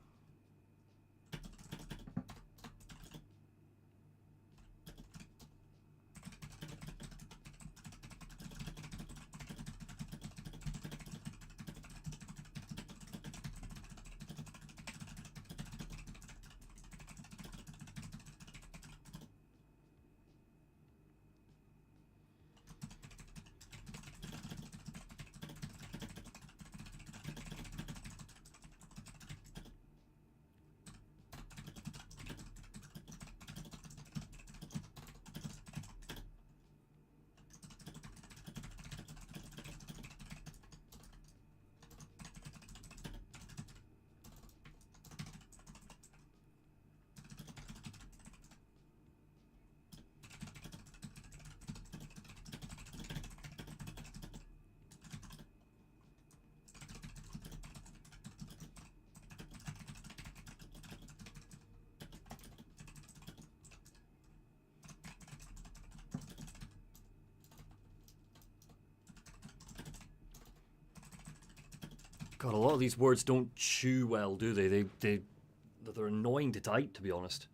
God, a lot of these words don't chew well, do they? They're annoying to type, to be honest.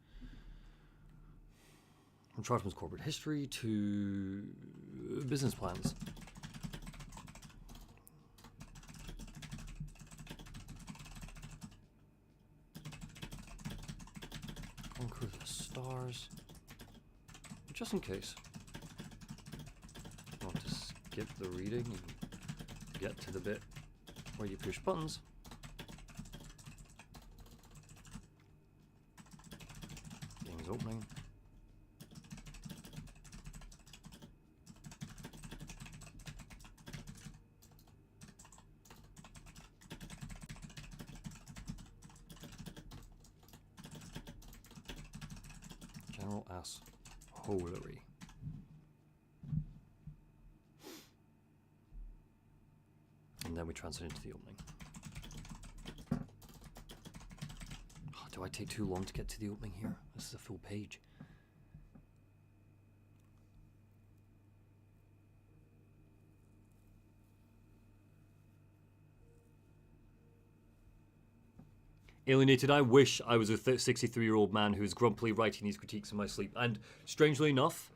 From Chartman's corporate history to business plans. Conquer the stars. Just in case. Not to skip the reading and get to the bit where you push buttons. Game's opening. General ass holery. And then we transit into the opening. Oh, do I take too long to get to the opening here? This is a full page. Alienated, I wish I was a 63-year-old man who's grumpily writing these critiques in my sleep. And strangely enough,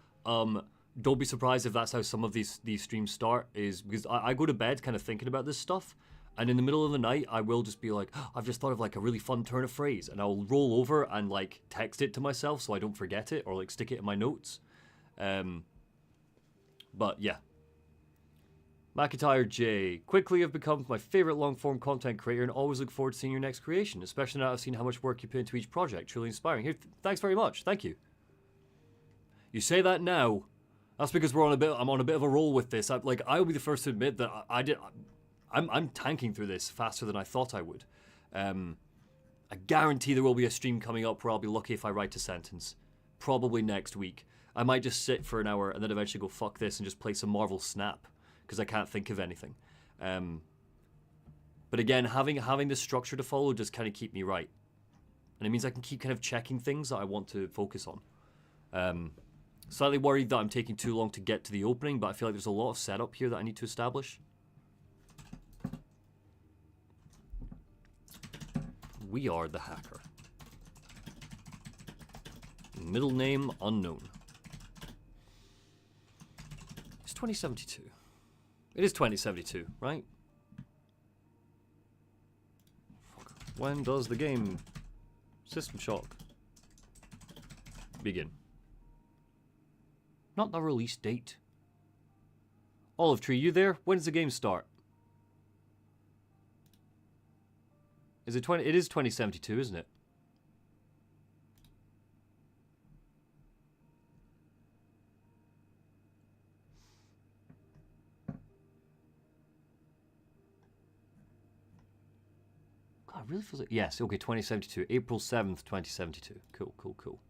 don't be surprised if that's how some of these streams start, is because I go to bed kind of thinking about this stuff, and in the middle of the night I will just be like, oh, I've just thought of like a really fun turn of phrase, and I'll roll over and like text it to myself so I don't forget it, or like stick it in my notes. But yeah. McIntyre J. Quickly have become my favorite long-form content creator and always look forward to seeing your next creation, especially now I've seen how much work you put into each project. Truly inspiring. Here, thanks very much. Thank you. You say that now. That's because I'm on a bit of a roll with this. I will be the first to admit that I'm tanking through this faster than I thought I would. I guarantee there will be a stream coming up where I'll be lucky if I write a sentence. Probably next week. I might just sit for an hour and then eventually go fuck this and just play some Marvel Snap, because I can't think of anything. But again, having this structure to follow does kind of keep me right. And it means I can keep kind of checking things that I want to focus on. Slightly worried that I'm taking too long to get to the opening, but I feel like there's a lot of setup here that I need to establish. We are the hacker. Middle name unknown. It's 2072. It is 2072, right? Fuck. When does the game System Shock begin? Not the release date. Olive Tree, you there? When does the game start? Is it 20? It is 2072, isn't it? God, it really feels like... Yes, okay, 2072. April 7th, 2072. Cool, cool, cool.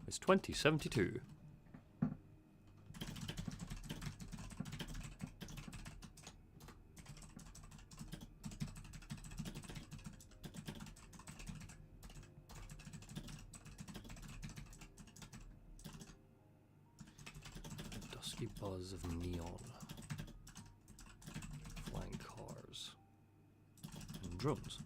It's 2072. Dusky buzz of neon. Flying cars. And drums.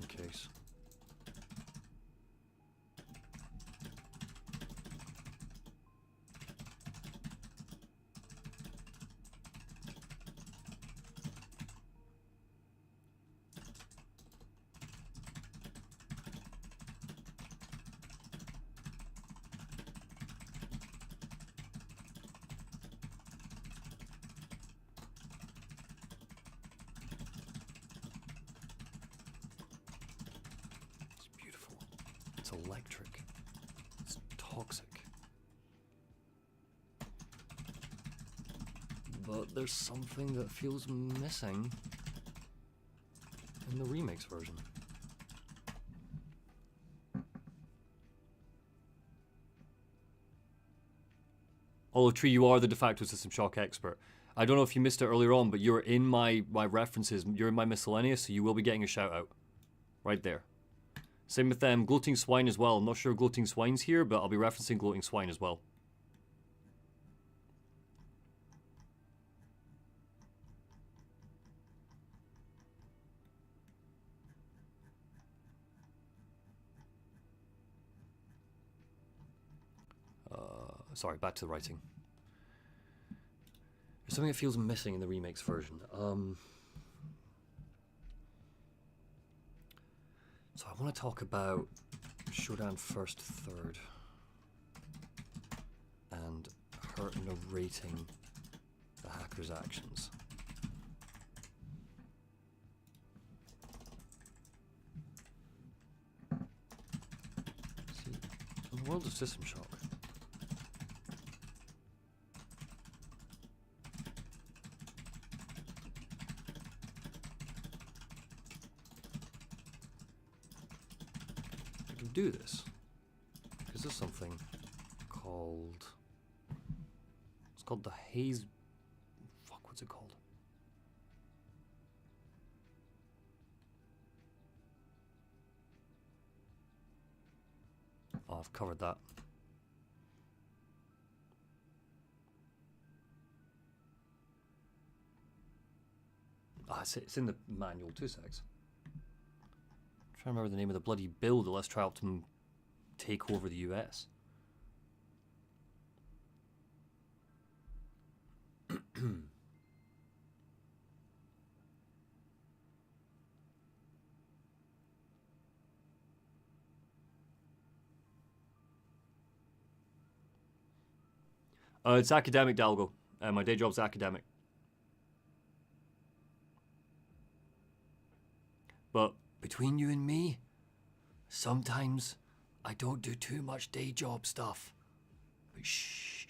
Case. Electric. It's toxic. But there's something that feels missing in the remix version. Olive Tree, you are the de facto System Shock expert. I don't know if you missed it earlier on, but you're in my references. You're in my miscellaneous, so you will be getting a shout out. Right there. Same with Gloating Swine as well. I'm not sure Gloating Swine's here, but I'll be referencing Gloating Swine as well. Sorry, back to the writing. There's something that feels missing in the remakes version. So I want to talk about Shodan First Third and her narrating the hacker's actions. See, in the world of System Shock, do this because there's something called, it's called the haze, fuck, what's it called? Oh, I've covered that. Ah, it's in the manual, 2 secs. Trying to remember the name of the bloody bill that lets TriOptimum take over the US. It's academic, Dalgo. My day job's academic. But between you and me, sometimes I don't do too much day job stuff. But shh.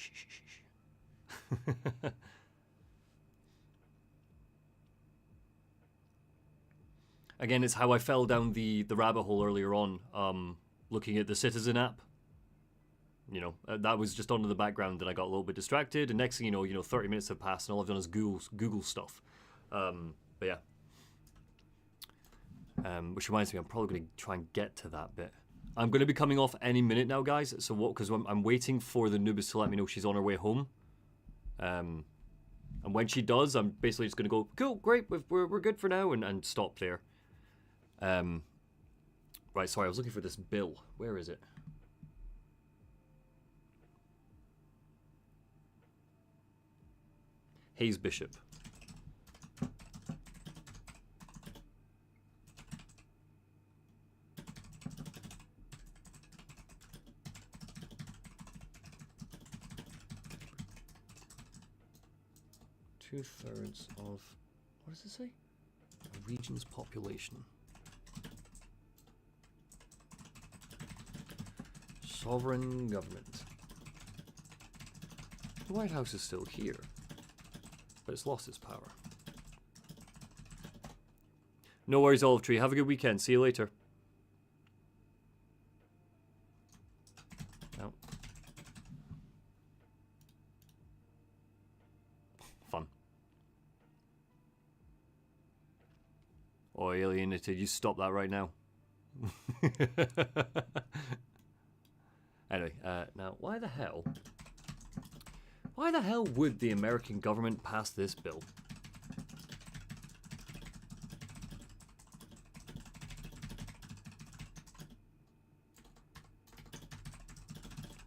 Again, it's how I fell down the rabbit hole earlier on, looking at the Citizen app. You know, that was just on in the background, and I got a little bit distracted. And next thing you know, 30 minutes have passed, and all I've done is Google stuff. But yeah. Which reminds me, I'm probably going to try and get to that bit. I'm going to be coming off any minute now, guys. So what? Because I'm waiting for the Nubis to let me know she's on her way home. And when she does, I'm basically just going to go, cool, great, we're good for now, and stop there. Right, sorry, I was looking for this bill. Where is it? Hayes Bishop. Two-thirds of, what does it say? A region's population. Sovereign government. The White House is still here, but it's lost its power. No worries, Olive Tree. Have a good weekend. See you later. No. Fun. Oh, Alienated, you stop that right now. Anyway, now, why the hell would the American government pass this bill?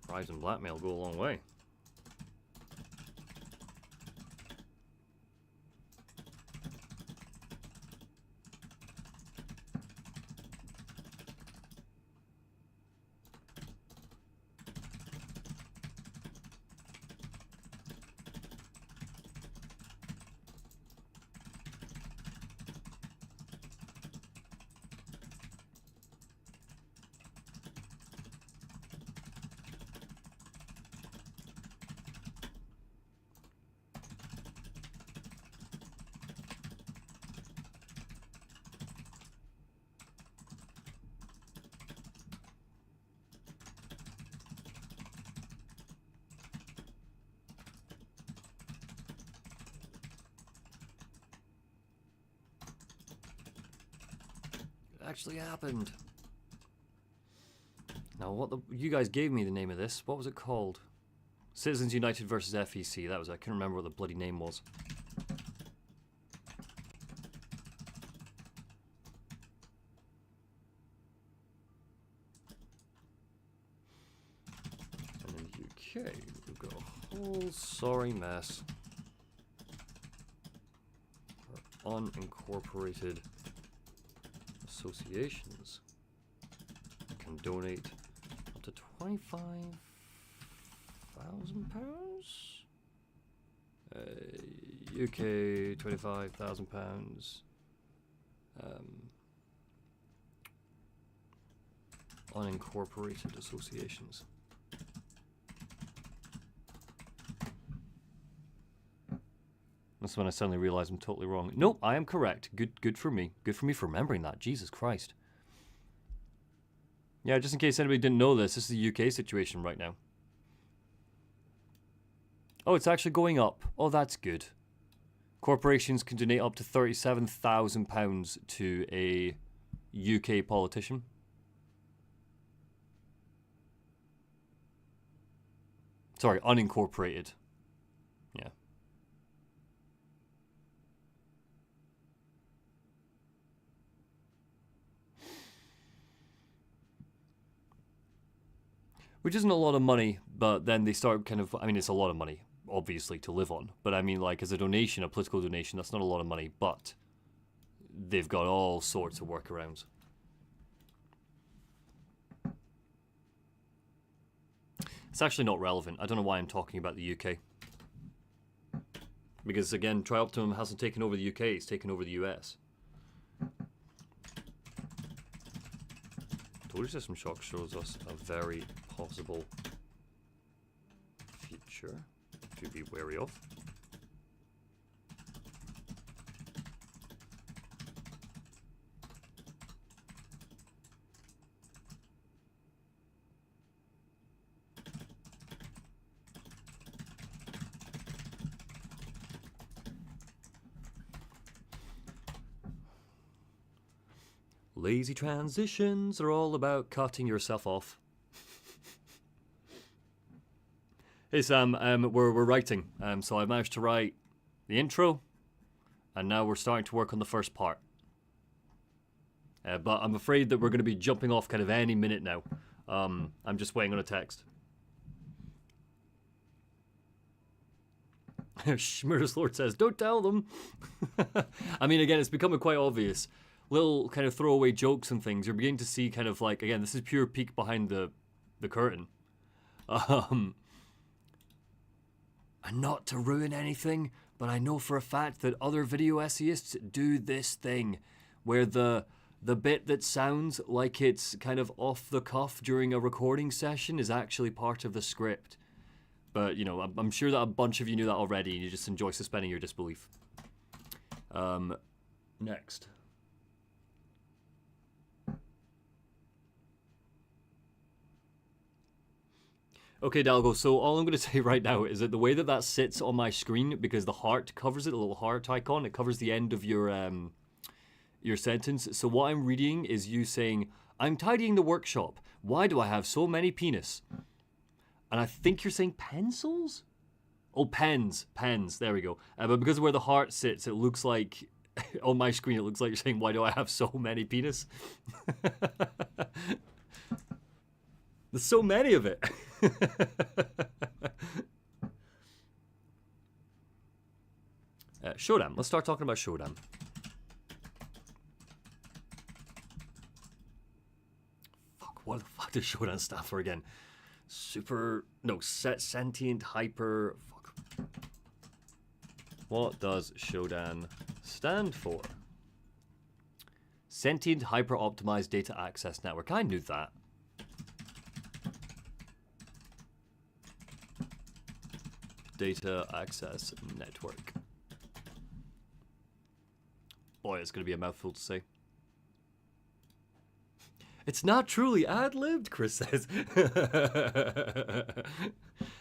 Ryzen blackmail go a long way. Actually happened. Now, you guys gave me the name of this. What was it called? Citizens United versus FEC. That was, I can't remember what the bloody name was. And in the UK, we've got a whole sorry mess. For unincorporated associations can donate up to £25,000. UK £25,000. Unincorporated associations. That's when I suddenly realized I'm totally wrong. Nope, I am correct. Good for me. Good for me for remembering that. Jesus Christ. Yeah, just in case anybody didn't know this is the UK situation right now. Oh, it's actually going up. Oh, that's good. Corporations can donate up to £37,000 to a UK politician. Sorry, unincorporated. Yeah. Which isn't a lot of money, but then they start kind of, I mean, it's a lot of money, obviously, to live on. But I mean, like, as a donation, a political donation, that's not a lot of money, but they've got all sorts of workarounds. It's actually not relevant. I don't know why I'm talking about the UK. Because, again, Trioptimum hasn't taken over the UK, it's taken over the US. Total System Shock shows us a very possible future to be wary of. Lazy transitions are all about cutting yourself off. Hey Sam, we're writing, so I managed to write the intro, and now we're starting to work on the first part. But I'm afraid that we're going to be jumping off kind of any minute now. I'm just waiting on a text. Schmurder's Lord says, don't tell them. I mean, again, it's becoming quite obvious. Little kind of throwaway jokes and things. You're beginning to see kind of like, again, this is pure peek behind the curtain. And not to ruin anything, but I know for a fact that other video essayists do this thing where the bit that sounds like it's kind of off the cuff during a recording session is actually part of the script. But, you know, I'm sure that a bunch of you knew that already and you just enjoy suspending your disbelief. Next. Okay, Dalgo, so all I'm going to say right now is that the way that that sits on my screen, because the heart covers it, a little heart icon, it covers the end of your sentence. So what I'm reading is you saying, I'm tidying the workshop. Why do I have so many penis? And I think you're saying pencils? Oh, pens. There we go. But because of where the heart sits, it looks like, on my screen, it looks like you're saying, why do I have so many penis? There's so many of it. Shodan. Let's start talking about Shodan. Fuck, what the fuck does Shodan stand for again? Sentient hyper. Fuck. What does Shodan stand for? Sentient hyper optimized data access network. I knew that. Data access network. Boy, it's going to be a mouthful to say. It's not truly ad-libbed, Chris says.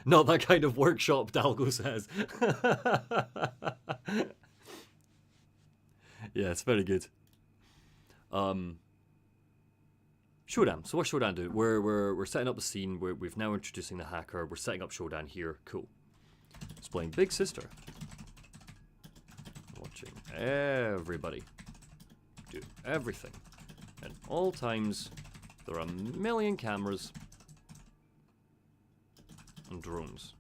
Not that kind of workshop, Dalgo says. Yeah, it's very good. Showdown. So what's Showdown do? We're setting up the scene. We've now introducing the hacker. We're setting up Showdown here. Cool. It's playing Big Sister. Watching everybody do everything. At all times, there are a million cameras and drones.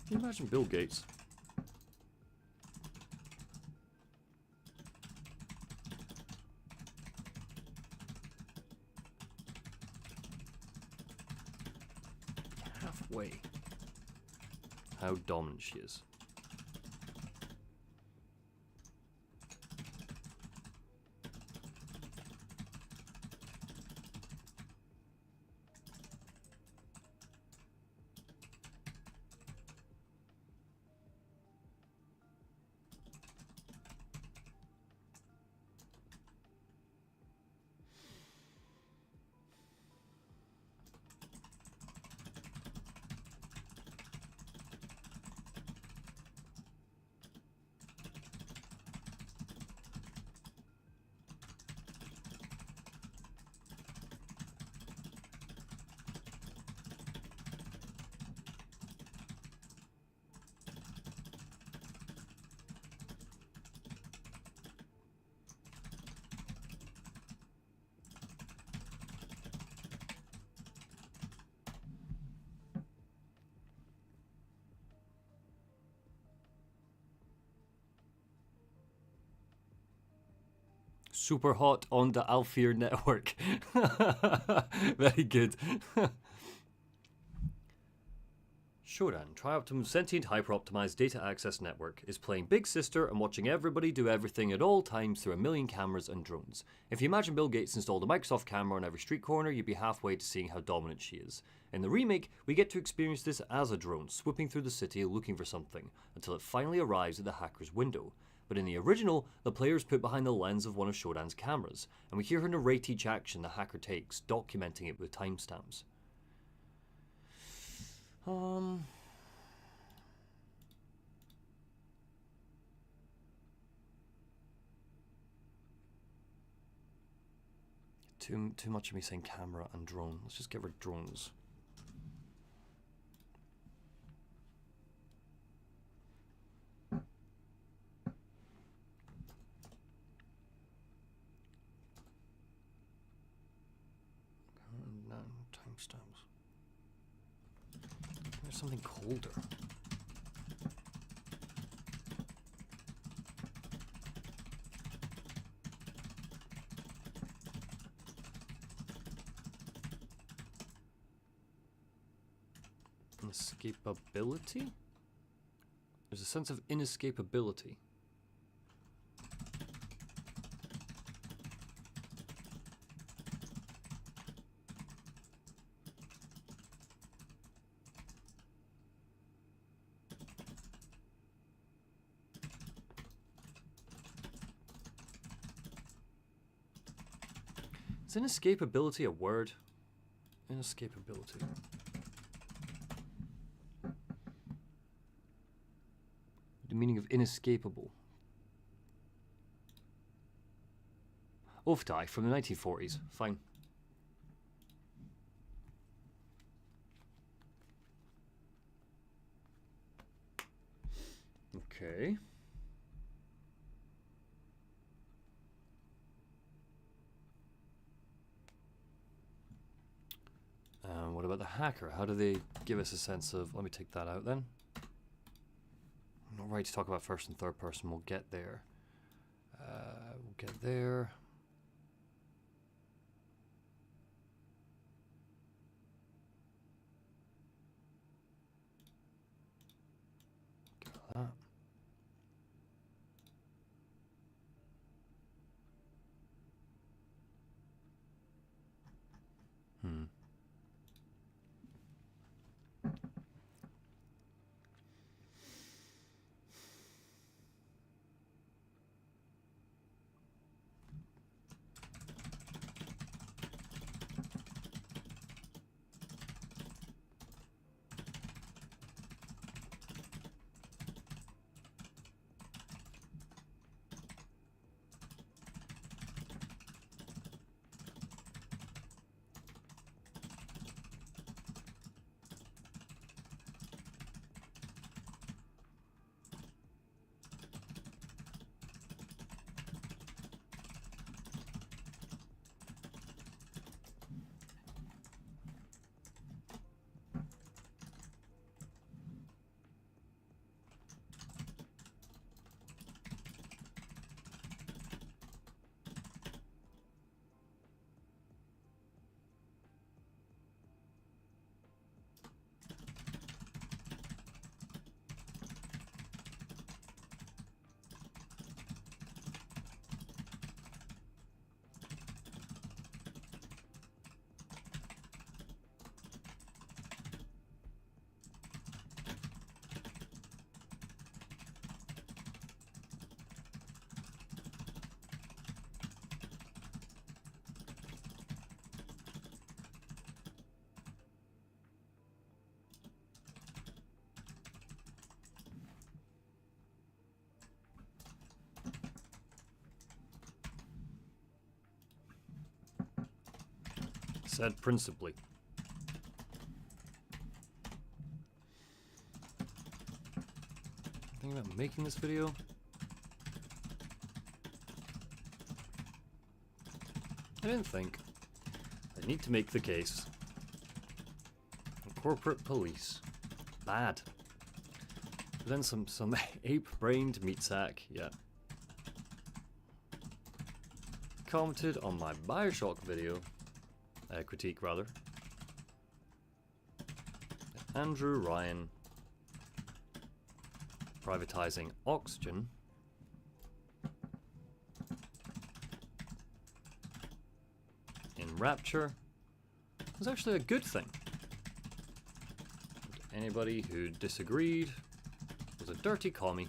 Can you imagine Bill Gates? Halfway. How dominant she is. Super hot on the Alfear network. Very good. Showdown, Tri-Optimum Sentient Hyper-Optimized Data Access Network, is playing Big Sister and watching everybody do everything at all times through a million cameras and drones. If you imagine Bill Gates installed a Microsoft camera on every street corner, you'd be halfway to seeing how dominant she is. In the remake, we get to experience this as a drone, swooping through the city looking for something, until it finally arrives at the hacker's window. But in the original, the player is put behind the lens of one of Showdown's cameras, and we hear her narrate each action the hacker takes, documenting it with timestamps. Too much of me saying camera and drone. Let's just get rid of drones. Timestamps. There's something colder. Inescapability? There's a sense of inescapability. Is inescapability a word? Inescapability. The meaning of inescapable. Oftai from the 1940s. Fine. Okay. What about the hacker? How do they give us a sense of... Let me take that out then. I'm not ready to talk about first and third person. We'll get there. We'll get there. Get that. said principally. Thinking about making this video. I didn't think. I need to make the case. Corporate police. Bad. But then some ape-brained meat sack, yeah. Commented on my Bioshock video, critique rather. Andrew Ryan privatizing oxygen in Rapture was actually a good thing. Anybody who disagreed was a dirty commie.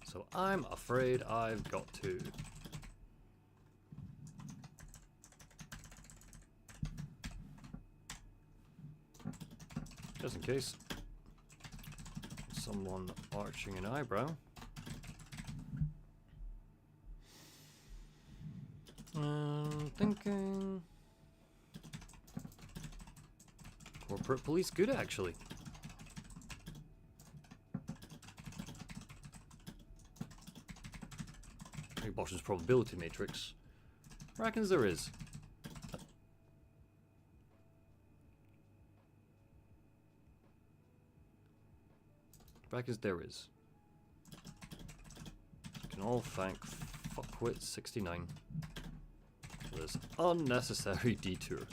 So I'm afraid I've got to. Just in case. Someone arching an eyebrow. Thinking. Corporate police good, actually. Bosch's probability matrix. Reckons there is. Reckons there is. You can all thank Fuckwit69 for this unnecessary detour.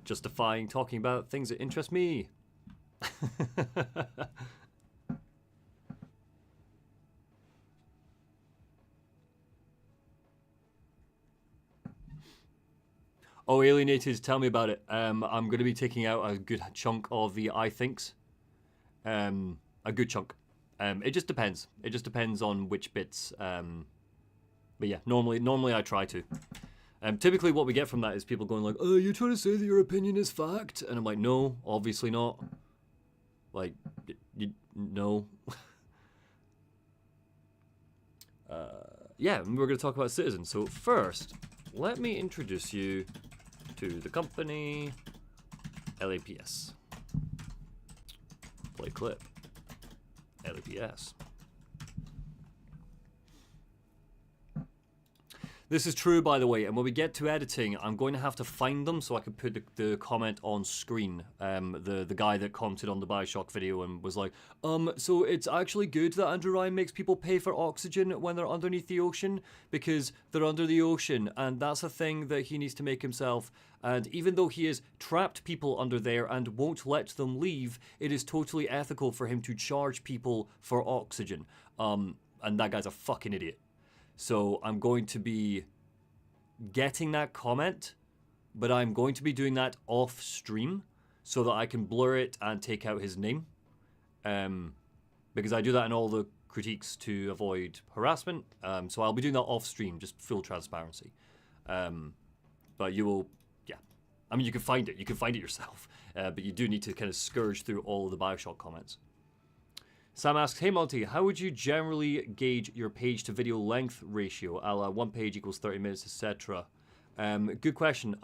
Justifying talking about things that interest me. Oh, Alienated, tell me about it. I'm going to be taking out a good chunk of the I thinks. A good chunk. It just depends. It just depends on which bits. But yeah, normally I try to. Typically what we get from that is people going like, oh, you're trying to say that your opinion is fact? And I'm like, no, obviously not. Like, no. Yeah, we're going to talk about Citizen. So first, let me introduce you to the company LAPS. Play clip. LAPS. This is true, by the way, and when we get to editing, I'm going to have to find them so I can put the comment on screen. The guy that commented on the Bioshock video and was like, so it's actually good that Andrew Ryan makes people pay for oxygen when they're underneath the ocean because they're under the ocean, and that's a thing that he needs to make himself. And even though he has trapped people under there and won't let them leave, it is totally ethical for him to charge people for oxygen. And that guy's a fucking idiot. So I'm going to be getting that comment, but I'm going to be doing that off stream so that I can blur it and take out his name. Because I do that in all the critiques to avoid harassment. So I'll be doing that off stream, just full transparency. But you will, yeah. I mean, you can find it. You can find it yourself. But you do need to kind of scourge through all of the Bioshock comments. Sam asks, hey Monty, how would you generally gauge your page to video length ratio, a la 1 page equals 30 minutes, etc.? Good question.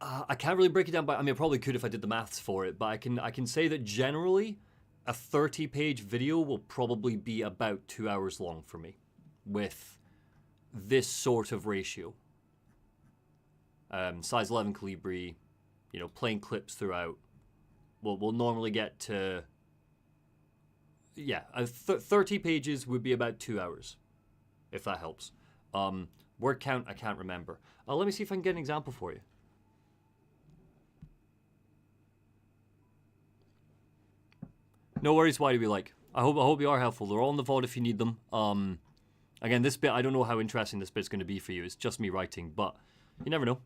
I can't really break it down by, I mean, I probably could if I did the maths for it, but I can say that generally a 30-page video will probably be about 2 hours long for me with this sort of ratio. Size 11 Calibri, you know, playing clips throughout, we'll normally get to, yeah, 30 pages would be about 2 hours, if that helps. Word count, I can't remember. Let me see if I can get an example for you. No worries, why do we like? I hope you are helpful. They're all in the VOD if you need them. Again, this bit, I don't know how interesting this bit's going to be for you. It's just me writing, but you never know.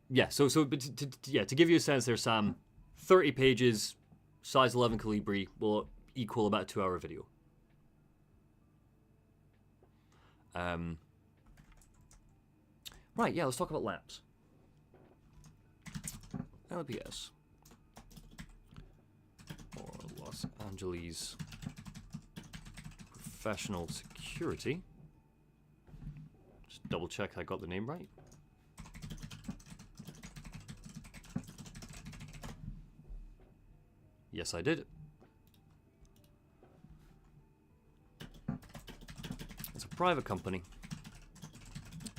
Yeah, but to give you a sense there, Sam, 30 pages, size 11 Calibri will equal about a 2 hour video. Right, yeah, let's talk about lamps. LPS. Or Los Angeles Professional Security. Just double check I got the name right. Yes, I did. It's a private company.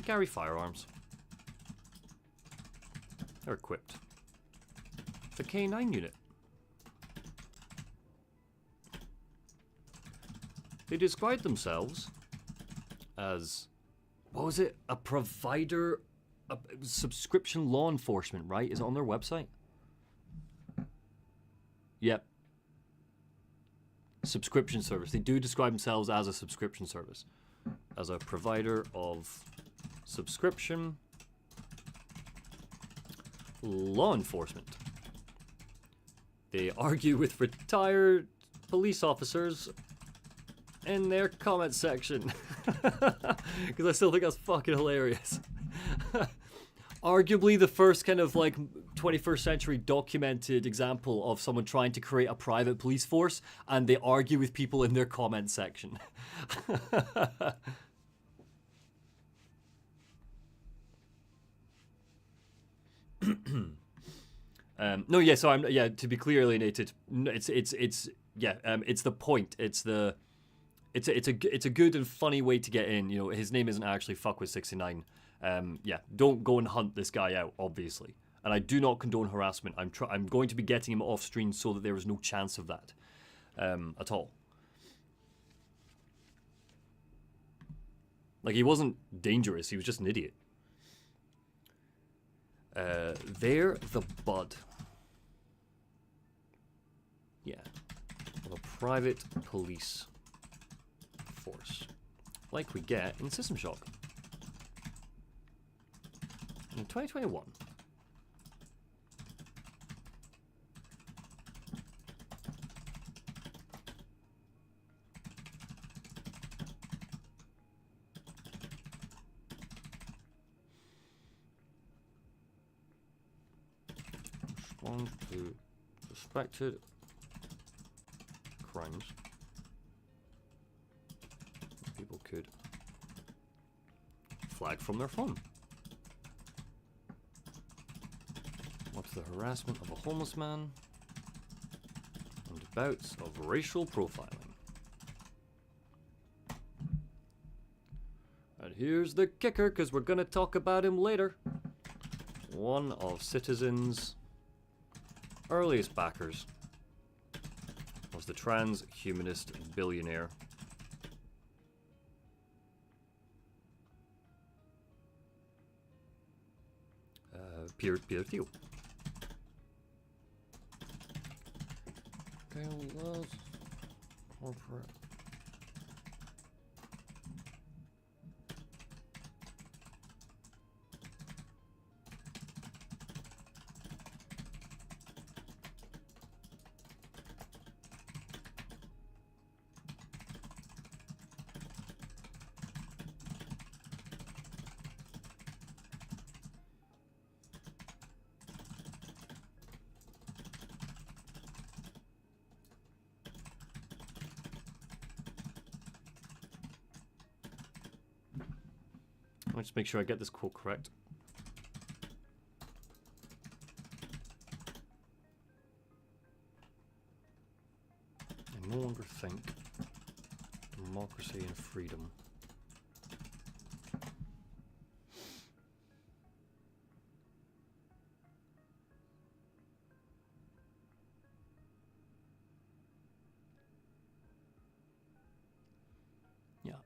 Carry firearms. They're equipped. The K9 unit. They described themselves as, what was it? A provider, a subscription law enforcement, right? Is it on their website? Yep. Subscription service. They do describe themselves as a subscription service. As a provider of subscription law enforcement. They argue with retired police officers in their comment section. Because I still think that's fucking hilarious. Arguably the first kind of like 21st century documented example of someone trying to create a private police force, and they argue with people in their comment section. No, yeah. So I'm to be clear, alienated. It's the point. It's a good and funny way to get in. You know, his name isn't actually Fuckwith69. Yeah, don't go and hunt this guy out, obviously. And I do not condone harassment. I'm going to be getting him off screen so that there is no chance of that at all. Like, he wasn't dangerous. He was just an idiot. They're the bud. Yeah. Of a private police force. Like we get in System Shock. In 2021. Respond to suspected crimes. People could flag from their phone. What's the harassment of a homeless man? And bouts of racial profiling. And here's the kicker, because we're going to talk about him later. One of Citizen's earliest backers was the transhumanist billionaire Peter Thiel. Corporate. I'll just make sure I get this quote correct. I no longer think democracy and freedom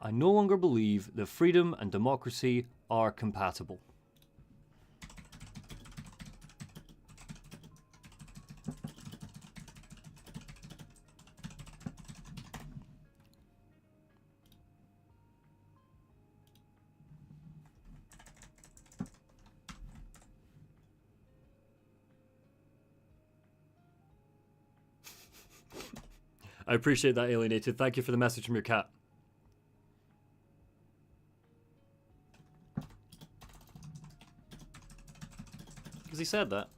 I no longer believe that freedom and democracy are compatible. I appreciate that, Alienated. Thank you for the message from your cat. He said that.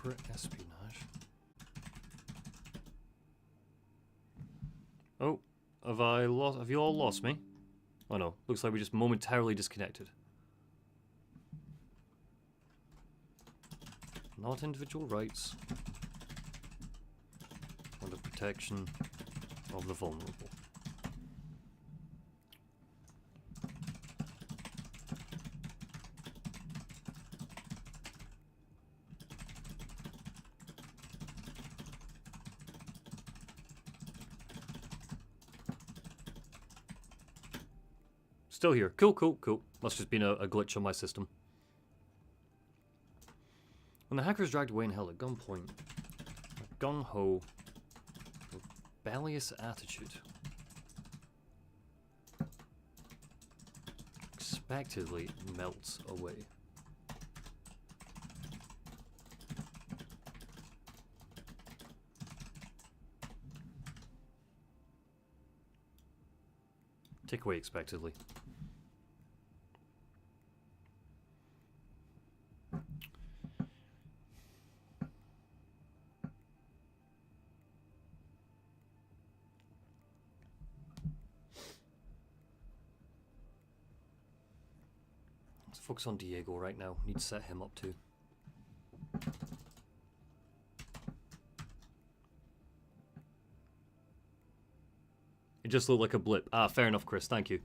Corporate espionage. Oh, have you all lost me? Oh no, looks like we just momentarily disconnected. Not individual rights. Or the protection of the vulnerable. Still here. Cool, cool, cool. Must just been a glitch on my system. When the hacker is dragged away and held at gunpoint, a gung-ho, rebellious attitude expectedly melts away. Take away expectedly. Let's focus on Diego right now. Need to set him up too. It just looked like a blip. Ah, fair enough, Chris. Thank you.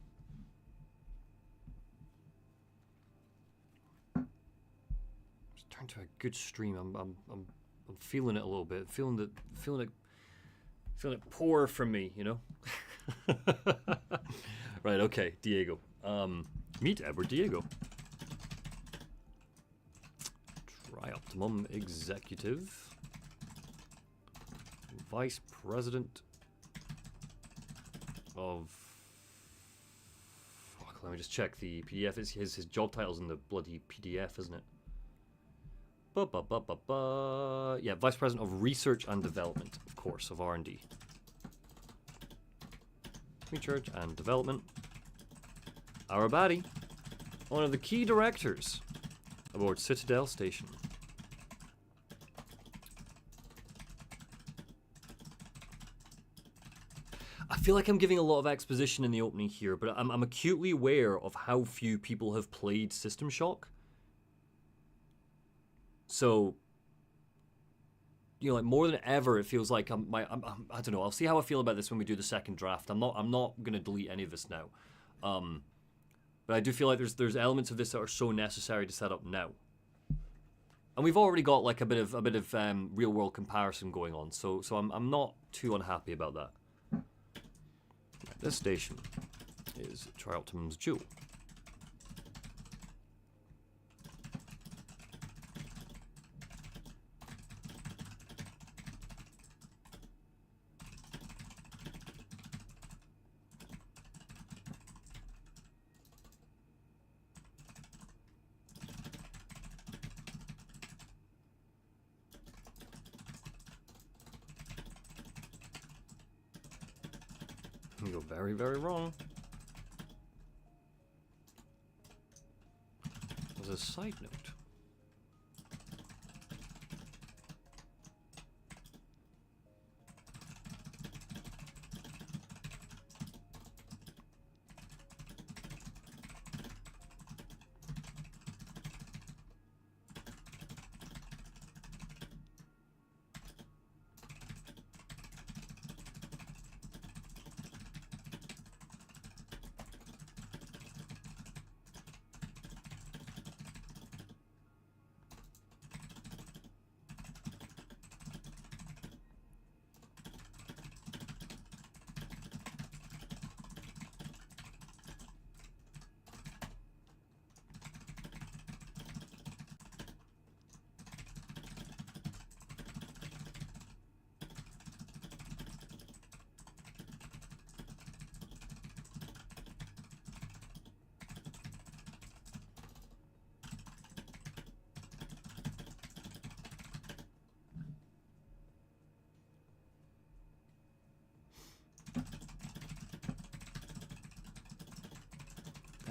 Just turn to a good stream. I'm feeling it a little bit. Feeling it pour from me. You know. Right. Okay. Diego. Meet Edward Diego. Tri-Optimum Executive. Vice President of... Fuck, let me just check the PDF. His job title's in the bloody PDF, isn't it? Yeah, Vice President of Research and Development, of course, of R&D. Research and Development. Arabadi, one of the key directors aboard Citadel Station. I feel like I'm giving a lot of exposition in the opening here, but I'm acutely aware of how few people have played System Shock. So, you know, like more than ever, it feels like I don't know. I'll see how I feel about this when we do the second draft. I'm not gonna delete any of this now, but I do feel like there's elements of this that are so necessary to set up now. And we've already got like a bit of real world comparison going on, so I'm not too unhappy about that. This station is Tri-Optimum's Jewel. You go very, very wrong. As a side note,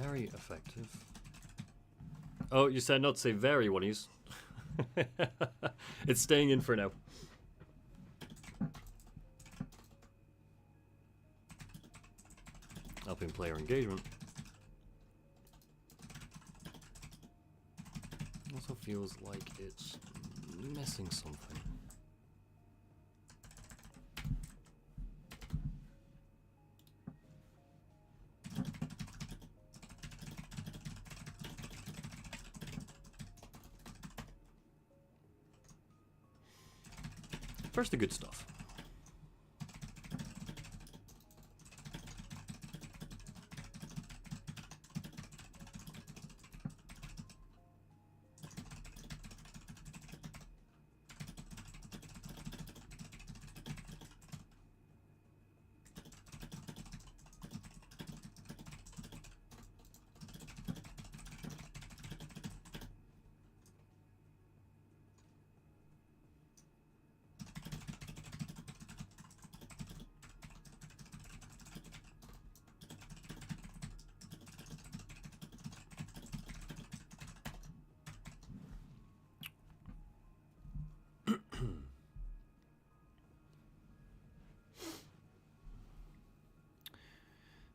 very effective. Oh, you said not to say very, Winnies. It's staying in for now. Helping player engagement. Also feels like it's missing something. First, the good stuff.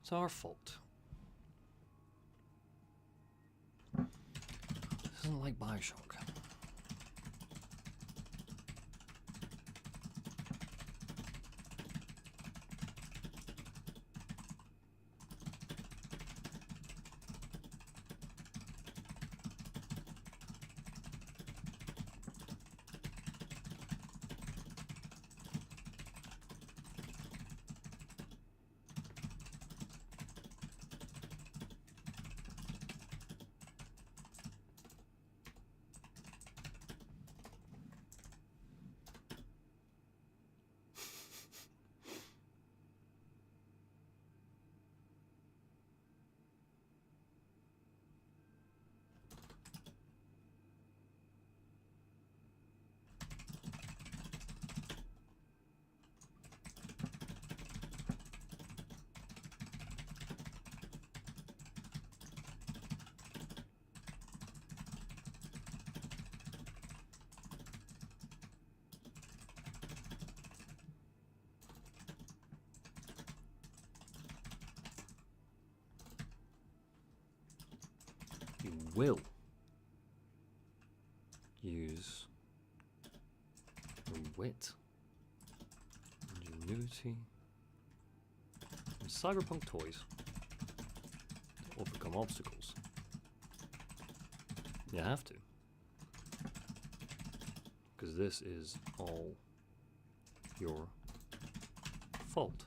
It's our fault. This isn't like Bioshock. You will use your wit, ingenuity, and cyberpunk toys to overcome obstacles. You have to. Because this is all your fault.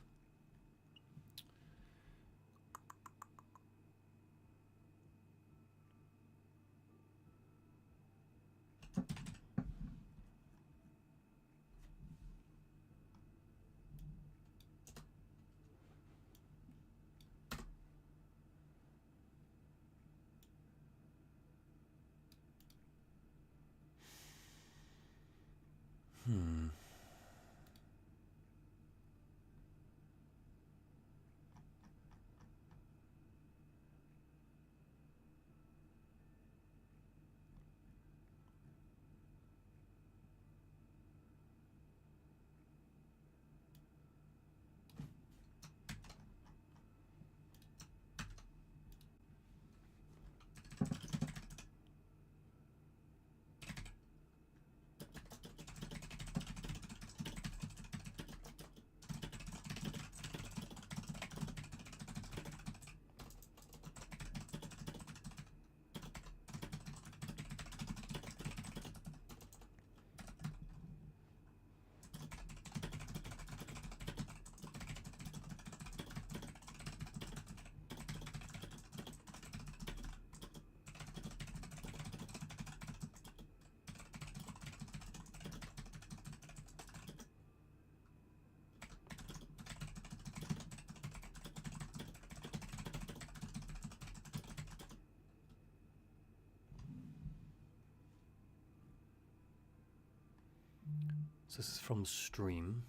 So this is from stream.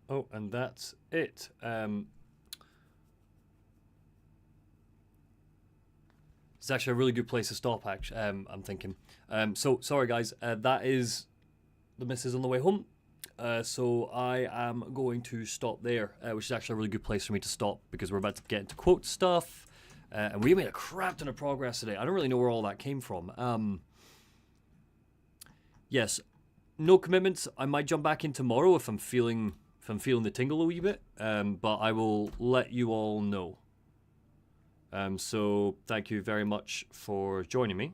Oh, and that's it. It's actually a really good place to stop, actually, I'm thinking. So, sorry guys, that is the missus on the way home. So I am going to stop there, which is actually a really good place for me to stop because we're about to get into quote stuff. And we made a crap ton of progress today. I don't really know where all that came from. Yes, no commitments. I might jump back in tomorrow if I'm feeling the tingle a wee bit. But I will let you all know. So thank you very much for joining me.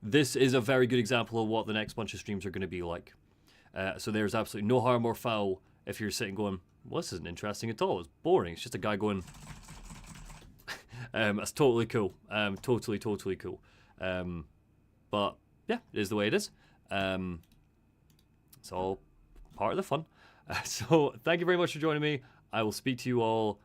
This is a very good example of what the next bunch of streams are going to be like. So there's absolutely no harm or foul if you're sitting going, well, this isn't interesting at all. It's boring. It's just a guy going. That's totally cool. Totally cool. But yeah, it is the way it is. It's all part of the fun. So thank you very much for joining me. I will speak to you all